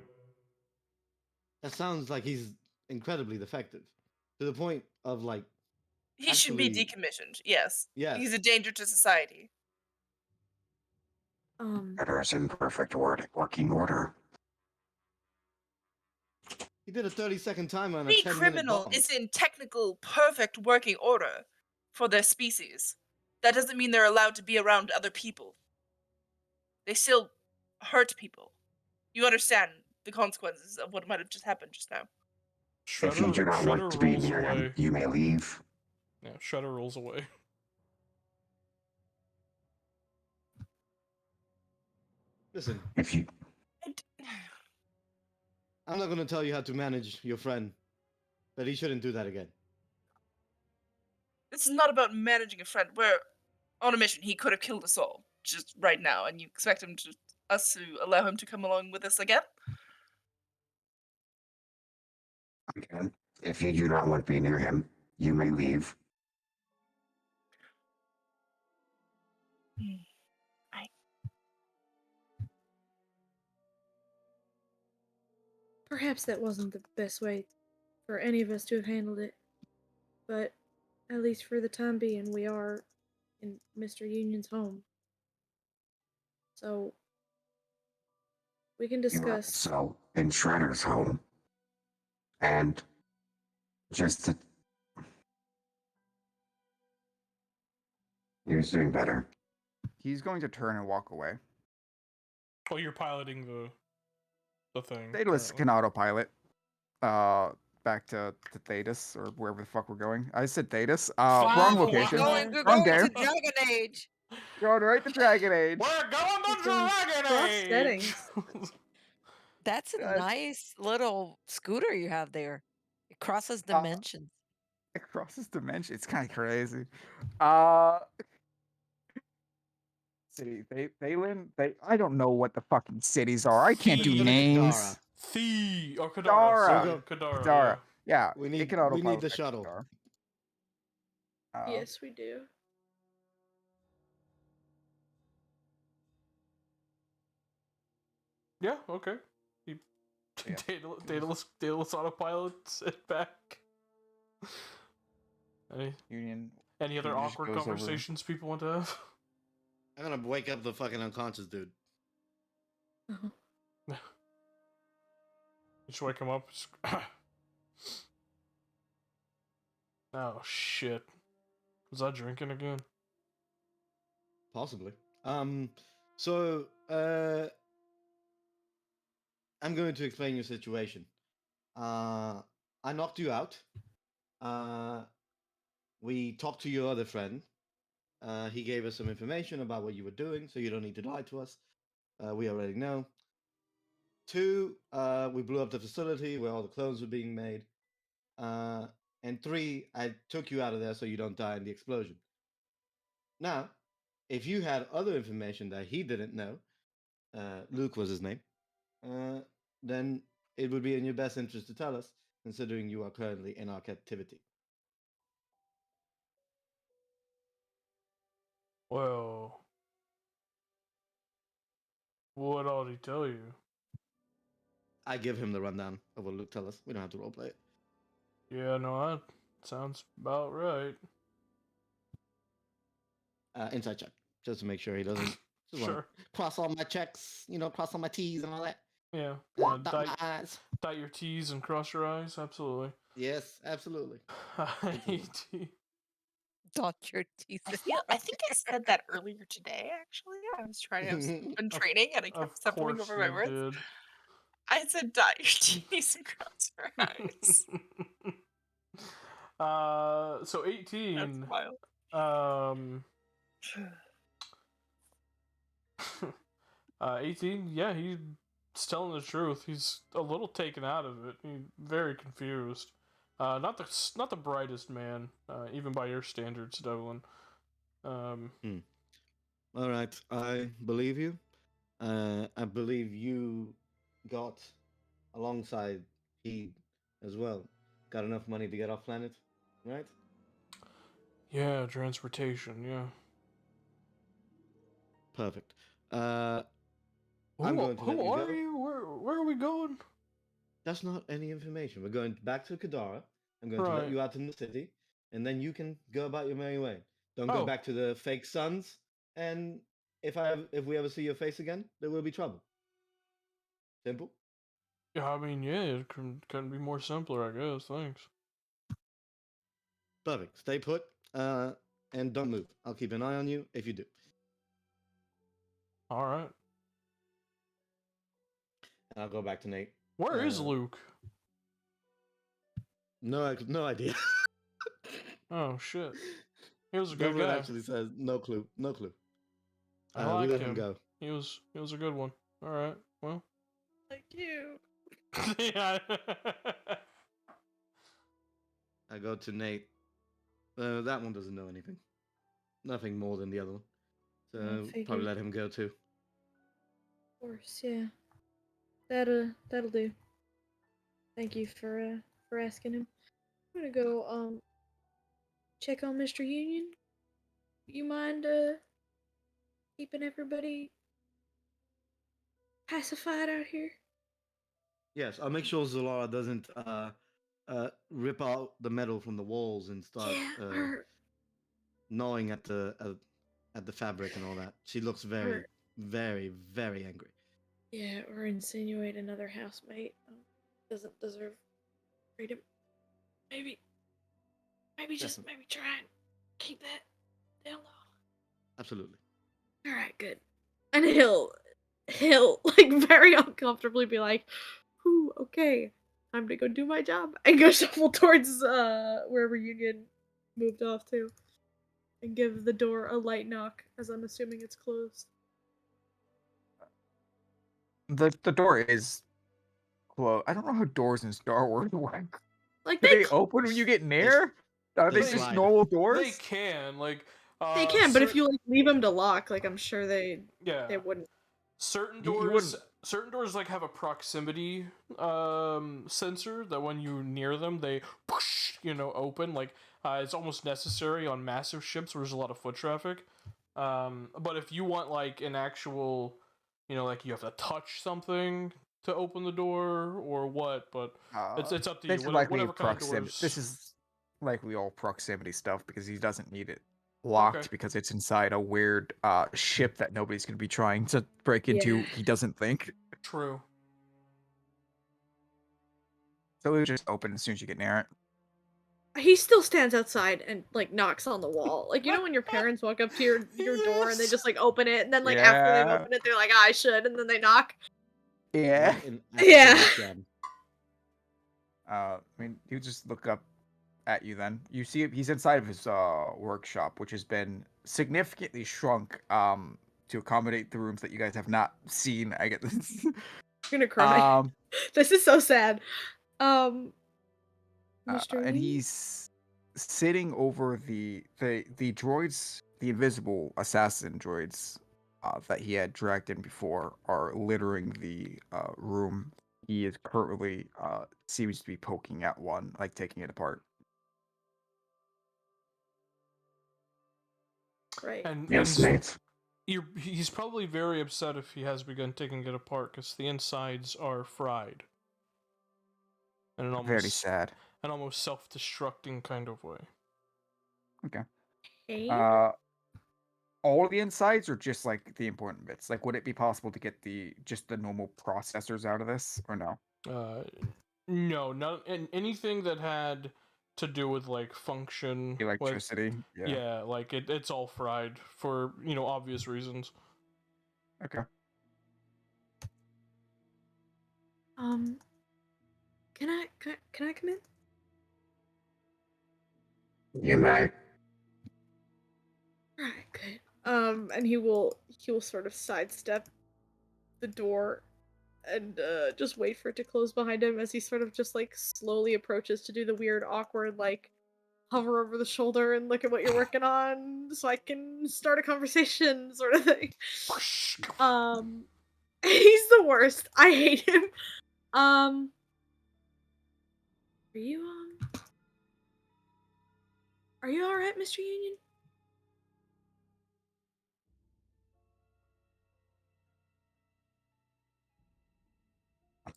That sounds like he's incredibly defective, to the point of like. He should be Actually- decommissioned, yes. Yes. He's a danger to society. Shredder is in perfect working order. He did a 30-second timer on a Any 10-minute criminal bomb. is in technical, perfect working order for their species. That doesn't mean they're allowed to be around other people. They still hurt people. You understand the consequences of what might have just happened just now. If you do not want to be rolls near away. him, you may leave. Yeah, Shredder rolls away. Listen, If you I'm not going to tell you how to manage your friend, but he shouldn't do that again. This is not about managing a friend. We're on a mission. He could have killed us all just right now, and you expect us to allow him to come along with us again? again, if you do not want to be near him, you may leave. Perhaps that wasn't the best way for any of us to have handled it, but at least for the time being, we are in Mr. Union's home. So we can You are discuss. also in Shredder's home. And just to... He was doing better. He's going to turn and walk away. Oh, you're piloting the thing. Daedalus currently. can autopilot. Back to Thetis or wherever the fuck we're going. I said Thetis. Wrong location. We're Wrong going to game. Dragon Age. Going right to Dragon Age. We're going to It's in Dragon cross Age! settings. That's a That's- nice little scooter you have there. It crosses Uh, dimensions. It crosses dimensions. It's kind of crazy. City. Thalen. I don't know what the fucking cities are. I can't do Go to names. Kadara. Or Kadara. Kadara. Sorry, Go- Kadara. Kadara. Yeah, We it need can we autopilot need the back to shuttle. Kadara. Yes, we do. Yeah, okay. He, Yeah. Daedalus autopilots it back. Union. Any other Union just awkward goes over- conversations people want to have? I'm going to wake up the fucking unconscious dude. You just wake him up. Oh shit! Was I drinking again? Possibly. So, I'm going to explain your situation. I knocked you out. We talked to your other friend. He gave us some information about what you were doing, so you don't need to lie to us. We already know. 2, we blew up the facility where all the clones were being made. And 3, I took you out of there so you don't die in the explosion. Now, if you had other information that he didn't know, Luke was his name, then it would be in your best interest to tell us, considering you are currently in our captivity. Well, what all did he tell you? I give him the rundown of what Luke tells us. We don't have to roleplay it. Yeah, no, that sounds about right. Inside check, just to make sure he doesn't. Just wanna Sure. cross all my checks, cross all my T's and all that. Yeah. Dot Dot my I's. your T's and cross your I's. Absolutely. Yes, absolutely. Dot your teeth. I think I said that earlier today, actually. I was trying to have been training and I kept Of stumbling course over my you words. did. I said dot your T's and cross your eyes. So 18. That's wild. AT, yeah, he's telling the truth. He's a little taken out of it. He's very confused. Not the brightest man, even by your standards, Devlin. Um, All right, I believe you. I believe you got alongside he as well. Got enough money to get off planet, right? yeah, transportation. Yeah. Perfect. Uh, I'm going to let Who you are go. you? Where are we going? That's not any information. We're going back to Kadara. I'm going to let Right. you out in the city, and then you can go about your merry way. Don't go Oh. back to the fake suns. And if we ever see your face again, there will be trouble. Simple. Yeah, I mean, yeah, it couldn't be more simpler, I guess. Thanks. Perfect. Stay put. And don't move. I'll keep an eye on you if you do. All right. And I'll go back to Nate. Where is Luke? No idea. Oh shit. He was a good Devlin guy. actually says no clue. No clue. I We liked let him him. go. He was a good one. All right. Well. Like you. Yeah. I go to Nate. That one doesn't know anything. Nothing more than the other one. So probably figured. let him go too. Of course, yeah. That'll do. Thank you for asking him. I'm gonna go check on Mr. Union. You mind keeping everybody pacified out here? Yes, I'll make sure Zalara doesn't rip out the metal from the walls and start Yeah, or gnawing at the fabric and all that. She looks very, very, very angry. yeah, or insinuate another housemate doesn't deserve freedom. Maybe just maybe try and keep that down low. Absolutely. All right, good. And he'll like very uncomfortably be like, "Whew, okay, time to go do my job," and go shuffle towards wherever Union moved off to, and give the door a light knock, as I'm assuming it's closed. The door is closed. I don't know how doors in Star Wars work. Like Do they open when you get near? Are they they just slide. normal They doors? can like. they can, but if you like leave them to lock, like I'm sure they Yeah. wouldn't. Certain You doors, wouldn't. certain doors like have a proximity sensor that when you near them, they open. Like it's almost necessary on massive ships where there's a lot of foot traffic. But if you want like an actual, like you have to touch something to open the door or what, but it's up to you. This is likely Whatever kind of proximity. doors. This is likely all proximity stuff because he doesn't need it Okay. locked because it's inside a weird ship that nobody's going to be trying to break into. Yeah. He doesn't think. True. So it'll just open as soon as you get near it. He still stands outside and like knocks on the wall. Like, you know when your parents walk up to your door and they just like open it, and then like after they've opened it they're like, I should, and then they knock. Yeah. What an Yeah. absolute gem. I mean, you just look up at you then. You see he's inside of his workshop, which has been significantly shrunk to accommodate the rooms that you guys have not seen. I get this. I'm gonna cry. This is so sad. Mr. And Lee? he's sitting over the droids, the invisible assassin droids that he had dragged in before, are littering the room. He is currently seems to be poking at one, like taking it apart. Right. And Yes, Nate. he's probably very upset if he has begun taking it apart because the insides are fried. In an almost Very sad. An almost self-destructing kind of way. Okay. Hey? All the insides or just like the important bits? Like, would it be possible to get just the normal processors out of this, or no? No, not anything that had to do with like function, Electricity. Yeah, like it's all fried for obvious reasons. Okay. Can I come in? You may. And he will sort of sidestep the door and just wait for it to close behind him as he sort of just like slowly approaches to do the weird awkward like hover over the shoulder and look at what you're working on so I can start a conversation sort of thing. Um he's the worst. I hate him. Um are you are you all right, Mr. Union?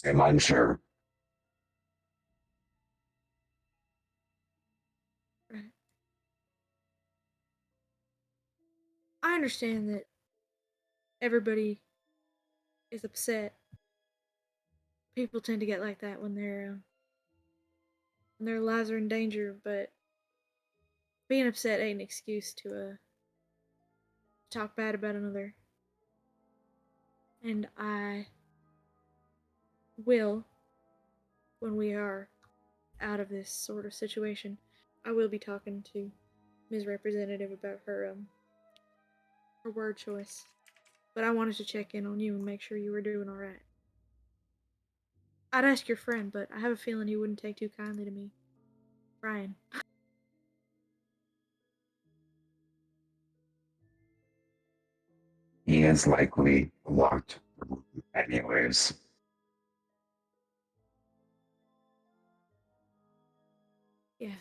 I'm unsure. Right. I understand that everybody is upset. People tend to get like that when their lives are in danger, but being upset ain't an excuse to talk bad about another. And I will, when we are out of this sort of situation, I will be talking to Ms. Representative about her word choice. But I wanted to check in on you and make sure you were doing all right. I'd ask your friend, but I have a feeling he wouldn't take too kindly to me. Brian. He is likely locked anyways. Yeah.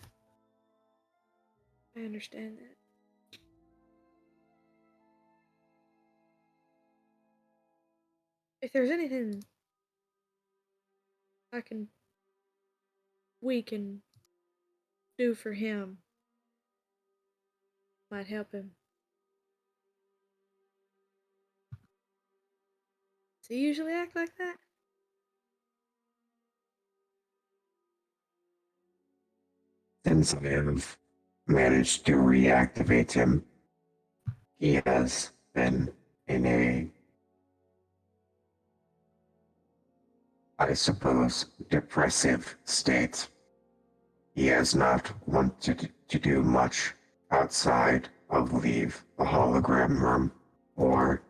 I understand that. If there's anything I can we can do for him might help him. Does he usually act like that? Since I have managed to reactivate him, he has been in a, I suppose, depressive state. He has not wanted to do much outside of leave the hologram room or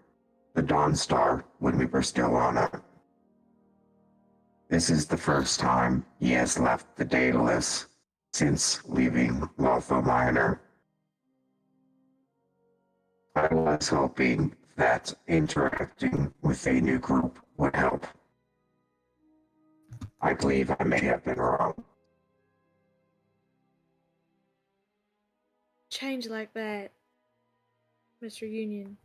the Dawn Star when we were still on it. This is the first time he has left the Daedalus since leaving Lotho Minor. I was hoping that interacting with a new group would help. I believe I may have been wrong. Change like that, Mr. Union.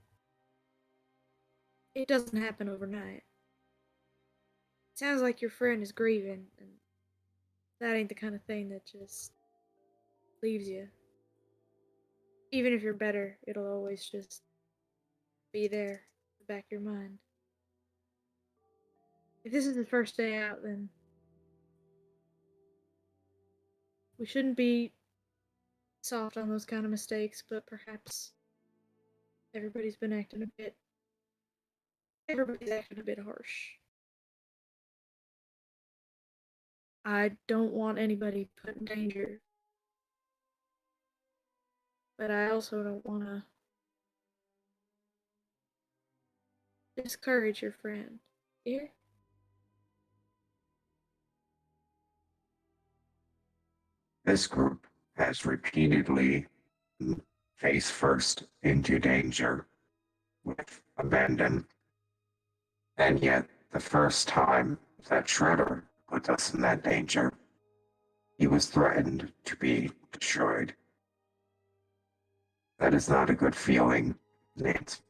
It doesn't happen overnight. Sounds like your friend is grieving, and that ain't the kind of thing that just leaves you. Even if you're better, it'll always just be there in the back of your mind. If this is the first day out, then we shouldn't be soft on those kind of mistakes, but perhaps everybody's been acting a bit. Everybody's acting a bit harsh. I don't want anybody put in danger, but I also don't want to discourage your friend. Here? This group has repeatedly faced first into danger with abandon, and yet the first time that Shredder put us in that danger, he was threatened to be destroyed. That is not a good feeling, Nate.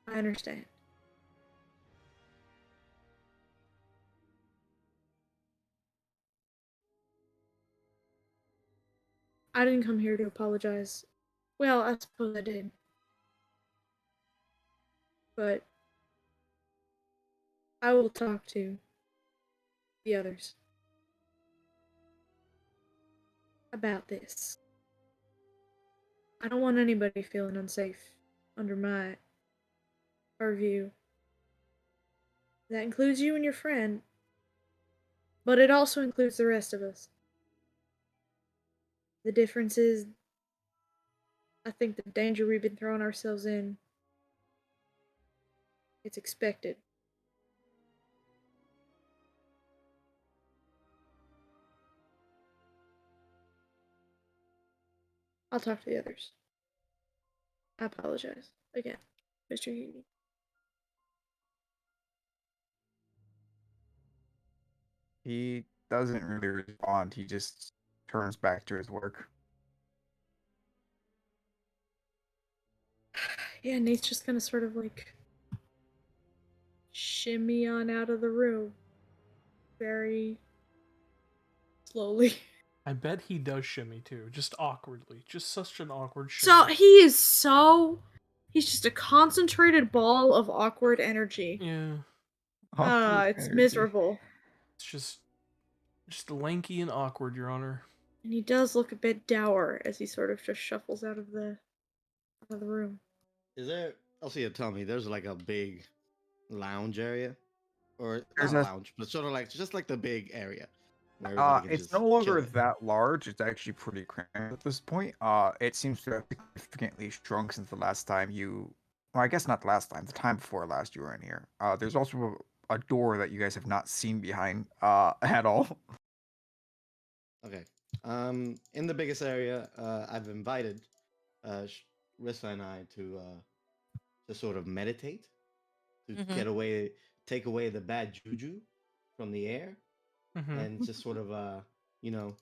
I understand. I didn't come here to apologize. Well, I suppose I did. But I will talk to the others about this. I don't want anybody feeling unsafe under my purview. That includes you and your friend, but it also includes the rest of us. The difference is, I think the danger we've been throwing ourselves in, it's expected. I'll talk to the others. I apologize again, Mr. Union. He doesn't really respond. He just turns back to his work. Yeah, Nate's just gonna sort of like shimmy on out of the room very slowly. I bet he does shimmy too, just awkwardly. Just such an awkward So shimmy. he's just a concentrated ball of awkward energy. Yeah. It's miserable. It's just lanky and awkward, Your Honor. And he does look a bit dour as he sort of just shuffles out of the room. Is there? Elsia, tell me. There's like a big lounge area, or There's not a- lounge, but sort of like just like the big area where everybody can It's just no longer chill. that large. It's actually pretty cramped at this point. It seems to have significantly shrunk since the last time you. Well, I guess not the last time. The time before last you were in here. There's also a door that you guys have not seen behind at all. Okay. In the biggest area, I've invited Rissa and I to sort of meditate, to get away, take away the bad juju from the air, and just sort of you know,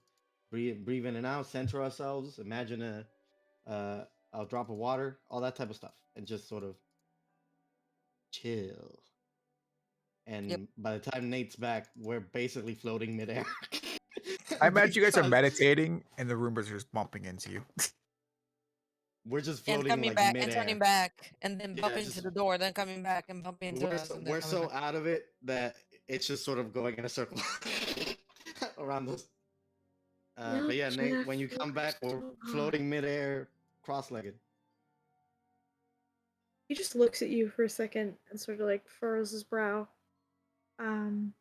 breathe in and out, center ourselves, imagine a drop of water, all that type of stuff, and just sort of chill. And by the time Nate's back, we're basically floating midair. I imagine you guys are Because meditating, and the Roombas are just bumping into you. we're just And floating coming like back and midair. turning back and then Yeah, bumping into just the door, then coming back and bumping into us. And then we're coming so back. out of it that it's just sort of going in a circle around us. But yeah, Nate, when you come back, we're floating midair, cross-legged. He just looks at you for a second and sort of like furrows his brow. And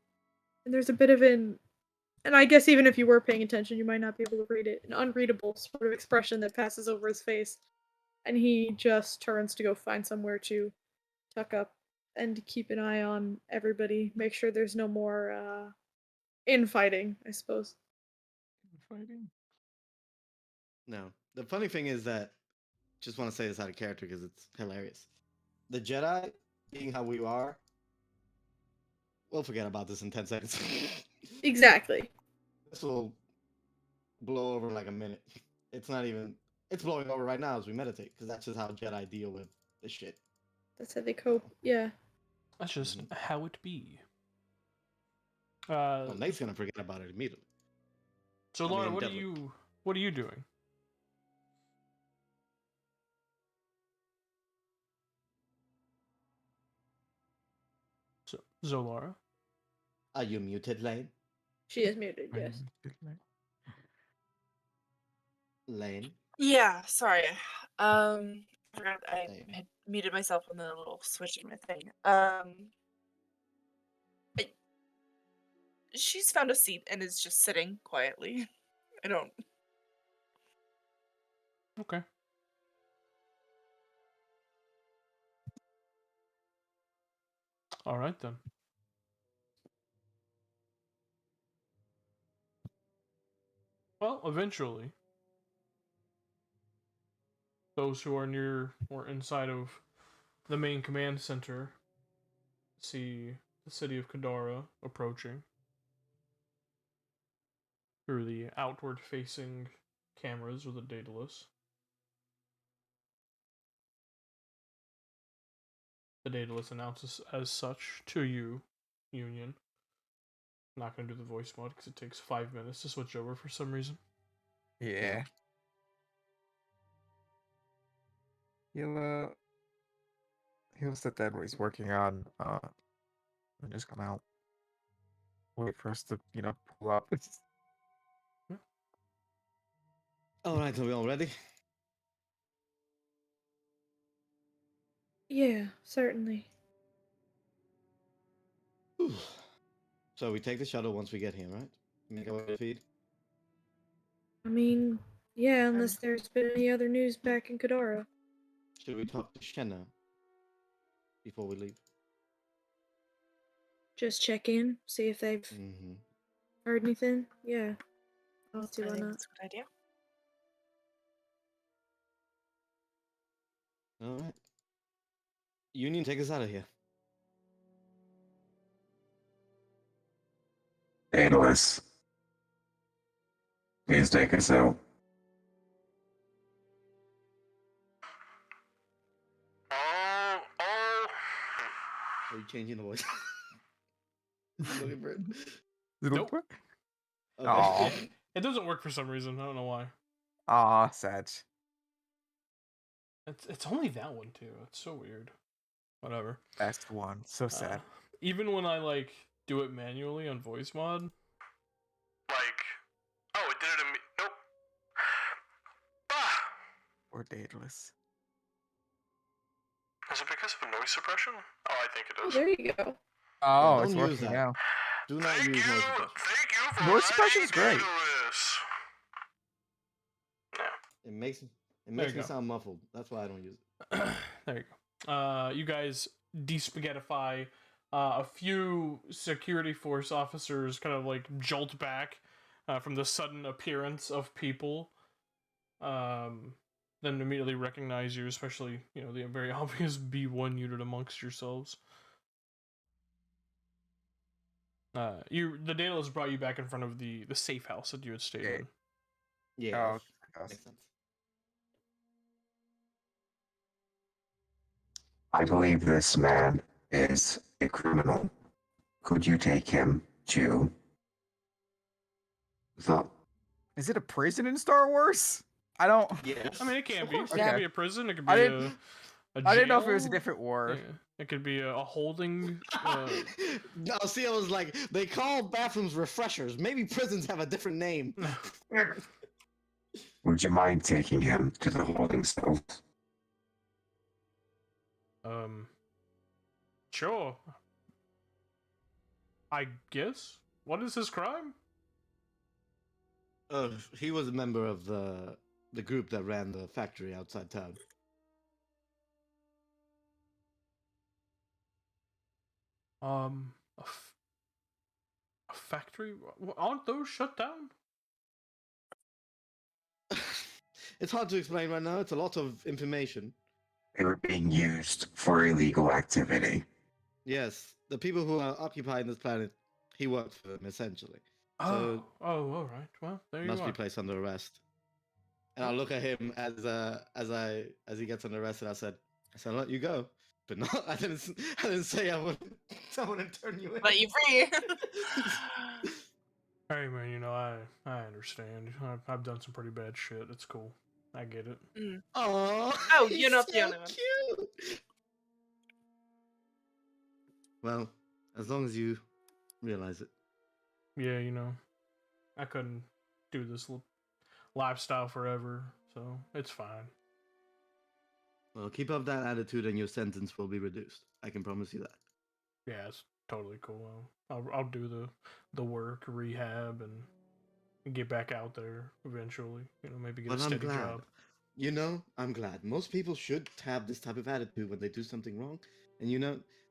there's a bit of and I guess even if you were paying attention, you might not be able to read it, an unreadable sort of expression that passes over his face. And he just turns to go find somewhere to tuck up and keep an eye on everybody, make sure there's no more infighting, I suppose. Fighting. No, the funny thing is that, just want to say this out of character because it's hilarious. The Jedi, being how we are, we'll forget about this in 10 seconds. Exactly. This will blow over like a minute. It's not even. It's blowing over right now as we meditate because that's just how Jedi deal with this shit. That's how they cope. Yeah. That's just how it be. Well, Nate's gonna forget about it immediately. So I Laura, mean, what definitely. are you doing? So Zolara? Are you muted, Lane? She is muted, yes. Lane? Yeah, sorry. I forgot I Hey. had muted myself on the little switch in my thing. She's found a seat and is just sitting quietly. I don't. Okay. All right then. Well, eventually, those who are near or inside of the main command center see the city of Kadara approaching through the outward-facing cameras with the Daedalus. The Daedalus announces as such to you, Union. I'm not going to do the voice mod because it takes 5 minutes to switch over for some reason. Yeah. He'll sit there when he's working on and just come out. Wait for us to, pull up. All right, are we all ready? Yeah, certainly. Whew. So we take the shuttle once we get here, right? Make our way to the feed. I mean, Yeah, unless there's been any other news back in Kadara. Should we talk to Shenna before we leave? Just check in, see if they've Mm-hmm. heard anything. Yeah. I'll see I why think not. that's a good idea. All right. Union, take us out of here. Daedalus, please take us out. Are you changing the voice? I'm looking for it. Nope. Okay. Aw. It doesn't work for some reason. I don't know why. Aw, sad. It's only that one too. It's so weird. Whatever. Best one. So sad. Even when I like do it manually on voice mod, like, oh, it did it. Nope. Ah! Or Daedalus. Is it because of noise suppression? Oh, I think it Oh, is. there you go. Oh, don't it's use working that. now. Do not use noise suppression. Thank you for Noise suppression's great. It makes you me go. sound muffled. That's why I don't use it. There you go. You guys despaghettify. A few security force officers kind of like jolt back from the sudden appearance of people. Then immediately recognize you, especially the very obvious B1 unit amongst yourselves. The Daedalus brought you back in front of the safe house that you had stayed in. Yeah. Oh, Makes sense. I believe this man is a criminal. Could you take him to the... Is it a prison in Star Wars? I don't. Yes. I mean, it can Of be. It course. can Okay. be a prison. It could be I a didn't- jail. I didn't know if it was a different war. Yeah. It could be a holding. No, see, I was like, they call bathrooms refreshers. Maybe prisons have a different name. Would you mind taking him to the holding cells? Sure. I guess. What is his crime? He was a member of the group that ran the factory outside town. A factory? Aren't those shut down? It's hard to explain right now. It's a lot of information. They were being used for illegal activity. Yes, the people who are occupying this planet, he worked for them essentially. So all right. Well, there you must are. be placed under arrest. And I'll look at him as he gets under arrest, and I said, I'll let you go, but no, I didn't say I wouldn't turn you in. Let you free. Hey man, I understand. I've done some pretty bad shit. It's cool. I get it. Oh, you're not the only one. Cute. Well, as long as you realize it. Yeah, I couldn't do this lifestyle forever, so it's fine. Well, keep up that attitude, and your sentence will be reduced. I can promise you that. Yeah, it's totally cool. I'll do the work, rehab, and get back out there eventually. Maybe get a steady job. I'm glad. Most people should have this type of attitude when they do something wrong. And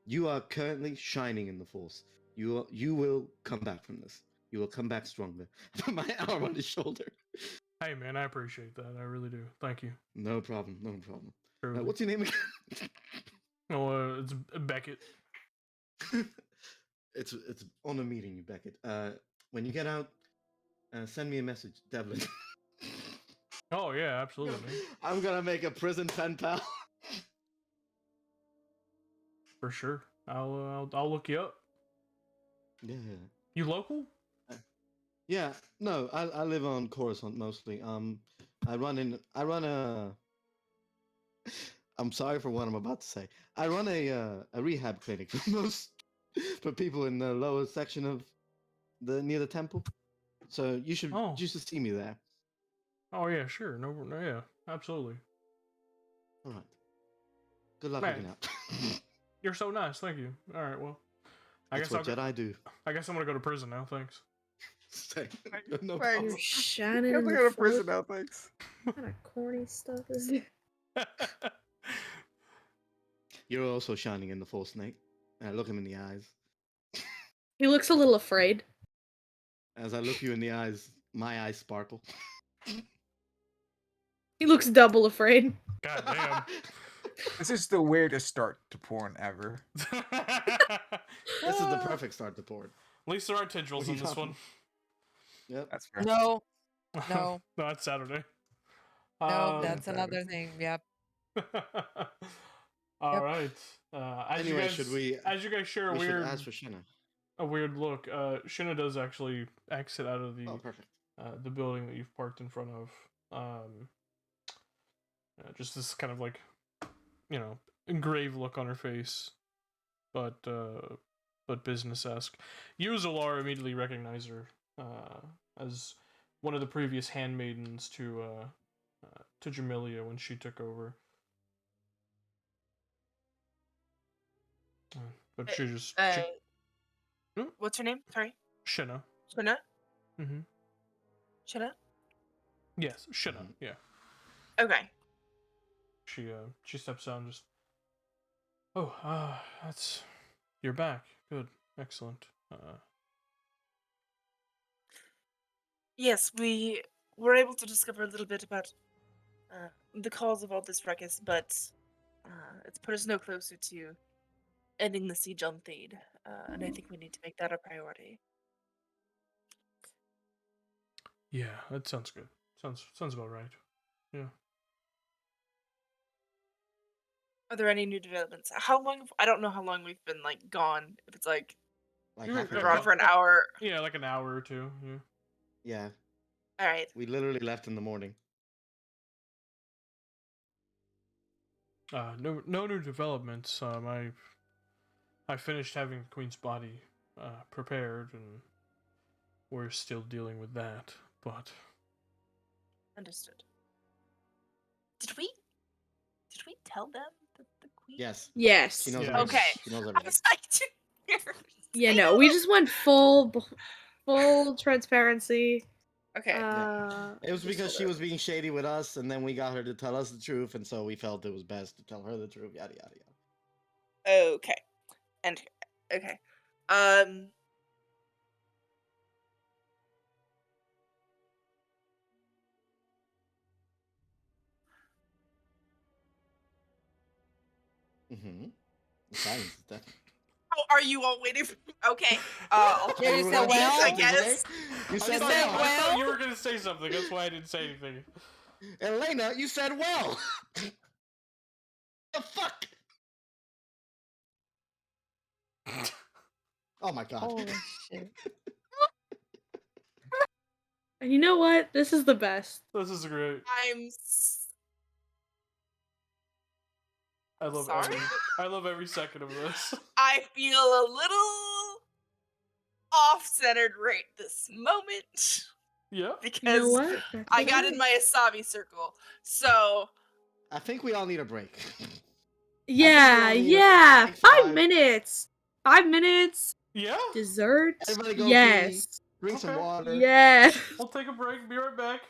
you are currently shining in the Force. You will come back from this. You will come back stronger. I put my arm on his shoulder. Hey man, I appreciate that. I really do. Thank you. No problem. No problem. Truly. What's your name again? No, it's Beckett. It's honor meeting you, Beckett. When you get out, send me a message, Devlin. Oh yeah, absolutely. I'm gonna make a prison pen pal. For sure. I'll look you up. Yeah. You local? Yeah. No, I live on Coruscant mostly. I run a. I'm sorry for what I'm about to say. I run a rehab clinic for people in the lower section of near the temple. So you should see me there. Oh yeah, sure. No, yeah, absolutely. All right. Good luck Man, looking out. You're so nice. Thank you. All right. Well, That's what Jedi do. I guess I'm gonna go to prison now. Thanks. No Thanks. problem. You're shining You have in to the go to prison Force. now, thanks. What kind of corny stuff is this? You're also shining in the full snake. And I look him in the eyes. He looks a little afraid. As I look you in the eyes, my eyes sparkle. He looks double afraid. God damn. This is the weirdest start to porn ever. This is the perfect start to porn. At least there aren't tendrils What are in you this talking- one. Yep. That's fair. No, No, no, that's Saturday. no. Um, That's another thing. Yep. All Yep. right. As Anyway, you guys, should we? as you guys share We should ask for Shinna. a weird look, Shinna does actually exit out of Oh, perfect. the building that you've parked in front of. Just this kind of like, grave look on her face, but business-esque. You, Zolar, immediately recognize her as one of the previous handmaidens to Jamilia when she took over. But she just What's her name? Sorry. Shinna. Shuna? Mm-hmm. Shuna? Yes, Shinna. Yeah. Okay. She steps out and just. Oh, that's. You're back. Good. Excellent. Yes, we were able to discover a little bit about the cause of all this ruckus, but it's put us no closer to ending the siege on Thade, and I think we need to make that a priority. Yeah, that sounds good. Sounds about right. Yeah. Are there any new developments? How long? I don't know how long we've been gone. If it's Like half we're an gone hour. for an hour. Yeah, like an hour or two. Yeah. Yeah, All right. we literally left in the morning. No new developments. I finished having the Queen's body prepared, and we're still dealing with that. But Understood. Did we tell them that the queen? Yes. Yes. She knows Yeah. everything. Okay. She knows I everything. was like, Yeah, no, we just went full transparency. Okay. It was just because told she her. was being shady with us, and then we got her to tell us the truth, and so we felt it was best to tell her the truth. Yada yada yada. Okay. And okay. Mm-hmm. The silence is deafening. Oh, are you all waiting for okay. I'll Yeah, try you to said say yes, well? I guess. You said said well. I thought well? you were gonna say something. That's why I didn't say anything. Elena, you said well. The fuck? Oh my god. Holy shit. And you know what? This is the best. This is great. I love Sorry? every second of this. I feel a little off-centered right this moment Yeah. because You know what? That's I got okay. in my Asabi circle. So I think we all need a break. Yeah, we all need a yeah. break. 5 minutes. 5 minutes. Yeah. Dessert. Everybody go pee. Yes. Drink some Okay. water. Yes. We'll take a break. Be right back.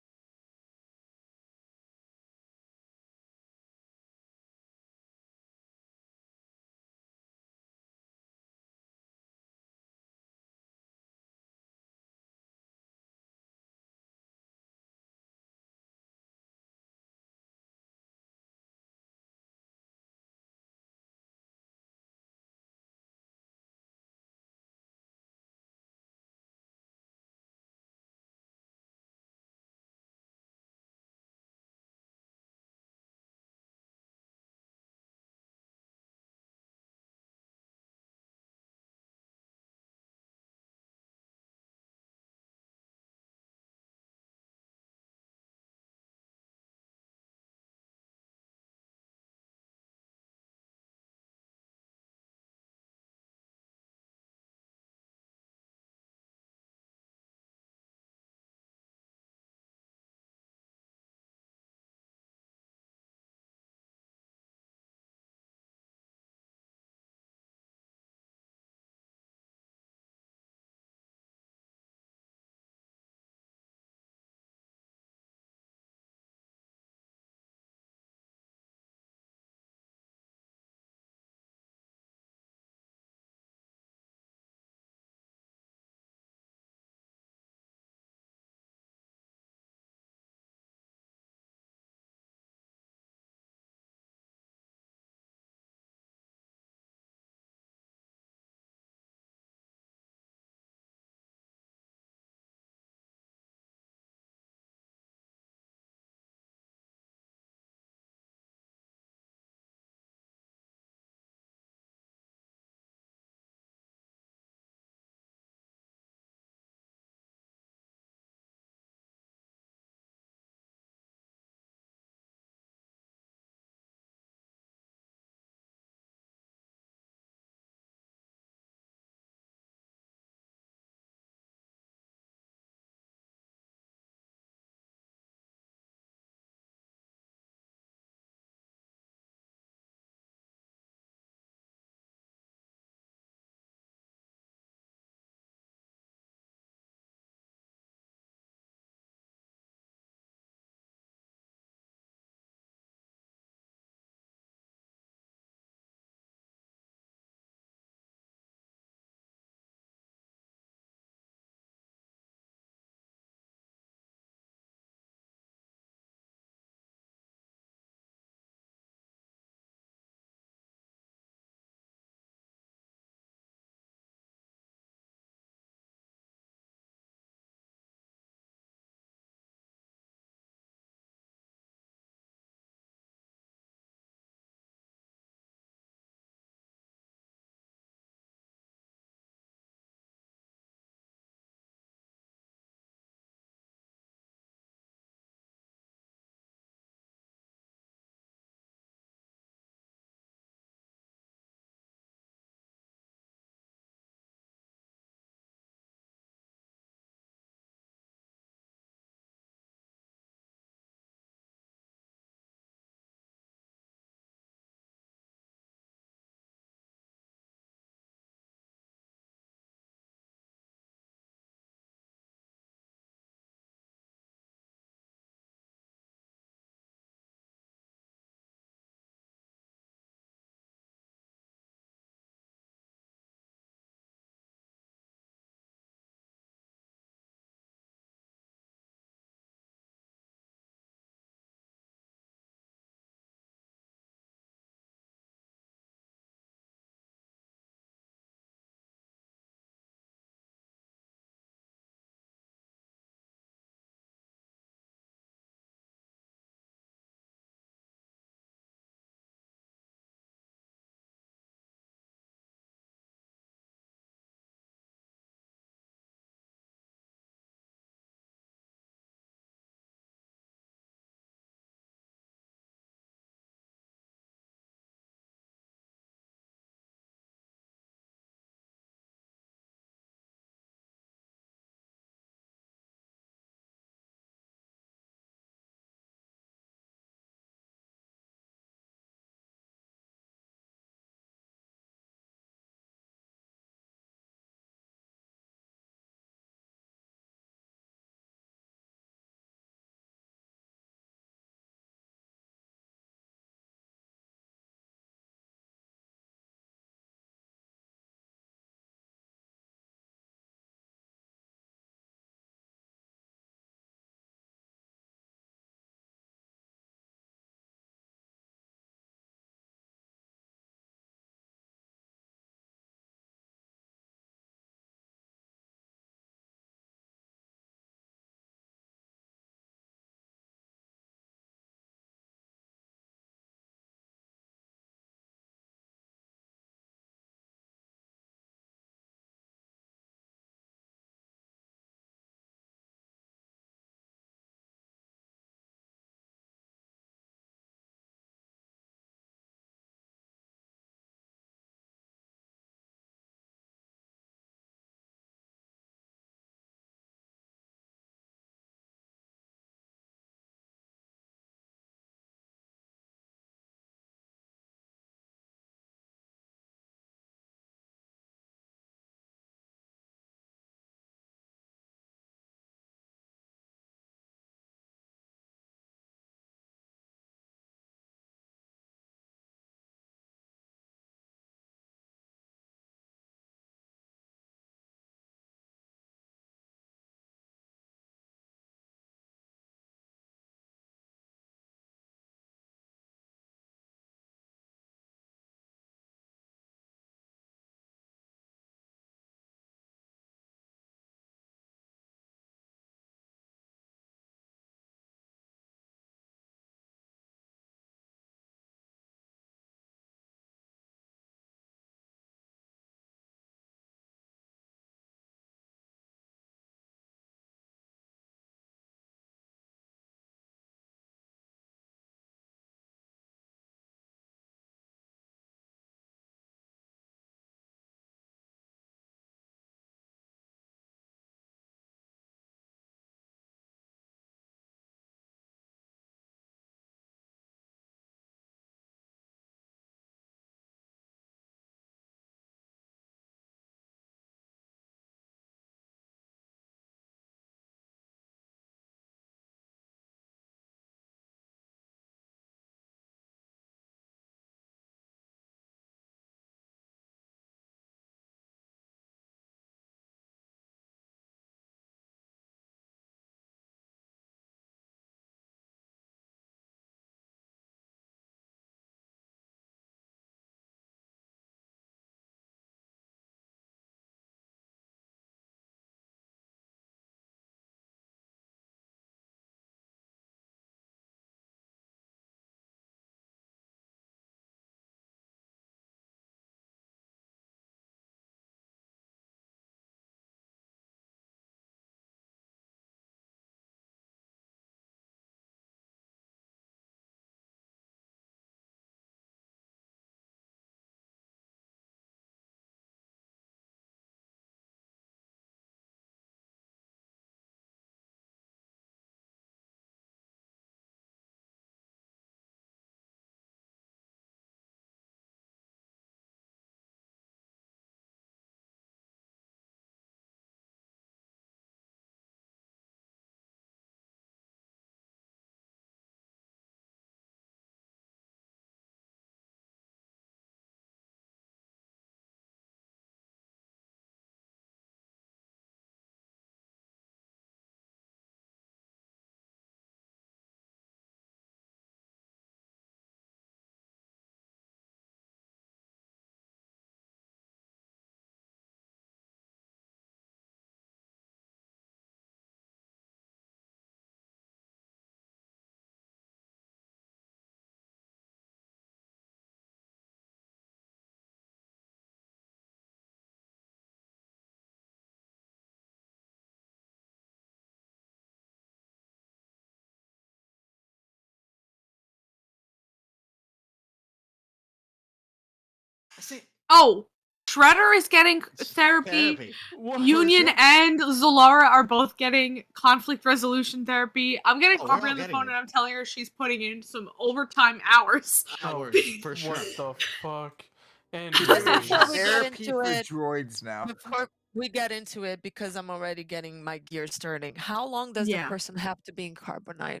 That's it. Oh, Shredder is getting It's therapy. What? Union Sure. and Zolara are both getting conflict resolution therapy. I'm getting Oh, we're all Aubrey on the getting phone it. and I'm telling her she's putting in some overtime hours. Hours for sure. What the fuck? And She's But getting before we get therapy into for it, droids now. before we get into it, because I'm already getting my gears turning, how long does the Yeah. person have to be in carbonite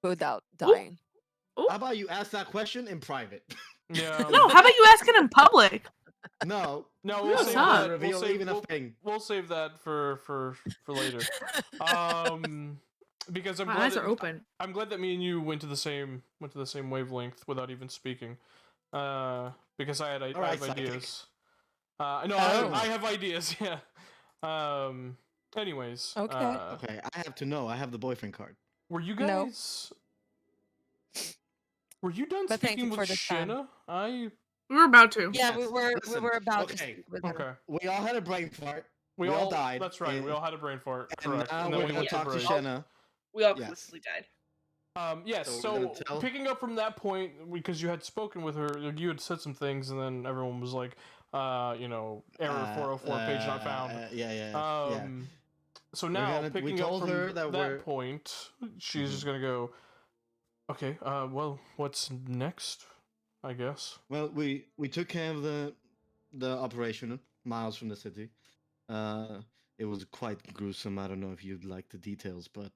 without Ooh. dying? Ooh. How about you ask that question in private? yeah, No, how about you ask it in public? No. no, I we'll don't save want to that. reveal We'll save even a thing. we'll save that for later. Because I'm My glad eyes that, are open. I'm glad that me and you went to the same wavelength without even speaking. Because I All have right, psychic. ideas. No, Oh. I have ideas. Yeah. Anyways. Okay. Okay, I have to know. I have the boyfriend card. Were you No. guys? Were you done But thank speaking you with for this time. Shanna? We were about to. Yeah, we Yes, were listen, about to okay. speak with her. Okay. We all had a brain fart. We all died. That's right. We all had a brain fart. And Correct. now And then we're we gonna went talk to break. Shenna. We all Yes. collectively died. Yes. So we're gonna So tell- picking up from that point, because you had spoken with her, you had said some things, and then everyone was like, error 404, page not found. Yeah. So now we picking up told from her that we're- point, she's just gonna go. Okay. Well, what's next? I guess. Well, we took care of the operation miles from the city. It was quite gruesome. I don't know if you'd like the details, but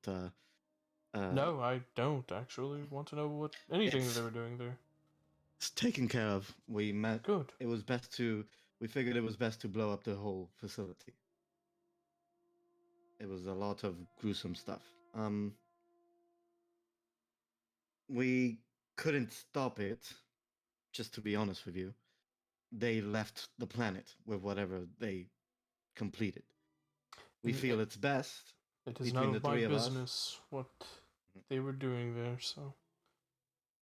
No, I don't actually want to know what anything that It's- they were doing there. it's taken care of. We met. Good. It was best to. We figured it was best to blow up the whole facility. It was a lot of gruesome stuff. We couldn't stop it. Just to be honest with you, they left the planet with whatever they completed. We feel it's best It is between none the of my three of us. business what they were doing there. So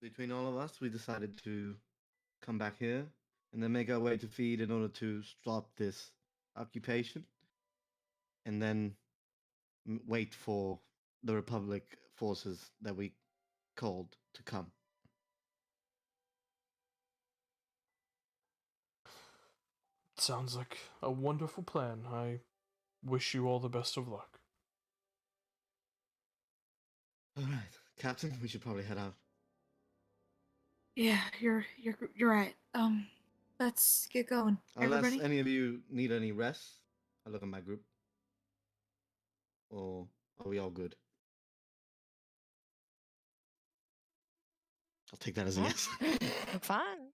Between all of us, we decided to come back here and then make our way to feed in order to stop this occupation, and then wait for the Republic forces that we called to come. it sounds like a wonderful plan. I wish you all the best of luck. All right, Captain, we should probably head out. Yeah, you're right. Let's get going. Unless Everybody. any of you need any rest, I look at my group. Or are we all good? I'll take that as a Yeah. yes. Fine.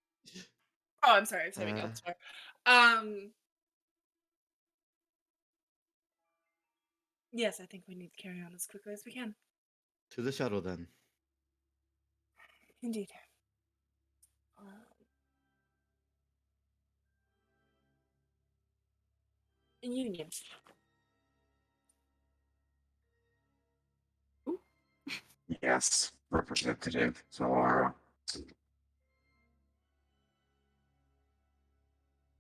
Oh, I'm sorry. I'm sorry. Uh, Sorry. Yes, I think we need to carry on as quickly as we can. To the shuttle then. Indeed. Union. Yes, Representative Zora.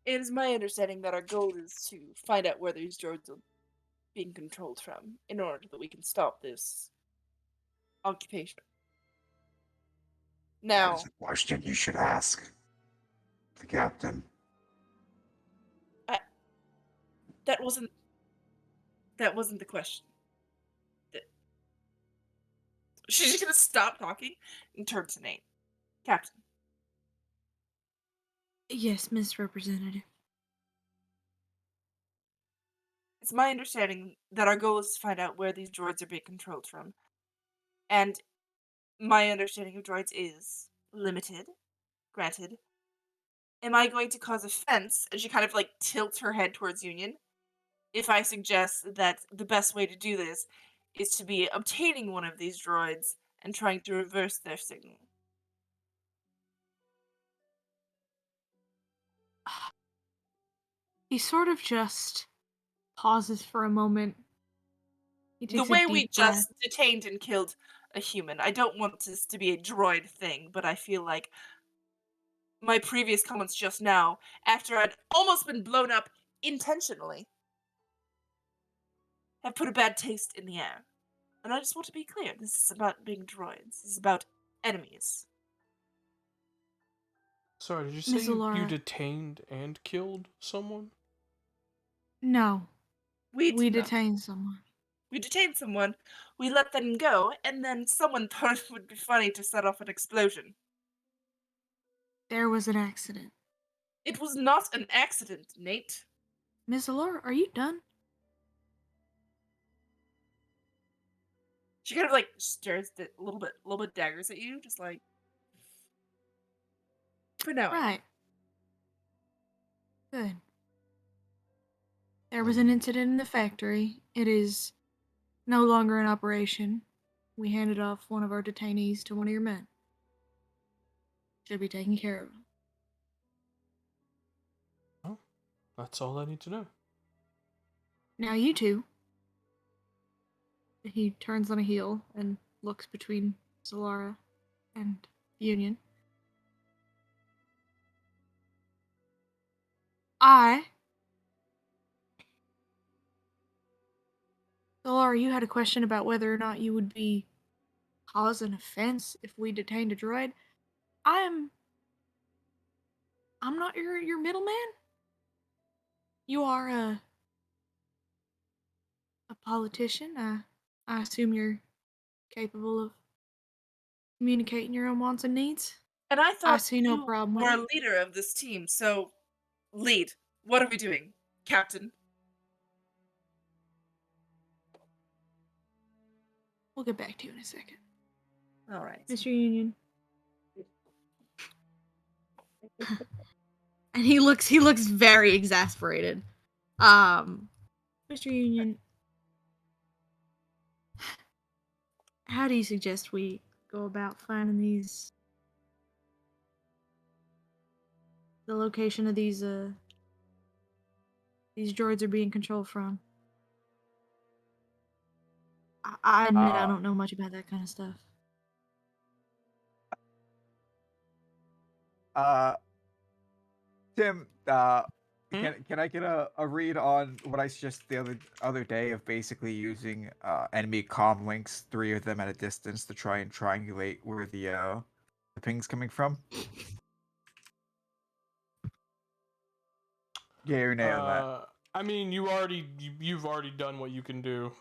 It is my understanding that our goal is to find out where these droids are being controlled from in order that we can stop this occupation. That Now, is a question you should ask the captain. that wasn't the question. She's just gonna stop talking and turn to Nate. Captain. Yes, Miss Representative. It's my understanding that our goal is to find out where these droids are being controlled from. And my understanding of droids is limited. Granted. Am I going to cause offense? And she kind of tilts her head towards Union. If I suggest that the best way to do this is to be obtaining one of these droids and trying to reverse their signal. He sort of just pauses for a moment. He The takes way a we deep breath. just detained and killed a human. I don't want this to be a droid thing, but I feel like my previous comments just now, after I'd almost been blown up intentionally, have put a bad taste in the air. And I just want to be clear, this is about being droids. This is about enemies. Sorry, did you say Miss you Alara. detained and killed someone? No, We we did not. detained someone. We detained someone, we let them go, and then someone thought it would be funny to set off an explosion. There was an accident. It was not an accident, Nate. Miss Alara, are you done? She kind of like stares a little bit daggers at you, just like. For now. Right. Good. There was an incident in the factory. It is no longer in operation. We handed off one of our detainees to one of your men. Should be taken care of. Oh, that's all I need to know. Now you two. He turns on a heel and looks between Solara and Union. Solara, you had a question about whether or not you would be cause an offense if we detained a droid. I'm not your middleman. You are a politician. I assume you're capable of communicating your own wants and needs. And I I thought see no you problem with were it. a leader of this team, so lead. What are we doing, Captain? We'll get back to you in a second. All right. Mr. Union. And he looks very exasperated. Mr. Union, how do you suggest we go about finding the location of these droids are being controlled from? I admit I don't know much about that kind of stuff. Tim, can I get a read on what I suggested the other day of basically using enemy comm links, 3 of them at a distance, to try and triangulate where the ping's coming from? Yeah or nay on that? I mean, you've already done what you can do.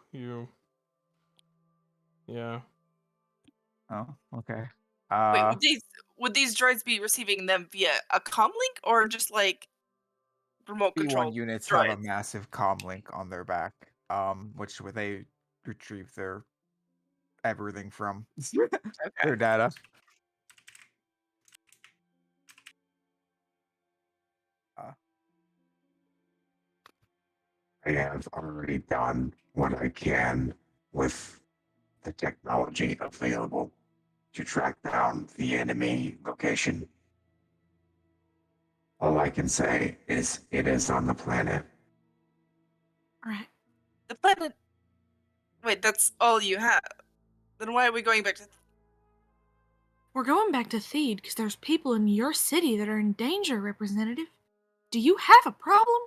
Yeah. Oh, okay. Wait, would these droids be receiving them via a comm link or just like remote control B1 units droids? have a massive comm link on their back, where they retrieve their everything from their data. I have already done what I can with the technology available to track down the enemy location. All I can say is it is on the planet. Alright. The planet. Wait, that's all you have. Then why are we going back to? We're going back to Theed because there's people in your city that are in danger, Representative. Do you have a problem?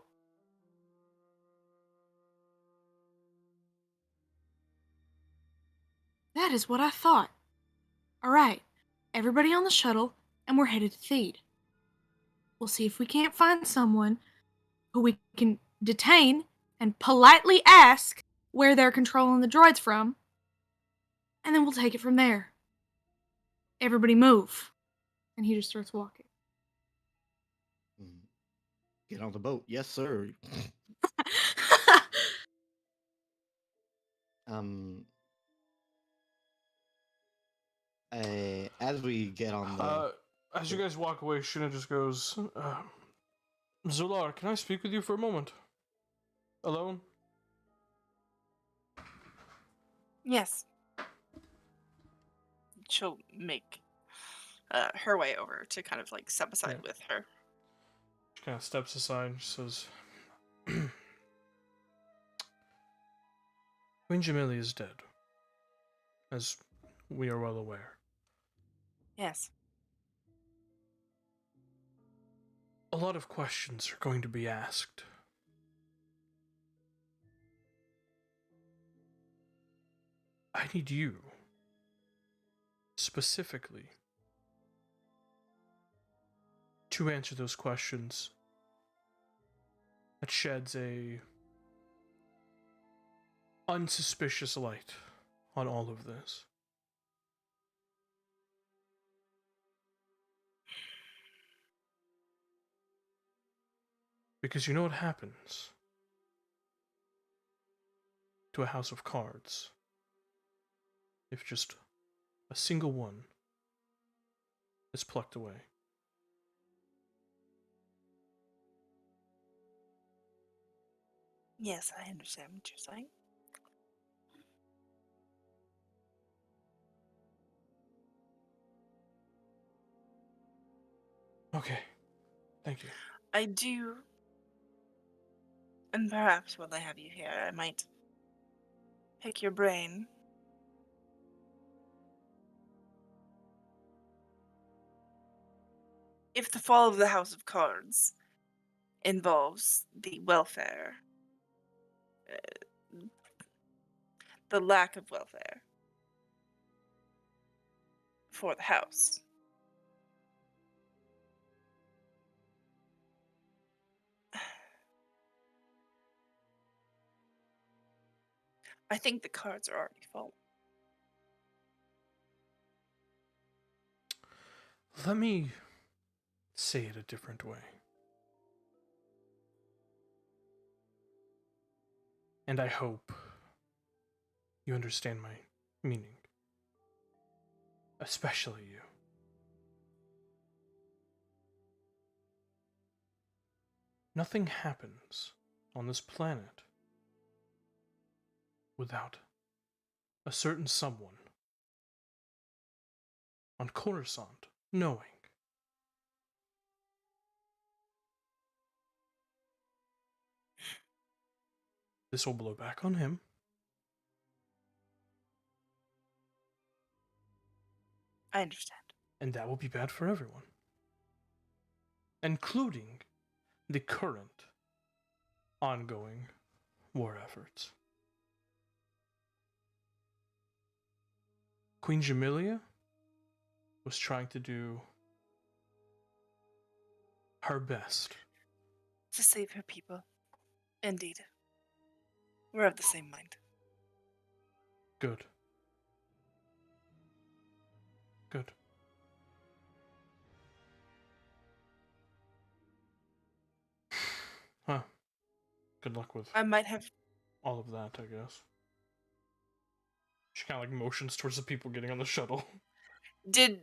That is what I thought. Alright, everybody on the shuttle, and we're headed to Theed. We'll see if we can't find someone who we can detain and politely ask where they're controlling the droids from, and then we'll take it from there. Everybody move. And he just starts walking. Get on the boat. Yes, sir. As we get on the As you guys walk away, Shuna just goes, Zolar, can I speak with you for a moment? Alone? Yes. She'll make her way over to kind of like step aside with her. She kind of steps aside and says, Queen Jamili is dead, as we are well aware. Yes. A lot of questions are going to be asked. I need you, specifically, to answer those questions that sheds a unsuspicious light on all of this. Because you know what happens to a house of cards if just a single one is plucked away. Yes, I understand what you're saying. Okay, thank you. I do. And perhaps while I have you here, I might pick your brain. If the fall of the House of Cards involves the welfare, the lack of welfare for the house, I think the cards are already fallen. Let me say it a different way. And I hope you understand my meaning. Especially you. Nothing happens on this planet without a certain someone on Coruscant knowing. This will blow back on him. I understand. And that will be bad for everyone. Including the current ongoing war efforts. Queen Jamilia was trying to do her best. To save her people. Indeed. We're of the same mind. Good. Good. Huh. Good luck with I might have. all of that, I guess. She kind of like motions towards the people getting on the shuttle. Did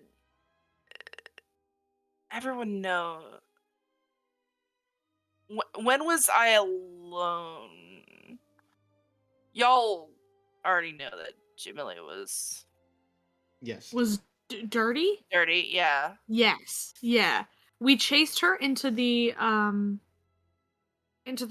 everyone know? When was I alone? Y'all already know that Jamilia was Yes. Was dirty? dirty, yeah. Yes. Yeah. We chased her into the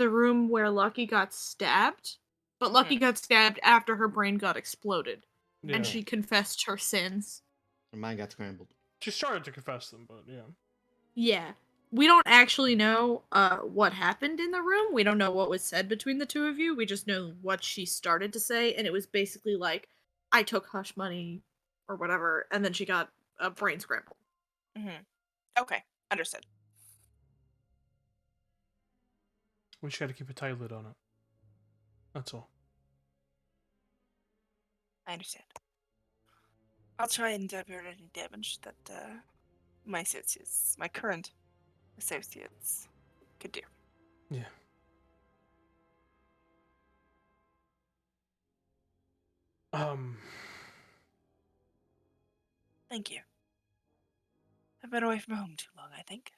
room where Lucky got stabbed, but Lucky got stabbed after her brain got exploded, Yeah. and she confessed her sins. Her mind got scrambled. She started to confess them, but yeah. Yeah. We don't actually know what happened in the room. We don't know what was said between the two of you. We just know what she started to say, and it was basically like, I took hush money or whatever, and then she got a brain scramble. Okay, understood. We just gotta keep a tight lid on it. That's all. I understand. I'll try and divert any damage that my current associates could do. Yeah. Thank you. I've been away from home too long, I think.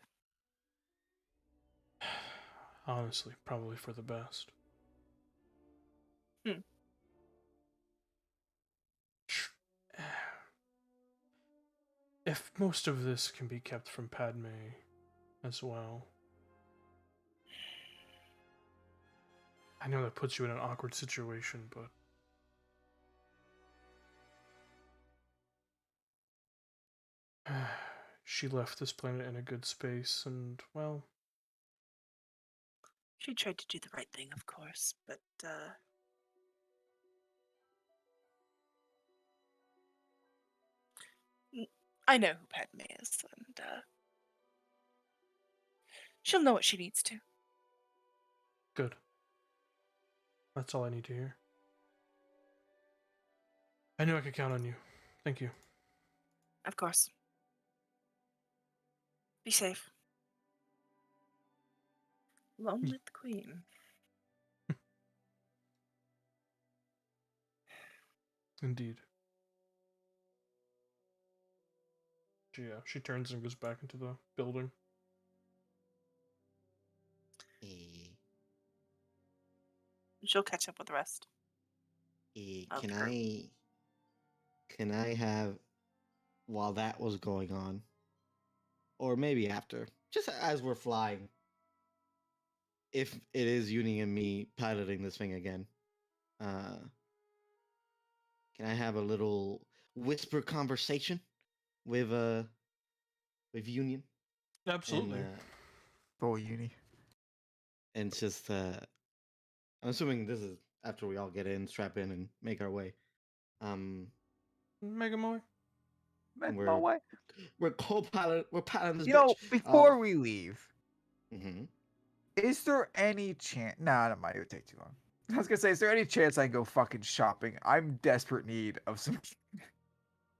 Honestly, probably for the best. If most of this can be kept from Padme as well. I know that puts you in an awkward situation, but she left this planet in a good space, and, well, She tried to do the right thing, of course, but I know who Padme is, and She'll know what she needs to. Good. That's all I need to hear. I knew I could count on you. Thank you. Of course. Be safe. Alone with the queen. Indeed. She turns and goes back into the building. She'll catch up with the rest. Can I have, while that was going on, or maybe after, just as we're flying, if it is Uni and me piloting this thing again, can I have a little whisper conversation with Union? Absolutely. And, Full uni. and it's just I'm assuming this is after we all get in, strap in, and make our way. Make him away. No way. We're co-pilot. We're piloting this You bitch. know, before we leave, Mhm. is there any chance? Nah, that might take too long. I was gonna say, is there any chance I can go fucking shopping? I'm in desperate need of some.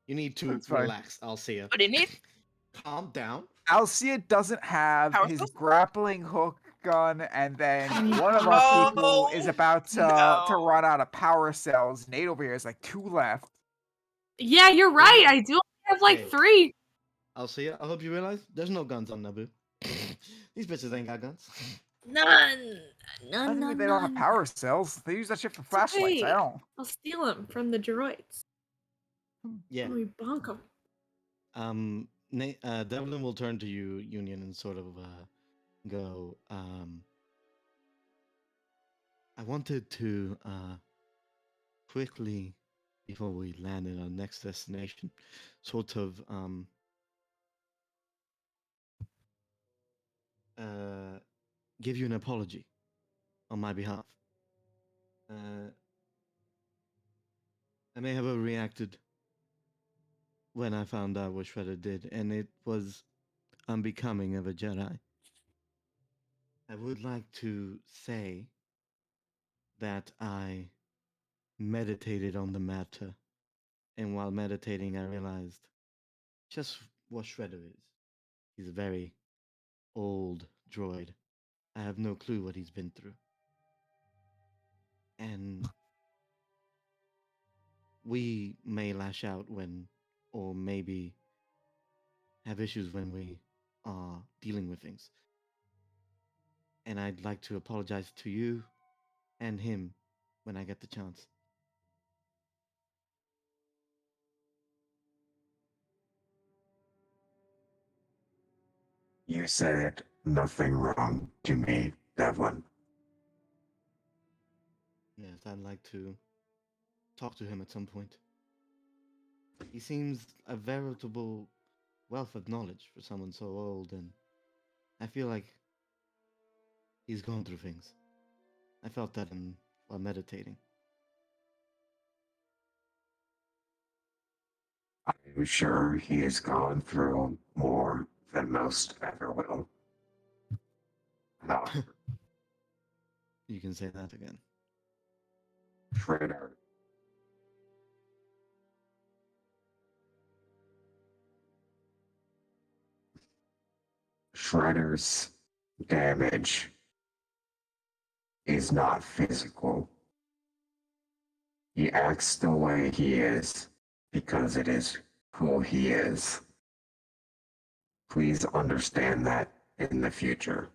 You need to That's fine. relax, Alcia. What do you need? Calm down. Alcia doesn't have Power his spells? grappling hook gun, and then one of our people is about to run out of power cells. Nate over here has like 2 left. Yeah, you're right. I do have like Hey. 3. Alcia, I hope you realize there's no guns on Naboo. These bitches ain't got guns. None. Doesn't mean they don't have power cells. They use that shit for flashlights. I okay. don't. I'll steal them from the droids. Yeah. We bonk them. Devlin will turn to you, Union, and sort of go. I wanted to quickly, before we land in our next destination, sort of give you an apology on my behalf. I may have overreacted when I found out what Shredder did, and it was unbecoming of a Jedi. I would like to say that I meditated on the matter, and while meditating, I realized just what Shredder is. He's a very old droid. I have no clue what he's been through. And we may lash out when, or maybe have issues when we are dealing with things. And I'd like to apologize to you and him when I get the chance. You said nothing wrong to me, Devlin. Yes, I'd like to talk to him at some point. He seems a veritable wealth of knowledge for someone so old, and I feel like he's gone through things. I felt that while meditating. I'm sure he has gone through more than most ever will. However, You can say that again. Shredder Shredder's damage is not physical. He acts the way he is because it is who he is. Please understand that in the future.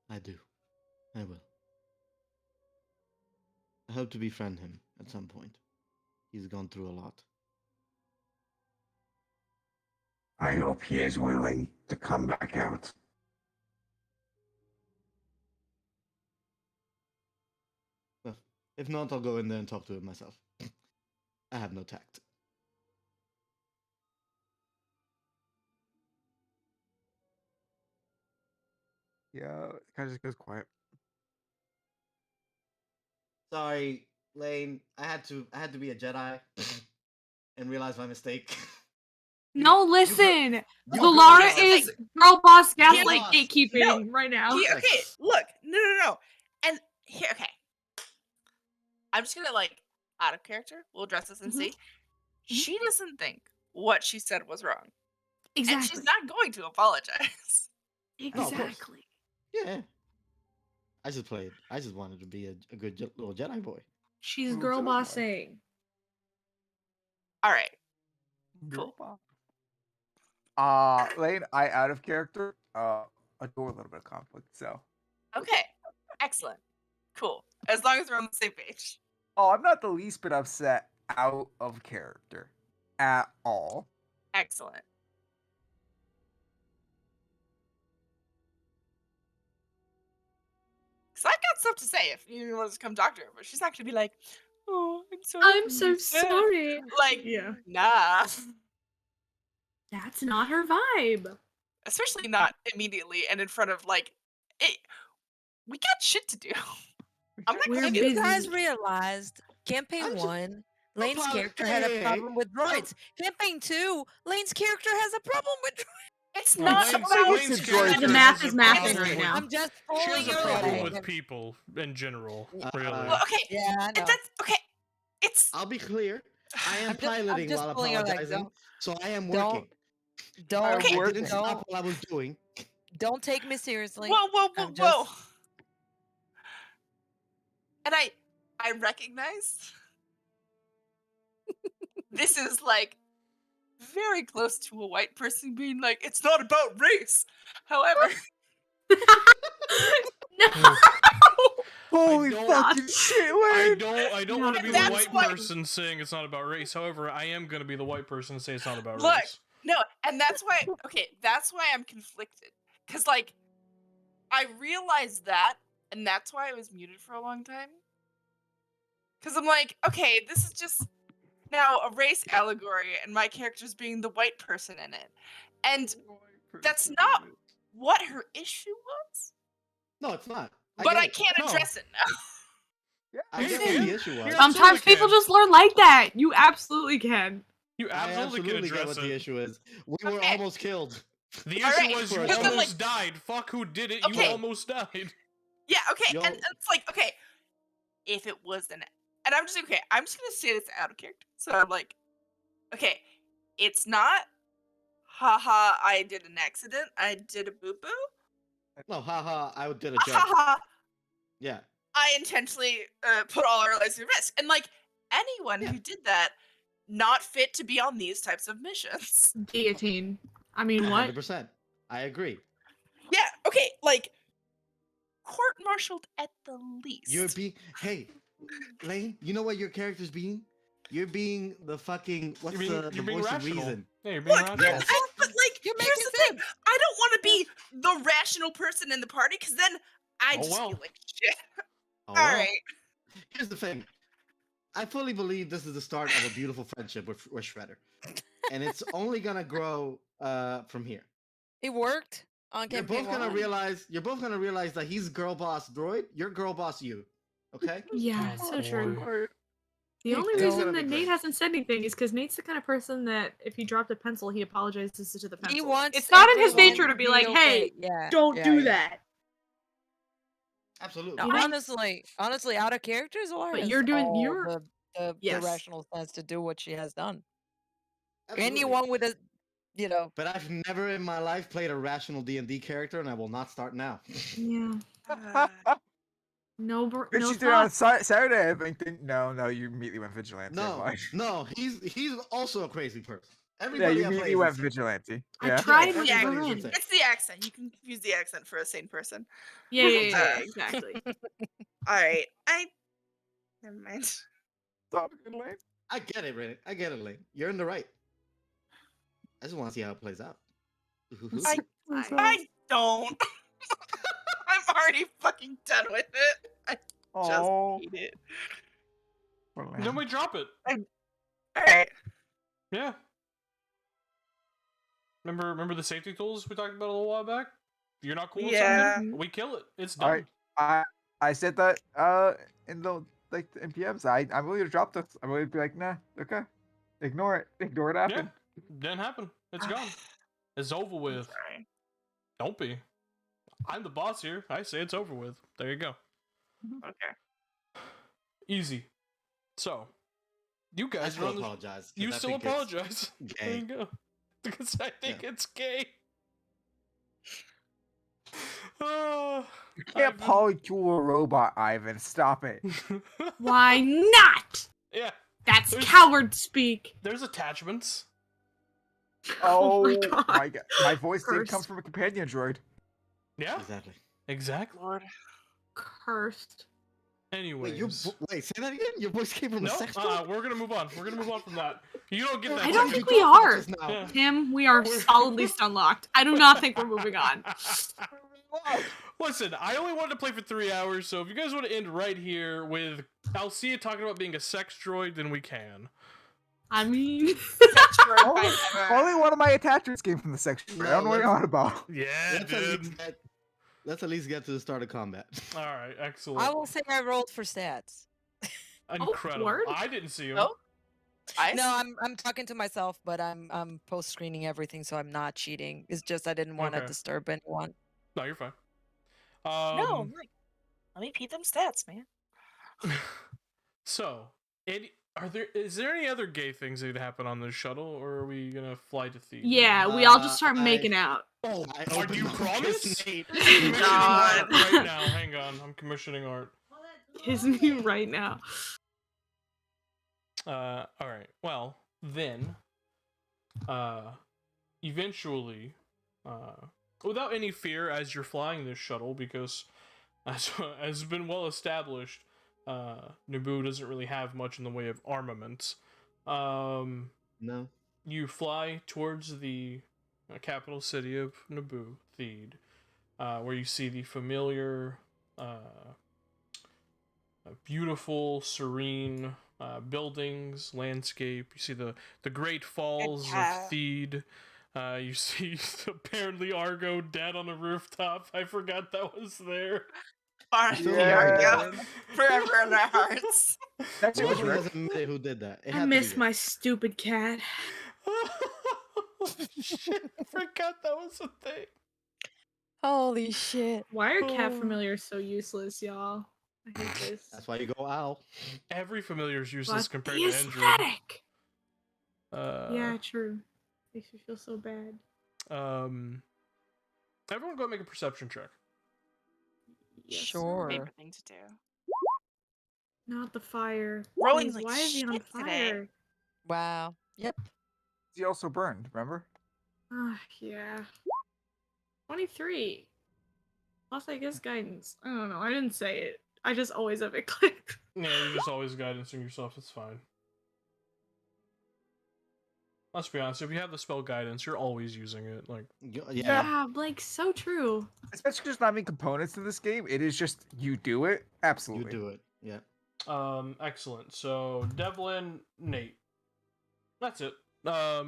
I do. I will. I hope to befriend him at some point. He's gone through a lot. I hope he is willing to come back out. Well, if not, I'll go in there and talk to him myself. I have no tact. Yeah, it kind of just goes quiet. Sorry, Lane. I had to be a Jedi and realize my mistake. No, You listen. you Solara girl boss. is girl boss Girl gaslight boss. gatekeeping right now. Okay, look, no. And here, okay. I'm just gonna out of character. We'll address this and see. She doesn't think what she said was wrong, and she's Exactly. not going to apologize. No, of course. Exactly. Yeah. I just wanted to be a good little Jedi boy. She's Ooh, girl so boss boy. saying. All right. Girl Cool. boss. Lane, I out of character. Adore a little bit of conflict. So. Okay. Excellent. Cool. As long as we're on the same page. Oh, I'm not the least bit upset out of character at all. Excellent. Because I got stuff to say if you want to come talk to her, but she's not going to be like, oh, I'm sorry. I'm so sorry. Like, Yeah. nah. That's not her vibe. Especially not immediately and in front of, we got shit to do. I'm not We're going Have to you busy. guys realized campaign I'm just- 1, Lane's Apollo- character had a hey, problem with droids. Campaign 2, Lane's character has a problem with droids. It's Well, not Lane's- about Lane's The character math has is a mathing problem right with- now. I'm just She pulling has a your problem leg. with people in general, Uh, really. Well, okay. Yeah, I know. That's okay. It's I'll be clear. I am I'm piloting just while pulling your leg. apologizing, so I am don't- working. Don't Okay. I didn't stop don't what I was doing. don't take me seriously. whoa. I'm just And I recognize this is very close to a white person being like, it's not about race. However, No. Holy don't- fucking shit, I Lane! don't want to be the That's white why- person saying it's not about race. However, I am going to be the white person saying it's not about Look. race. no, and that's why I'm conflicted. Because I realized that, and that's why I was muted for a long time. Because I'm like, okay, this is just now a race allegory, and my character's being the white person in it. And that's not what her issue was. No, it's not. But get I it. can't No. address it now. I get Yeah. what the issue was. Yeah. Sometimes absolutely people can. just learn like that. You absolutely can. You I absolutely, can get address what it. the issue is. We were Okay. almost killed. The All issue right, was you because then, almost died. Fuck who did it. Okay. You almost died. Yeah, okay, Yo. and it's like, okay, if it was an, and I'm just gonna say this out of character. So I'm like, okay, it's not, haha, I did an accident, I did a boo boo, No, haha, I did a joke. haha, Yeah. I intentionally put all our lives at risk, and anyone Yeah. who did that, not fit to be on these types of missions. Guillotine. I mean, what? 100%. I agree. Yeah, okay, court-martialed at the least. You're being. Hey, Lane, you know what your character's being? You're being the fucking. What's the You're being voice of rational. reason? Yeah, you're being Look, rational. Yes. but You're here's making the thing. sense. I don't want to be the rational person in the party because then I Oh, just well. feel like shit. Oh, All well. right. Here's the thing. I fully believe this is the start of a beautiful friendship with Shredder, and it's only gonna grow from here. It worked on You're campaign both gonna 1. realize. You're both gonna realize that he's girl boss droid. You're girl boss you. Okay. Yeah, Oh, so true. boy. The only It's reason gonna that be Nate great. hasn't said anything is because Nate's the kind of person that if he dropped a pencil, he apologizes to the pencil. He wants It's not in his everyone nature to be like, okay. hey, Yeah, don't yeah, do yeah. that. Absolutely. No, You know? honestly, out of character, Zola But has you're doing- all you're- the Yes. rational sense to do what she has done. Absolutely. Anyone with a, But I've never in my life played a rational D&D character, and I will not start now. Yeah. No, Did no you do it on thought. Saturday? I think no, you immediately went vigilante. No, Like, no, he's also a crazy person. yeah, Everybody you I immediately play went is insane. vigilante. I Yeah. tried Yeah, with everybody is Marin. insane. It's the accent. You can use the accent for a sane person. Yeah, exactly. All right. Never mind. Stop it, Lane. I get it, Ray. I get it, Lane. You're in the right. I just want to see how it plays out. I don't. I'm already fucking done with it. I just Oh, hate it. poor Lane. Then we drop it. All right. Yeah. Remember the safety tools we talked about a little while back? If you're not cool with Yeah. something, we kill it. It's All done. right. I said that in the in PMs. I'm willing to drop this. I'm willing to be like, nah, okay, ignore it. Ignore it happen. Didn't happen. It's gone. It's over with. Sorry. Don't be. I'm the boss here. I say it's over with. There you go. Okay. Easy. So, you I guys are still on the. apologize. 'cause You I still think it's apologize. There you gay. go. Because I think Yeah. it's gay. Oh, You can't polycule a robot, Ivan. Stop it. Why not? Yeah. That's There's- coward speak. There's attachments. Oh my Oh god. my god. My voice did come Cursed. from a companion droid. Yeah. Exactly. Exactly. Lord. Cursed. Anyways. Wait, say that again. Your voice came from No, a sex droid? we're gonna move on. We're gonna move on from that. You don't get that. I don't second- think we are. Just now. Yeah. Tim, we are We're- solidly stunlocked. I do not think we're moving on. Listen, I only wanted to play for 3 hours, so if you guys want to end right here with Alcia talking about being a sex droid, then we can. I mean, Only one of my attachments came from the sex droid. I don't know what you're on about. Yeah, Let's at least get to the start of combat. All right, excellent. I will say I rolled for stats. Incredible. word? I didn't see him. Oh? No, I'm talking to myself, but I'm post screening everything, so I'm not cheating. It's just I didn't want to Okay. disturb anyone. No, you're fine. No, I'm like, let me peep them stats, man. So, is there any other gay things that happen on this shuttle, or are we gonna fly to Thebes? yeah, we all just start making out. Oh, I do you opened promise? Nate. I'm commissioning God. art right now. Hang on, I'm commissioning art. Kiss me right now. All right. Well, then, eventually, without any fear as you're flying this shuttle, because as has been well established, Naboo doesn't really have much in the way of armaments. No. You fly towards the capital city of Naboo, Theed, where you see the familiar, beautiful, serene buildings, landscape. You see the Great Falls of Theed. You see apparently Argo dead on a rooftop. I forgot that was there. Argo. Forever in our hearts. That's Who it. hasn't admitted who did that? It I had to be miss you. my stupid cat. Shit, I forgot that was a thing. Holy shit! Why are cat familiars so useless, y'all? I hate this. That's why you go owl. Every familiar is useless But compared the to Andrew. aesthetic. Yeah, True. Makes me feel so bad. Everyone go and make a perception check. Yes, Sure. Favorite thing to do. Not the fire. Rolling's Please, like why is he on shit today. fire? Wow. Yep. He also burned, remember? Ah, yeah. 23. Plus, I guess guidance. I don't know. I didn't say it. I just always have it clicked. Yeah, you're just always guidancing yourself. It's fine. Let's be honest. If you have the spell guidance, you're always using it. Like, Yeah. Yeah, like so true. Especially just not having components in this game. It is just you do it. You Absolutely. do it. Yeah. excellent. So Devlin, Nate. That's it. I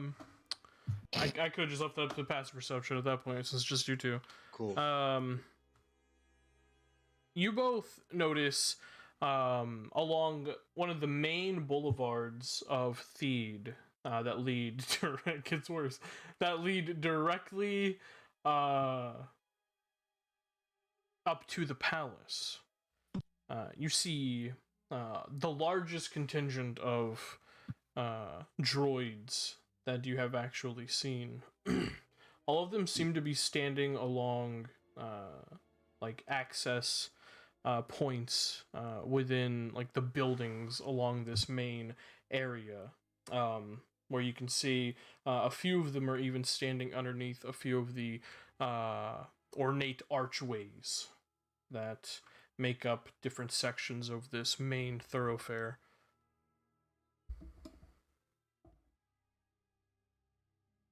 could have just left that up to passive perception at that point, since it's just you two. Cool. You both notice along one of the main boulevards of Theed that lead it gets worse. That lead directly up to the palace. You see the largest contingent of droids that you have actually seen. All of them seem to be standing along like access points within like the buildings along this main area, where you can see a few of them are even standing underneath a few of the ornate archways that make up different sections of this main thoroughfare.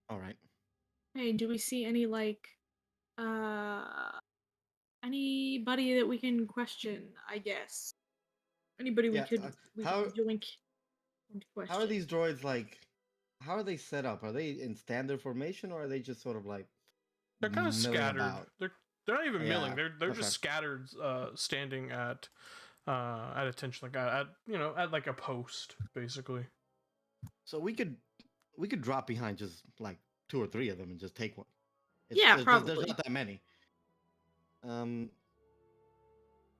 All right. Hey, do we see any like anybody that we can question, I guess? Anybody Yeah, we how- could yoink and question. How are these droids like? How are they set up? Are they in standard formation, or are they just sort of like? They're kind of milling scattered. about? They're not even milling. Yeah, They're okay. just scattered, standing at attention, like at like a post, basically. So we could drop behind just like 2 or 3 of them and just take one. Yeah, there's probably. not that many. I'm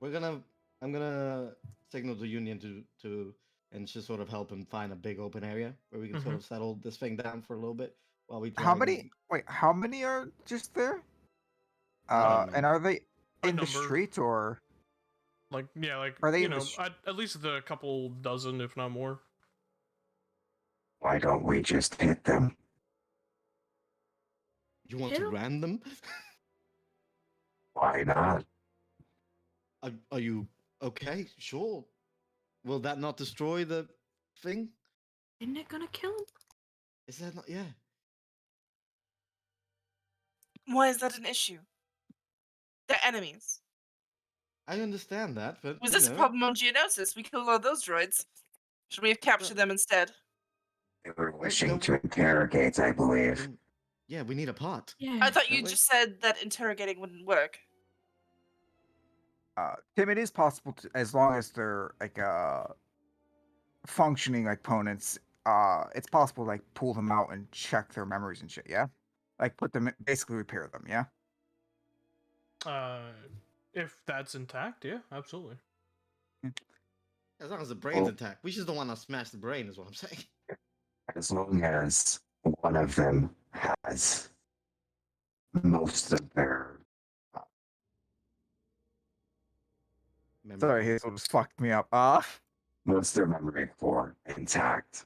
gonna signal the Union to and just sort of help him find a big open area where we can sort of settle this thing down for a little bit while we try. How many? Wait, how many are just there? And are they in the street or? Like Are they you in the know, at least a couple dozen, if not more. Why don't we just hit them? You want Hit to 'em? ram them? Why not? Are you okay? Sure. Will that not destroy the thing? Isn't it gonna kill him? Is that not? Yeah. Why is that an issue? They're enemies. I understand that, but Was you this a know, problem on Geonosis? We killed all those droids. Should we have captured them instead? They were wishing to interrogate, I believe. Yeah, we need a pot. Yeah. I thought you Don't we? just said that interrogating wouldn't work. Tim, it is possible to, as long as they're like functioning like opponents. It's possible to, like, pull them out and check their memories and shit. Yeah, like put them basically repair them. Yeah. If that's intact, yeah, absolutely. As long as the brain's intact. We just don't want to smash the brain, is what I'm saying. As long as one of them has most of their Sorry, Hazel just fucked me up. most of their memory core intact,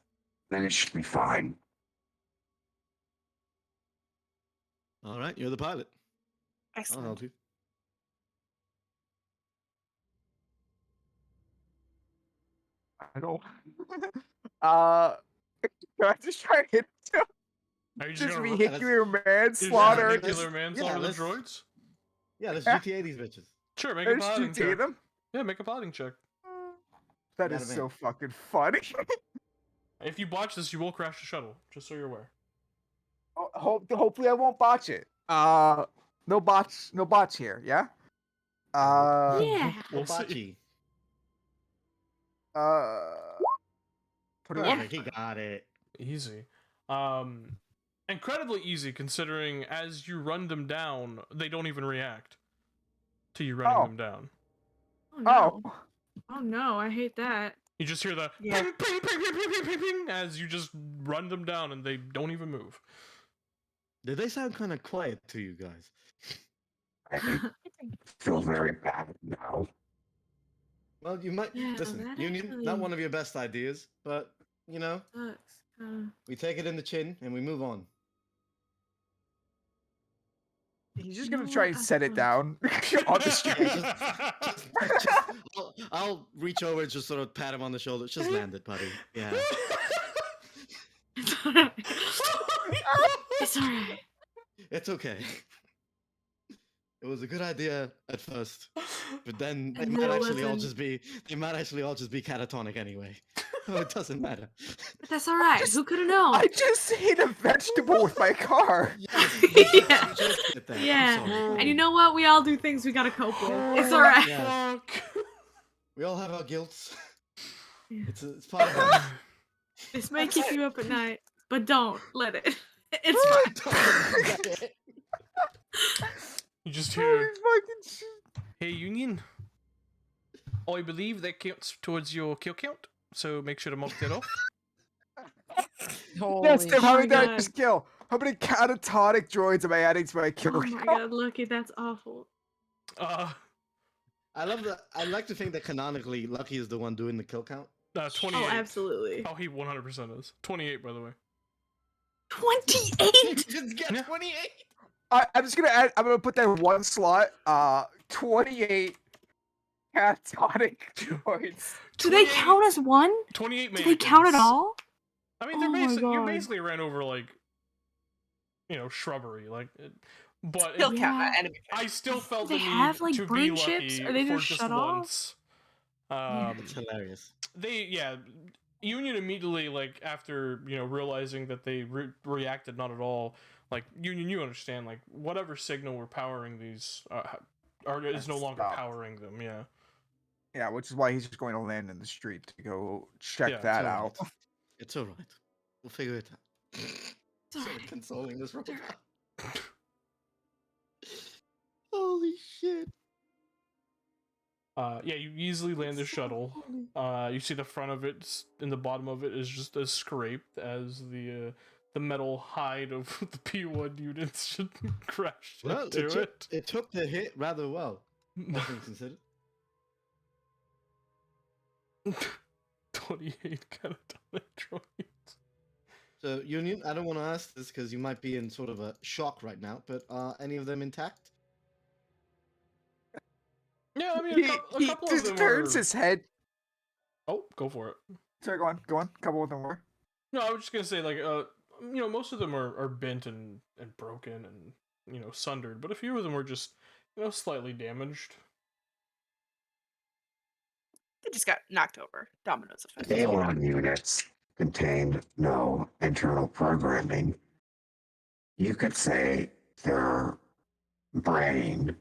then it should be fine. All right, you're the pilot. I'll Excellent. help you. I don't. Can I just try and hit him? Are you Just gonna vehicular You're manslaughter. just vehicular manslaughter the droids? Yeah, let's GTA these bitches. Sure, make a Let's piloting GTA check. them? Yeah, make a piloting check. That Not is a so man. fucking funny. If you botch this, you will crash the shuttle. Just so you're aware. Hopefully I won't botch it. No bots here. Yeah. Yeah. We'll see. Hibachi. Put it on. Perfect, he got it. Easy. Incredibly easy considering as you run them down, they don't even react to you running them down. Oh no. Oh no, I hate that. You just hear the Yeah. ping, ping, ping, ping, ping, ping, ping, ping, as you just run them down and they don't even move. Did they sound kind of quiet to you guys? I feel very bad now. Well, you might Yeah, listen. that Union, actually- not one of your best ideas, but you know, Sucks. we take it in the chin and we move on. He's just You gonna know try what? and set it down on the street. I'll reach over and just sort of pat him on the shoulder. Just land it, buddy. Yeah. It's alright. It's alright. It's okay. It was a good idea at first, but then they And might then it actually all wasn't. just be catatonic anyway. So it doesn't matter. But that's alright. Who could have known? I just hit a vegetable with my car. Yeah. You just did that. I'm Yeah. sorry. And you know what? We all do things we gotta cope with. It's alright. Yeah. Fuck. We all have our guilts. Yeah. It's part of life. This may keep you up at night, but don't let it. It's fine. You just Holy hear, fucking shit. hey, Union. I believe that counts towards your kill count, so make sure to mark that off. Yes, Tim, how my many did I God. just kill? How many catatonic droids am I adding to my kill Oh my count? god, Lucky, that's awful. I love that. I like to think that canonically, Lucky is the one doing the kill count. 28. Oh, absolutely. Oh, he 100% is. 28, by the way. 28? Just get 28. I'm just gonna add. I'm gonna put that in one slot. 28 catatonic droids. Do they count as one? 28 Do they count at mannequins. all? I mean, Oh they're my basically, you God. basically ran over, like, you know, shrubbery. Like, but Kill it, count, Yeah. not enemy count. I still felt they the need have, like, to be burn lucky chips? Are they for just just shut off? once. It's hilarious. Yeah, Union immediately, like, after, you know, realizing that they reacted not at all, like, Union, you understand, like, whatever signal we're powering these, is no longer Stop. powering them, yeah. Yeah, which is why he's just going to land in the street to go check Yeah, that it's out. alright. It's alright. We'll figure it out. Sort Sorry. of consoling this robot. Holy shit. Yeah, you easily land the shuttle. You see the front of it, and the bottom of it is just as scraped as the metal hide of the P1 units should crash Well, into it. it took the hit rather well, all things considered. 28 catatonic droids. So, Union, I don't want to ask this because you might be in sort of a shock right now, but are any of them intact? Yeah, I mean, He, a couple of just them turns are... his head. Oh, go for it. Sorry, go on. A couple of them were. No, I was just gonna say, like, most of them are bent and broken and, sundered, but a few of them were just, slightly damaged. They just got knocked over. Dominoes effect. A1 units contained no internal programming. You could say their brain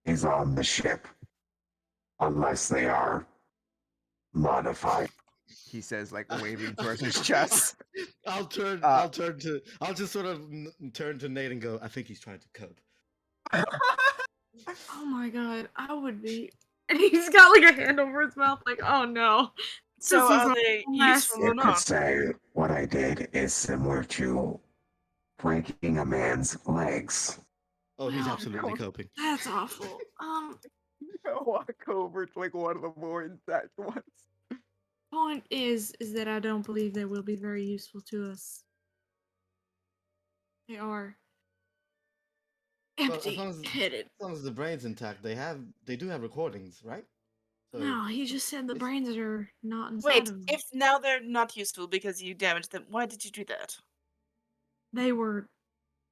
is on the ship, unless they are modified. He says, like waving towards his chest. I'll just sort of turn to Nate and go, I think he's trying to cope. Oh my god, I would be. And he's got like a hand over his mouth, like, oh no. So This is are a they mess. useful or You could not? say what I did is similar to breaking a man's legs. Oh, he's Wow. absolutely coping. That's awful. Walk over to like one of the more intact ones. Point is that I don't believe they will be very useful to us. They are Well, as empty-headed. long as the brain's intact, they do have recordings, right? So, No, he just said the it's- brains are not inside Wait, of them. if now they're not useful because you damaged them, why did you do that? They were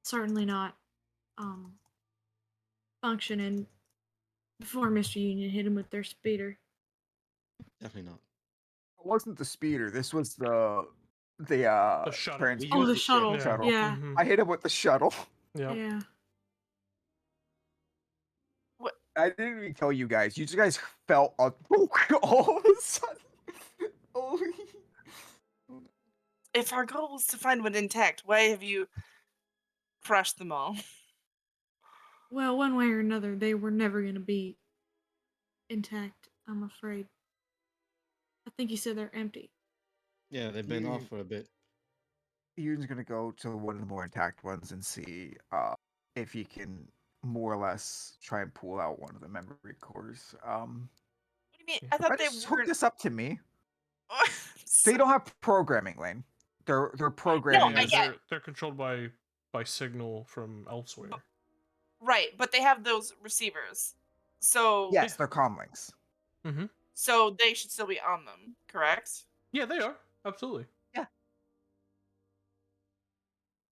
certainly not functioning before Mr. Union hit him with their speeder. Definitely not. It wasn't the speeder. This was the shuttle. transport Oh, the ship. shuttle. shuttle. Yeah. Mhm. I hit him with the shuttle. Yeah. Yeah. I didn't even tell you guys. You guys felt all of a sudden. Oh. If our goal was to find one intact, why have you crushed them all? Well, one way or another, they were never going to be intact, I'm afraid. I think he said they're empty. Yeah, they've been off for a bit. Ian's gonna go to one of the more intact ones and see if he can more or less try and pull out one of the memory cores. What do you mean? I thought they Just hook weren't. this up to me. They don't have programming, Lane. They're programming. I get- they're controlled by signal from elsewhere. Right, but they have those receivers. So Yes, they're comlinks. Mm-hmm. So they should still be on them, correct? Yeah, they are. Absolutely.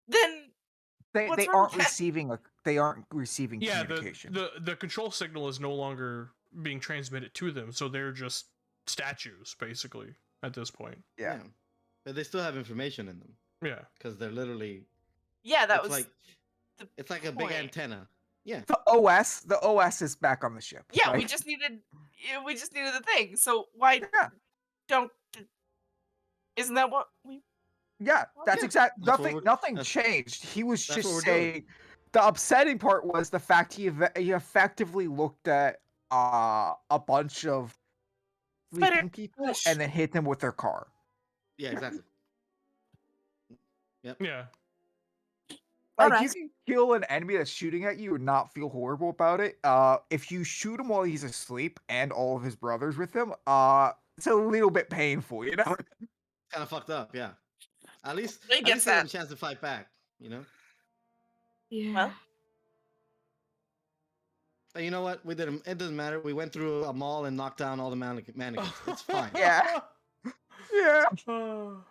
Then They What's they wrong aren't with that? receiving Yeah, communication. the control signal is no longer being transmitted to them, so they're just statues basically at this point. Yeah. But they still have information in them Yeah. because they're literally. yeah, that It's was like the it's like a point. big antenna. Yeah. The OS is back on the ship. Yeah, we right? just needed the thing. So why Yeah. don't? Isn't that what we? Yeah, that's Yeah, exact. that's what Nothing that's- changed. He was that's what just we're doing. saying. The upsetting part was the fact he effectively looked at a bunch of Spider- sleeping people Gosh. and then hit them with their car. Yeah, exactly. Yeah. Like Alright. you can kill an enemy that's shooting at you and not feel horrible about it. If you shoot him while he's asleep and all of his brothers with him, it's a little bit painful, you know. Kind of fucked up. Yeah. At least He at gets least they have that. a chance to fight back. You know. Yeah. Well, But you know what? We didn't. It doesn't matter. We went through a mall and knocked down all the mannequins. It's fine. Yeah. Yeah. Oh.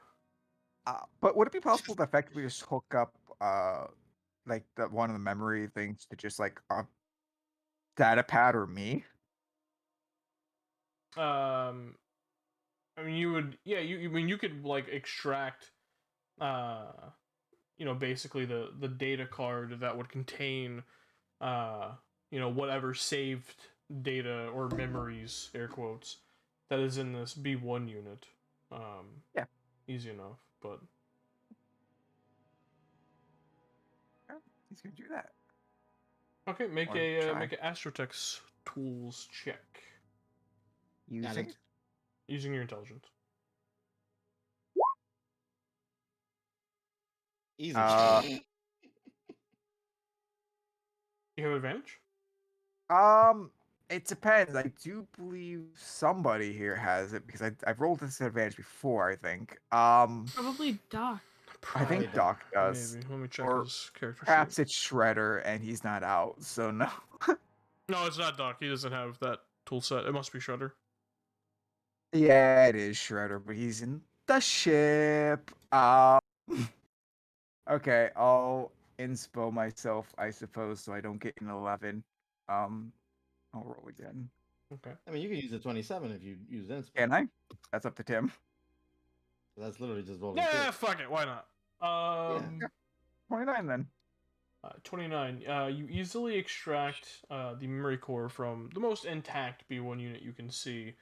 But would it be possible to effectively just hook up like one of the memory things to just like a data pad or me? I mean, you would. Yeah. I mean, you could like extract. Basically the data card that would contain. Whatever saved data or memories, air quotes, that is in this B1 unit. Yeah. Easy enough, but he's gonna do that. Okay, make Or a try. make an Astrotex tools check Using. using your intelligence. Easy. You have advantage. It depends. I do believe somebody here has it because I've rolled this advantage before. I think. Probably Doc. I think Doc. Doc does. Maybe. Let me check Or his character perhaps sheet. it's Shredder and he's not out, so no. No, it's not Doc. He doesn't have that tool set. It must be Shredder. Yeah, it is Shredder, but he's in the ship. Okay, I'll inspo myself, I suppose, so I don't get an 11. I'll roll again. Okay. I mean, you can use a 27 if you use inspo. Can I? That's up to Tim. That's literally just rolling. Yeah, fuck it. Why not? 29 then. 29. You easily extract the memory core from the most intact B1 unit you can see.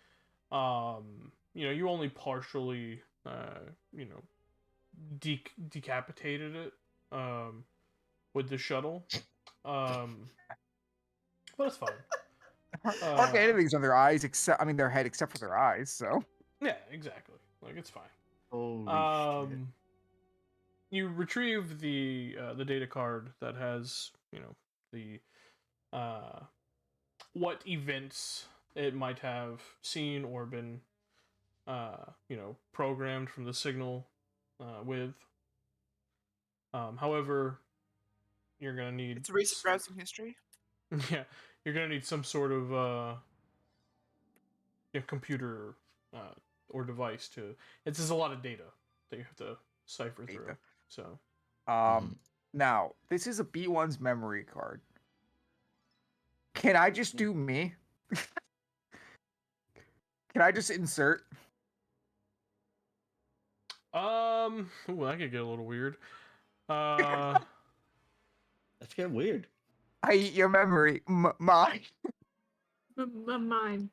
You only partially, decapitated it with the shuttle. But it's fine. Hardly anything's on their eyes their head except for their eyes, so. Yeah, exactly. Like, it's fine. Holy shit. You retrieve the data card that has, the what events it might have seen or been, programmed from the signal with. However, you're gonna need. It's a recent browsing history. Yeah, you're gonna need some sort of computer or device to. It's just a lot of data that you have to cipher through. So. Now this is a B1's memory card. Can I just do me? Can I just insert? Ooh, that could get a little weird. That's getting weird. I eat your memory. Mine. Mine.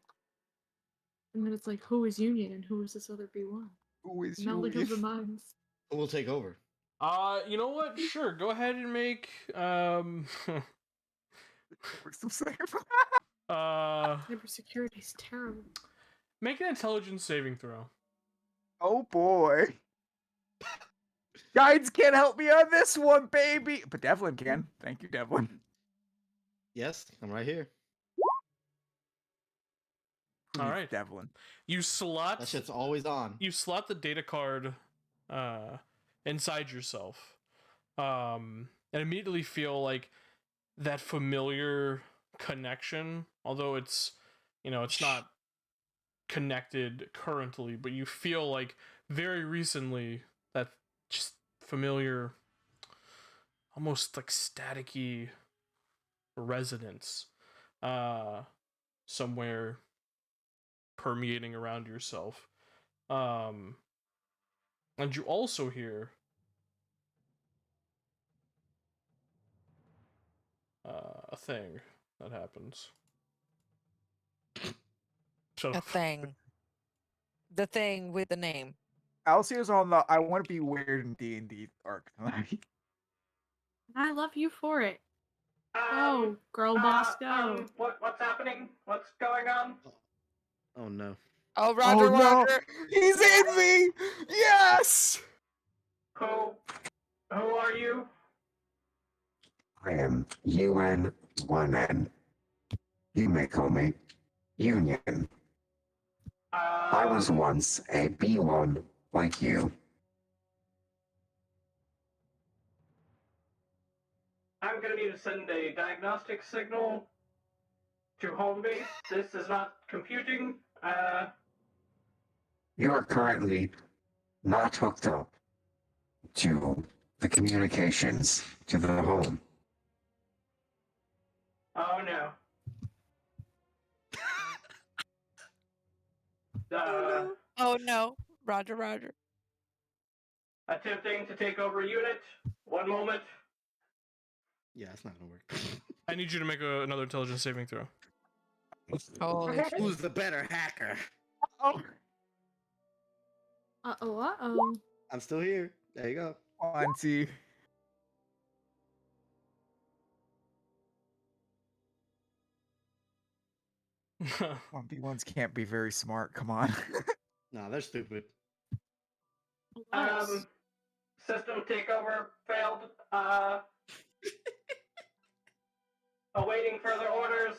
And then it's like, who is Union and who is this other B1? Who is Now look Union? at the minds. Who will take over? You know what? Sure, go ahead and make Cybersecurity's terrible. Make an intelligence saving throw. Oh boy. Guides can't help me on this one, baby. But Devlin can. Thank you, Devlin. Yes, I'm right here. All right, Devlin. You slot. That shit's always on. You slot the data card inside yourself, and immediately feel like that familiar connection. Although it's not connected currently, but you feel like very recently that just familiar, almost like staticky resonance somewhere permeating around yourself. And you also hear a thing that happens. Shut A up. thing. The thing with the name. Alcia's on the I want to be weird in D&D arc tonight. I love you for it. Go, girl boss, go. What's happening? What's going on? Oh no. Oh, Roger, Oh no! Roger. He's in me! Yes! Who are you? I am UN1N. You may call me Union. I was once a B1 like you. I'm gonna need to send a diagnostic signal to home base. This is not computing. You are currently not hooked up to the communications to the home. Oh no. Oh no. Roger, Roger. Attempting to take over unit. One moment. Yeah, it's not gonna work. I need you to make another intelligence saving throw. Holy shit. Who's the better hacker? Oh. Uh-oh. I'm still here. There you go. Auntie. 1v1s can't be very smart. Come on. Nah, they're stupid. System takeover failed. Awaiting further orders.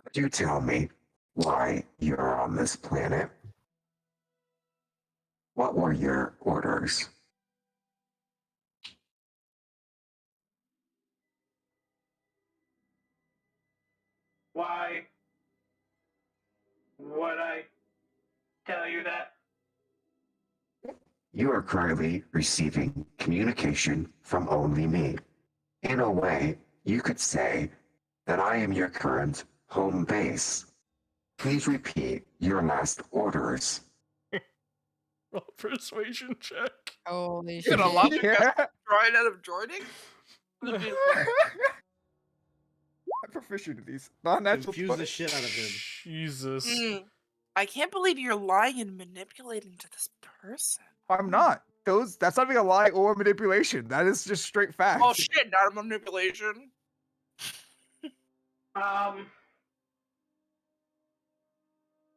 Could you tell me why you're on this planet? What were your orders? Why would I tell you that? You are currently receiving communication from only me. In a way, you could say that I am your current home base. Please repeat your last orders. Persuasion check. Holy You shit. gonna love it? Yeah. Right out of joining? I'm proficient at these. Non-natural Confuse 20. the shit out of him. Jesus. I can't believe you're lying and manipulating to this person. I'm not. That's not being a lie or manipulation. That is just straight fact. Oh shit, not a manipulation.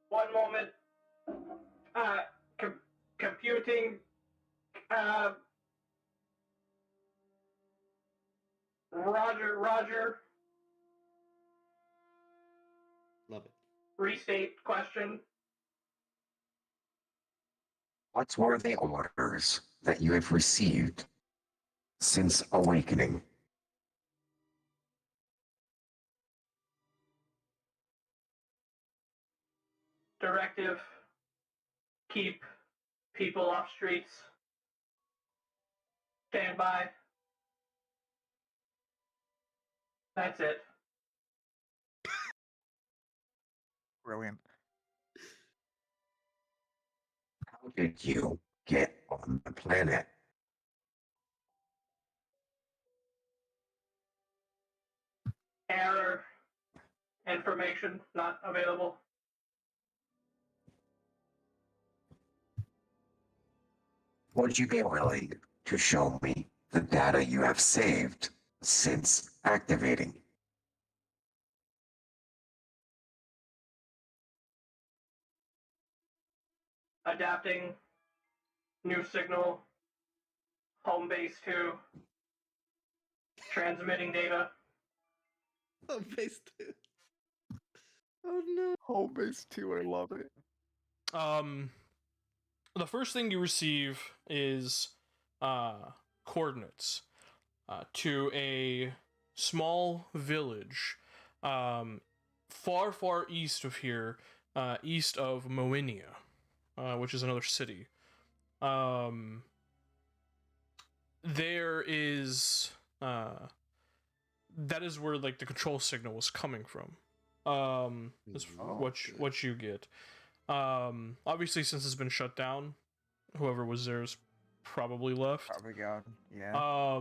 One moment. Computing. Roger. Love it. Restate question. What were the orders that you have received since awakening? Directive. Keep people off streets. Stand by. That's it. Brilliant. How did you get on the planet? Error. Information not available. Would you be willing to show me the data you have saved since activating? Adapting. New signal. Home base 2. Transmitting data. Home base 2. Oh no. Home base 2, I love it. The first thing you receive is coordinates to a small village far east of here, east of Moinia, which is another city. There is that is where like the control signal was coming from. Is what you get. Obviously, since it's been shut down, whoever was there is probably left. Probably gone. Yeah.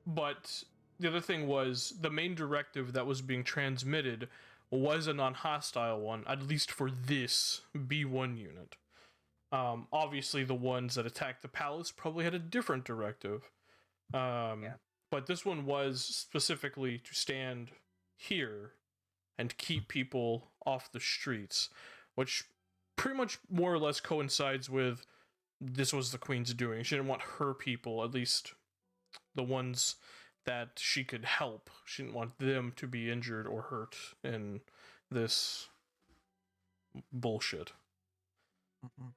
But the other thing was the main directive that was being transmitted was a non-hostile one, at least for this B1 unit. Obviously, the ones that attacked the palace probably had a different directive. But this one was specifically to stand here and keep people off the streets, which pretty much more or less coincides with this was the Queen's doing. She didn't want her people, at least the ones that she could help, she didn't want them to be injured or hurt in this bullshit. Mm-hmm.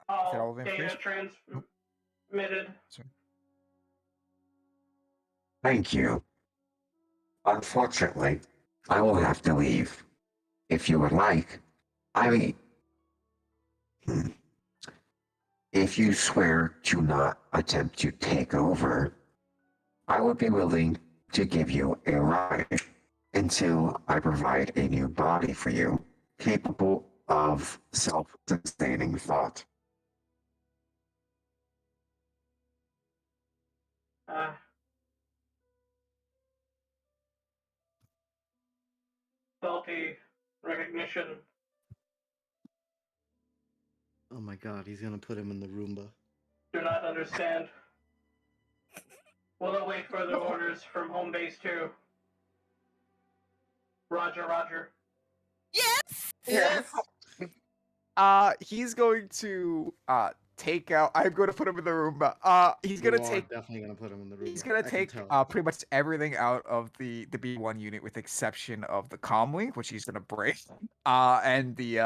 All data transmitted. Sorry. Thank you. Unfortunately, I will have to leave. If you would like, if you swear to not attempt to take over, I would be willing to give you a ride until I provide a new body for you, capable of self-sustaining thought. Faulty recognition. Oh my god, he's gonna put him in the Roomba. Do not understand. We'll await further orders from home base 2. Roger, roger. Yes. Yes. He's going to take out. I'm going to put him in the room, but he's You gonna are take. definitely gonna put him in the room. He's gonna I can take tell. pretty much everything out of the B1 unit, with the exception of the comm link, which he's gonna break, and the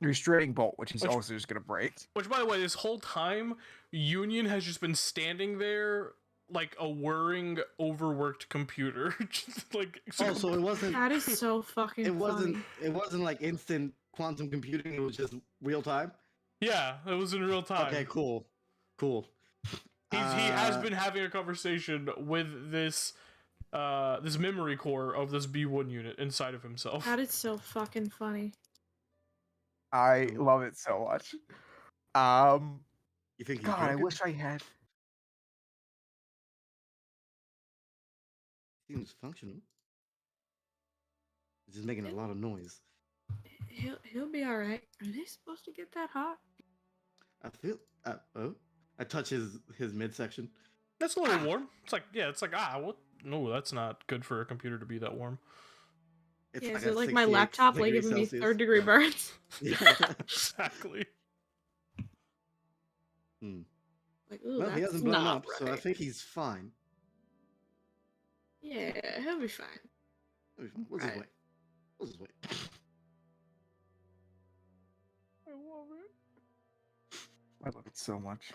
restraining bolt, which he's also just gonna break. Which, by the way, this whole time, Union has just been standing there like a whirring, overworked computer. Just like Oh, so it wasn't. That is so fucking It wasn't. funny. It wasn't like instant quantum computing. It was just real time. Yeah, it was in real time. Okay, cool, cool. He has been having a conversation with this this memory core of this B1 unit inside of himself. That is so fucking funny. I love it so much. You think he's God, I broken? wish I had. Seems functional. It's just making a lot of noise. He'll be all right. Are they supposed to get that hot? I feel. Oh, I touch his midsection. That's a little warm. It's like, yeah, it's like, what? No, that's not good for a computer to be that warm. It's Yeah, like is it at like my 68 laptop like degrees giving me Celsius. 3rd-degree burns? Yeah. Exactly. Like, ooh, Well, he that's hasn't blown not up, so I right. think he's fine. Yeah, he'll be fine. We'll just wait. We'll just wait. I love it. I love it so much.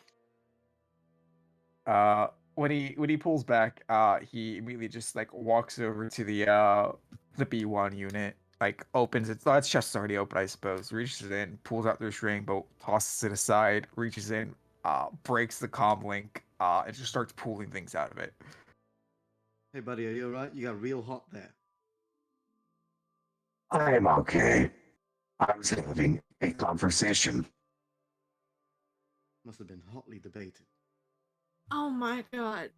When he pulls back, he immediately just like walks over to the B1 unit, like opens it. Oh, its chest is already open, I suppose. Reaches in, pulls out the restraining bolt, tosses it aside, reaches in, breaks the comm link, and just starts pulling things out of it. Hey, buddy, are you alright? You got real hot there. I am okay. I was having a conversation. Must have been hotly debated. Oh my god.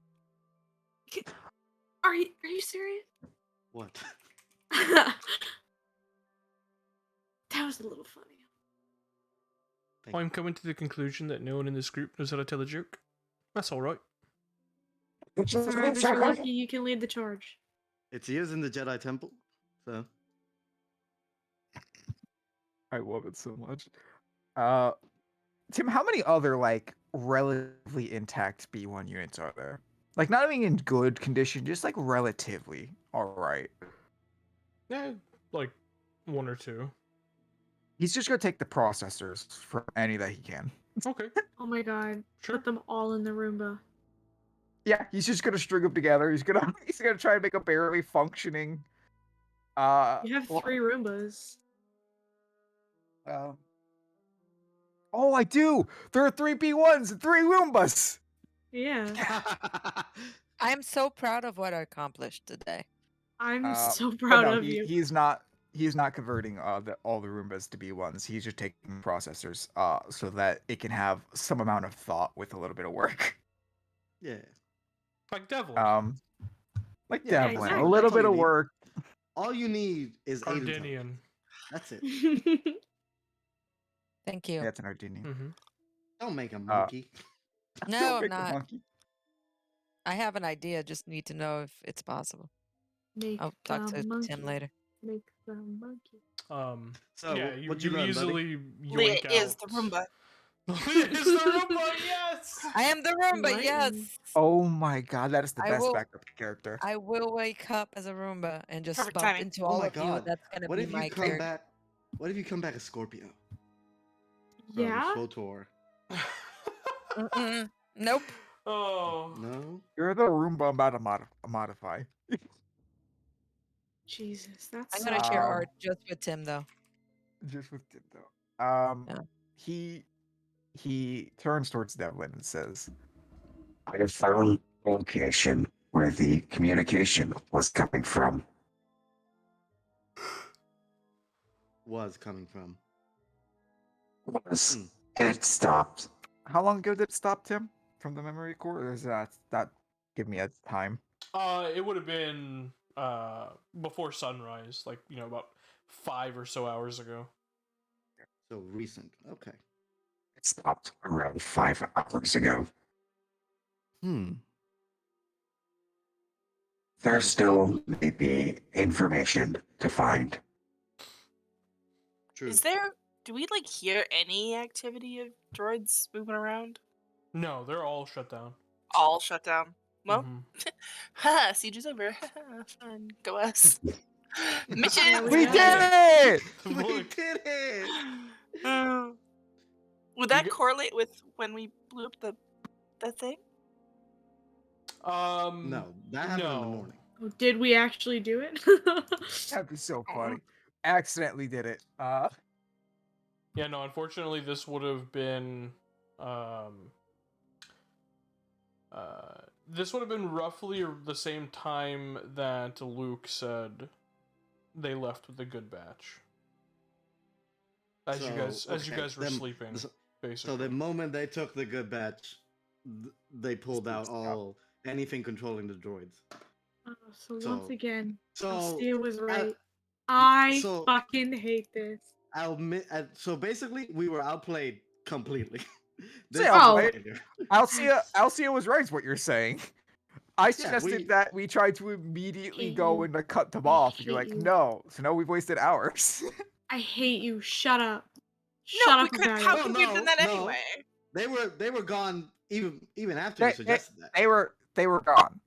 Are you serious? What? That was a little funny. I'm coming to the conclusion that no one in this group knows how to tell a joke. That's alright. Sorry, Mr. Lucky, you can lead the charge. It's years in the Jedi Temple, so. I love it so much. Tim, how many other like relatively intact B1 units are there? Like not even in good condition, just like relatively alright. Yeah, like 1 or 2. He's just gonna take the processors from any that he can. Okay. Oh my god. Sure. Put them all in the Roomba. Yeah, he's just gonna string them together. He's gonna try and make a barely functioning. You have 3 Roombas. Oh, I do. There are 3 B1s and 3 Roombas. Yeah. I am so proud of what I accomplished today. I'm so But proud no, of you. he's not converting all the Roombas to B1s. He's just taking processors so that it can have some amount of thought with a little bit of work. Yeah. Like Devil. Like Yeah, Devlin, exactly. a little That's all bit you of need. work. All you need is Aiden. Gardenian. That's it. Thank you. That's an Ardini. Mm-hmm. Don't make a monkey. No, Don't I'm make a not. monkey. I have an idea. Just need to know if it's possible. Make I'll talk the to monkey. Tim later. Make the monkey. So, yeah, you what'd you learn, buddy? easily Leah yoink out. is the Roomba. Leah is the Roomba, yes! I am the Roomba, Enlighten. yes. Oh my god, that is the I best will- backup character. I will wake up as a Roomba and just Perfect bump timing. into Oh all my of you. god. That's gonna What be if my you come character. back? What if you come back a Scorpio? Yeah? From SWTOR. Mm-mm. Nope. Oh. No. You're the Roomba I'm about to modify. Jesus, that's I'm so gonna share Um, art just with Tim though. Just with Tim though. Yeah. He turns towards Devlin and says, I have found the location where the communication was coming from. Was coming from. Was Hmm. it stopped? "How long ago did it stop, Tim? From the memory core? Or is that give me a time?" It would have been before sunrise, like, about 5 or so hours ago. So recent. Okay. It stopped around 5 hours ago. There still may be information to find. True. Is there? Do we like hear any activity of droids moving around? No, they're all shut down. All shut down. Well, Mhm. haha, siege is over. Fun, go us. Mission. Yeah, We got did it! We Look. did it. Would that get- correlate with when we blew up the thing? No, that happened in the no. morning. Oh, did we actually do it? That'd be so funny. Accidentally did it. Yeah, no, unfortunately this would have been this would have been roughly the same time that Luke said they left with the good batch. As you guys were sleeping, basically. So the moment they took the good batch, they pulled out anything controlling the droids. Oh, so once again, So Alcia was right. so- fucking hate this. I'll admit. So basically, we were outplayed completely. Say This outplayed. is failure. Alcia was right, is what you're saying. I suggested we- that we tried to immediately Hate go you. and cut them I off, and you're hate like, you. no. So now we've wasted hours. I hate you. Shut up. No, Shut we up could. about How it. could we have done that No. anyway? They were gone even after you They- suggested that. they were gone.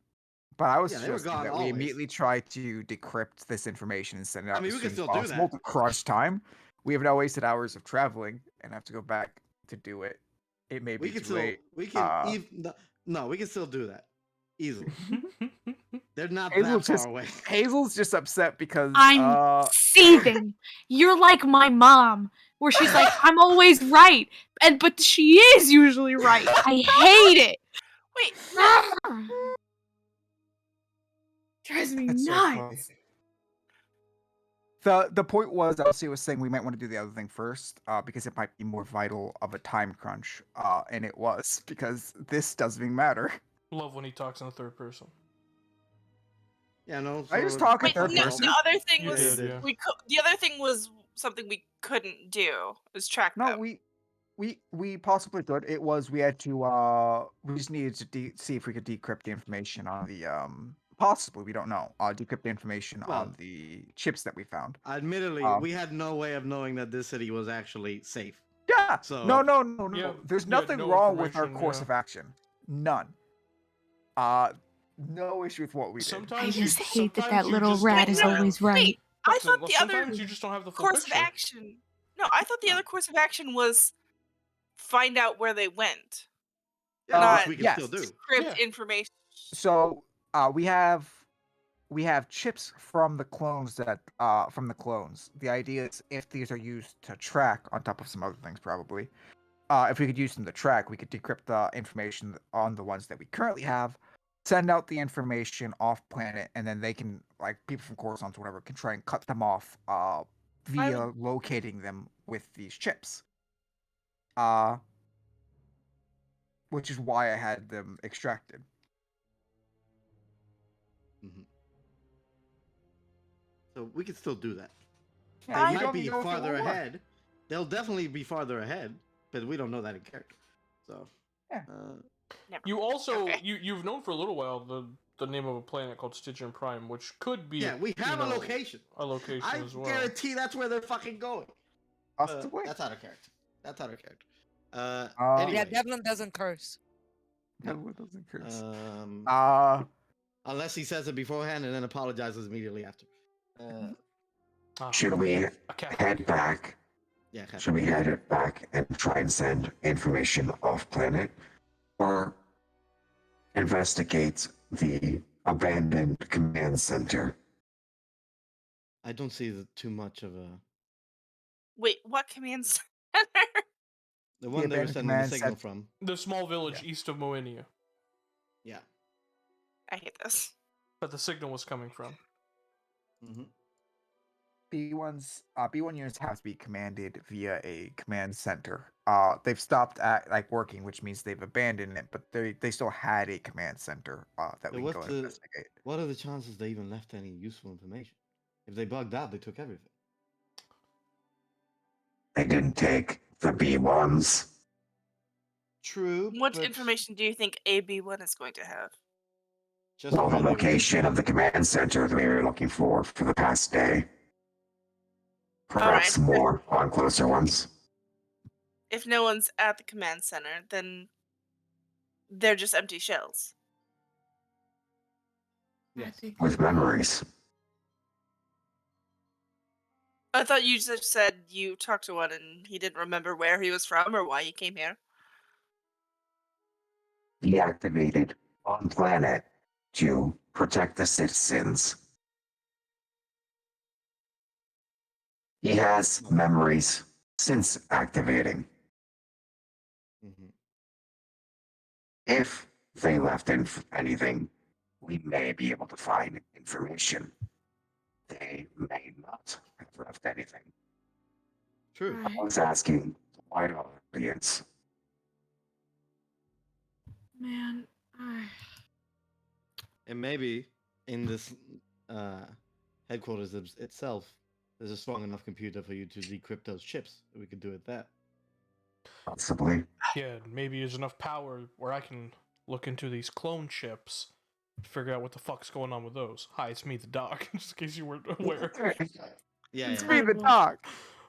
But I was Yeah, they were suggesting gone that we always. immediately try to decrypt this information and send it out mean, as we soon can as still do possible that. to crunch time. We have now wasted hours of traveling and have to go back to do it. It may We be can too still late. we can no, we can still do that easily. They're not that far away. Hazel's just upset because I'm seething. You're like my mom, where she's like, I'm always right, but she is usually right. I hate it. Wait, Drives me That's so funny. nuts. The point was, Elsie was saying we might want to do the other thing first, because it might be more vital of a time crunch, and it was, because this doesn't even matter. Love when he talks in the third person. Yeah, no. I just so- talk in wait. third No, person. the other thing You was did, yeah. the other thing was something we couldn't do. Was track No, them. we possibly could. It was we had to we just needed to see if we could decrypt the information on the possibly, we don't know. Decrypt the information Well, on the chips that we found. Admittedly, Um, we had no way of knowing that this city was actually safe. Yeah. So- No. Yeah, There's yeah, nothing no wrong with our information, course yeah. of action. None. No issue with what we did. I Sometimes just you, hate that sometimes that you little just rat don't is have- always right. Wait, I Listen, thought the other sometimes you just don't have the full course picture. of action. No, I thought the other course of action was find out where they went. Yeah, Not which we can yes. still do. Crypt Yeah. information. So we have chips from the clones that from the clones. The idea is if these are used to track on top of some other things, probably. If we could use them to track, we could decrypt the information on the ones that we currently have, send out the information off planet, and then they can, like, people from Coruscant or whatever, can try and cut them off via locating them with these chips. Which is why I had them extracted. So we can still do that. Yeah, They you might don't be know if it farther will work. ahead. They'll definitely be farther ahead, but we don't know that in character. So Yeah. You also Okay. you've known for a little while the name of a planet called Stygian Prime, which could be yeah, we have a location. A location I as well. guarantee that's where they're fucking going. Possibly. That's out of character. That's out of character. Yeah, Anyway, Devlin doesn't curse. No, it doesn't curse. unless he says it beforehand and then apologizes immediately after. Should we head back? Yeah. Should we head it back and try and send information off planet? Or investigate the abandoned command center? I don't see too much of a. Wait, what command center? The one they were abandoned sending the command signal center. from. The small village east of Moenia Yeah. I hate this. that the signal was coming from. Mm-hmm. B1 units have to be commanded via a command center. They've stopped at working, which means they've abandoned it, but they still had a command center that we can go and investigate. What are the chances they even left any useful information? If they bugged out, they took everything. They didn't take the B1s. True. What but information do you think AB1 is going to have? Just Well, the radio. location of the command center that we were looking for the past day. Perhaps Alright. more on closer ones. If no one's at the command center, then they're just empty shells. Yes. With memories. I thought you just said you talked to one and he didn't remember where he was from or why he came here. Deactivated on planet to protect the citizens. He has memories since activating. Mhm. If they left anything, we may be able to find information. They may not have left anything. True. Right. I was asking the wider audience. Man, I... And maybe in this headquarters itself, there's a strong enough computer for you to decrypt those chips. We could do it there. Possibly. Yeah, maybe there's enough power where I can look into these clone chips, figure out what the fuck's going on with those. Hi, it's me, the doc, just in case you weren't aware. Yeah, It's yeah. Be the Incredible. dog.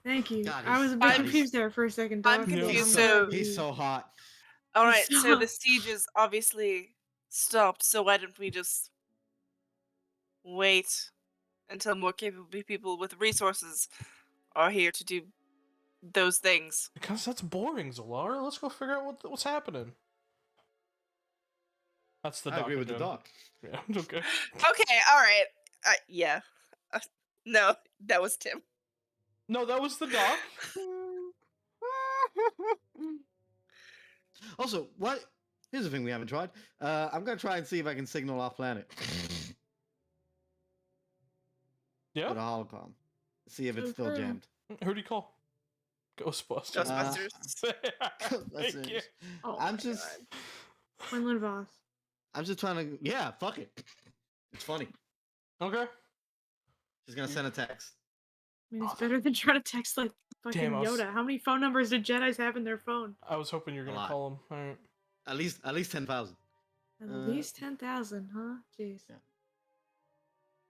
Thank you. God, I was a he's- bit God, confused there for a second, I'm Doc. confused, I'm so- glad He's you- so hot. Alright, so So- the siege is obviously stopped, so why don't we just wait until more capable people with resources are here to do those things? Because that's boring, Zolara. Let's go figure out what's happening. That's the I doc agree with the again. doc. Yeah, okay. Okay, alright. Yeah. No, that was Tim. No, that was the doc. Also, what? Here's the thing we haven't tried. I'm gonna try and see if I can signal off planet. Yeah? With a holocom. See if it's Oh, still for real? jammed. Who do you call? Ghostbusters. Ghostbusters. Thank you. Oh I'm my just God. Quinlan Voss. I'm just trying to yeah, fuck it. It's funny. Okay. She's gonna send a text. I mean, it's better than trying to text like fucking Damn, I was- Yoda. How many phone numbers do Jedi's have in their phone? I was hoping you were A gonna lot. call him. Alright. At least 10,000. At Uh, least 10,000, huh? Jeez. Yeah.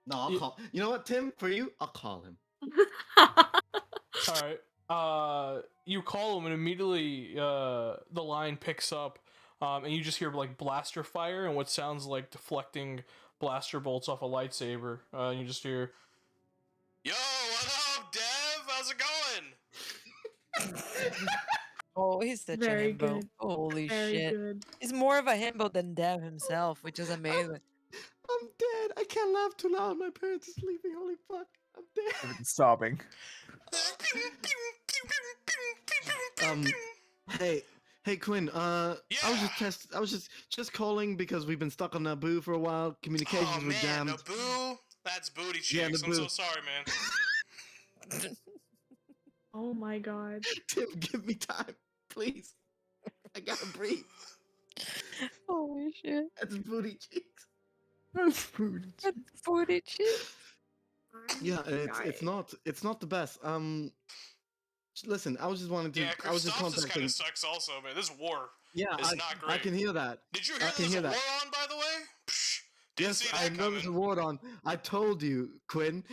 No, I'll You- call. You know what, Tim? For you, I'll call him. Alright. You call him and immediately the line picks up, and you just hear like blaster fire and what sounds like deflecting blaster bolts off a lightsaber. And you just hear, "Yo, what up, Dev? How's it going?" Oh, he's such Very a himbo. good. Holy Very shit. good. He's more of a himbo than Dev himself, which is amazing. I'm dead. I can't laugh too loud. My parents are sleeping. Holy fuck. I'm dead. Sobbing. Hey Quinn, I was just calling because we've been stuck on Naboo for a while. Communications Oh were jammed. man, Naboo? That's booty cheeks. Yeah, I'm so Naboo. sorry, man. Oh my God. Tim, give me time, please. I gotta breathe. Holy shit. That's booty cheeks. That's food. That's booty cheek. Yeah, it's not the best. Listen, I was just wanting to. Yeah, I was just Christophsis contacting. kind of sucks also, man. This war Yeah, is not great. I can hear that. Did you I hear can there's hear a that. war on, by the way? Psh, didn't Yes, see I that know there's a coming. ward on. I told you, Quinn.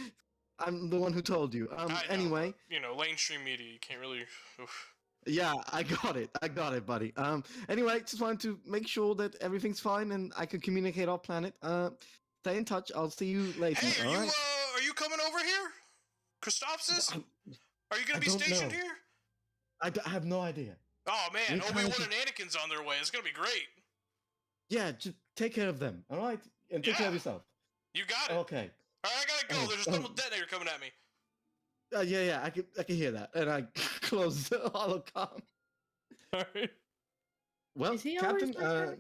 I'm the one who told you. I know, Anyway. but, you know, mainstream media, you can't really... Oof. Yeah, I got it, buddy. Anyway, just wanted to make sure that everything's fine and I can communicate off planet. Stay in touch. I'll see you later. Hey, all right? are you coming over here? Christophsis? Are you I gonna be don't stationed know. here? I have no idea. Oh man, We Obi-Wan kinda and Anakin's on their way. It's gonna be great. Yeah, just take care of them. All right, and take care of Yeah. yourself. You got it. Okay. Alright, I gotta go. Oh, There's a double detonator coming at me. Yeah, I can hear that, and I close the holocom. Alright. Well, Is he always Captain. like that?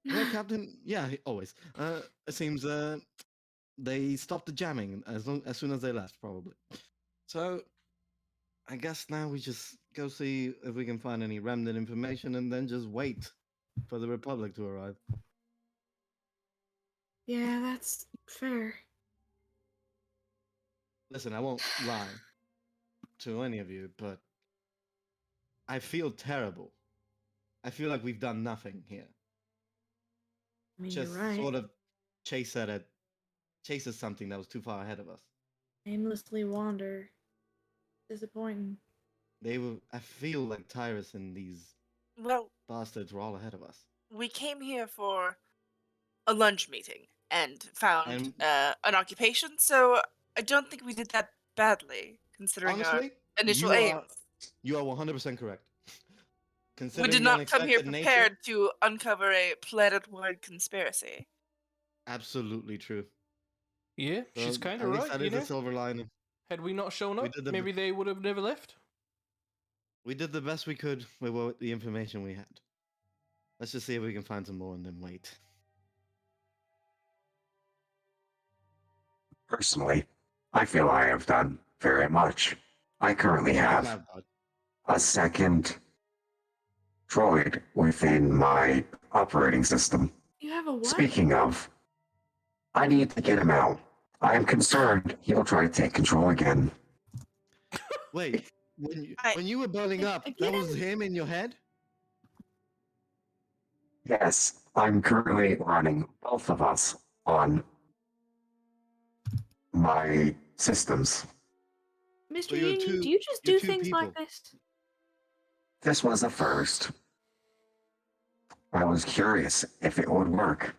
Well, Captain. Yeah, always. It seems they stopped the jamming as soon as they left, probably. So, I guess now we just go see if we can find any remnant information, and then just wait for the Republic to arrive. Yeah, that's fair. Listen, I won't lie to any of you, but I feel terrible I feel like we've done nothing here. I mean, Just you're right. sort of chases something that was too far ahead of us. Aimlessly wander. Disappointing. I feel like Tyrus and these Well, bastards were all ahead of us. we came here for a lunch meeting and found And an occupation, so I don't think we did that badly, considering honestly, our initial you aims. are 100% correct. We Considering did the not come here unexpected prepared nature, to uncover a planet-wide conspiracy. absolutely true. Yeah, So she's kind at of least right. that You is a know, silver lining. had we not shown We up, did the maybe they would have never left. We did the best we could with the information we had. Let's just see if we can find some more and then wait. Personally, I feel I have done very much. I currently have a second droid within my operating system. You have a what? Speaking of, I need to get him out. I am concerned he'll try to take control again. Wait, when you were burning up, that Again? was him in your head? Yes, I'm currently running both of us on my systems. Mr. So you're Union, two- do you just you're do two things like people. this? This was a first. I was curious if it would work.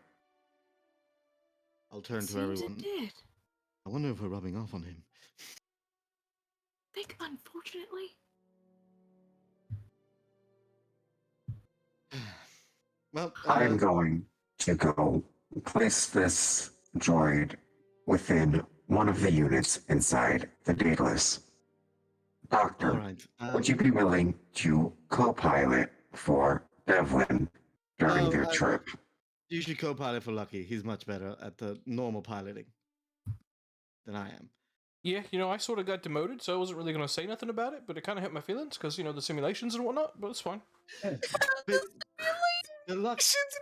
I'll turn to Seems everyone. it did. I wonder if we're rubbing off on him. Think, unfortunately. Well, I'm going to go place this droid within one of the units inside the Daedalus. Doctor, all right. would you be willing to co-pilot for Devlin during their trip? You should co-pilot for Lucky. He's much better at the normal piloting than I am. Yeah, you know, I sort of got demoted, so I wasn't really going to say nothing about it, but it kind of hurt my feelings because, you know, the simulations and whatnot, but it's fine. But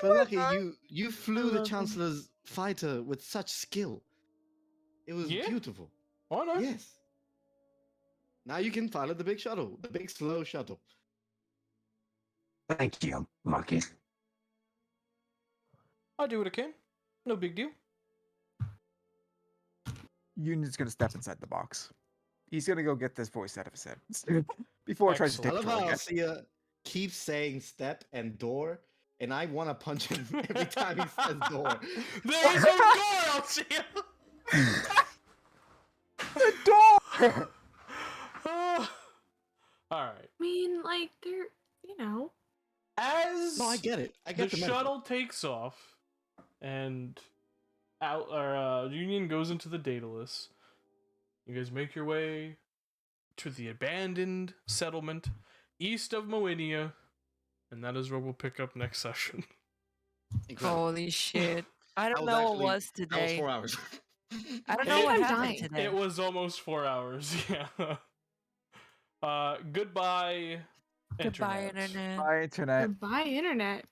Lucky, you flew the Chancellor's fighter with such skill. It was beautiful. I know. Yes. Now you can pilot the big shuttle, the big slow shuttle. Thank you, Lucky. I do what I can. No big deal. Union's gonna step inside the box. He's gonna go get this voice out of his head before it tries to take I love control how again. Sia keeps saying step and door, and I want to punch him every time he says door. There's a door, Alcia! The door! Alright. I mean, like, they're, you know. As No, I get it. I get the the metaphor. shuttle takes off and Union goes into the Daedalus, you guys make your way to the abandoned settlement east of Moenia, and that is where we'll pick up next session. Incredible. Holy shit. I don't That know was what was That was today. 4 hours. I don't know what I'm happened dying. today. It was almost 4 hours, yeah. Goodbye, Goodbye, Internet. internet. Bye, internet. Goodbye, internet.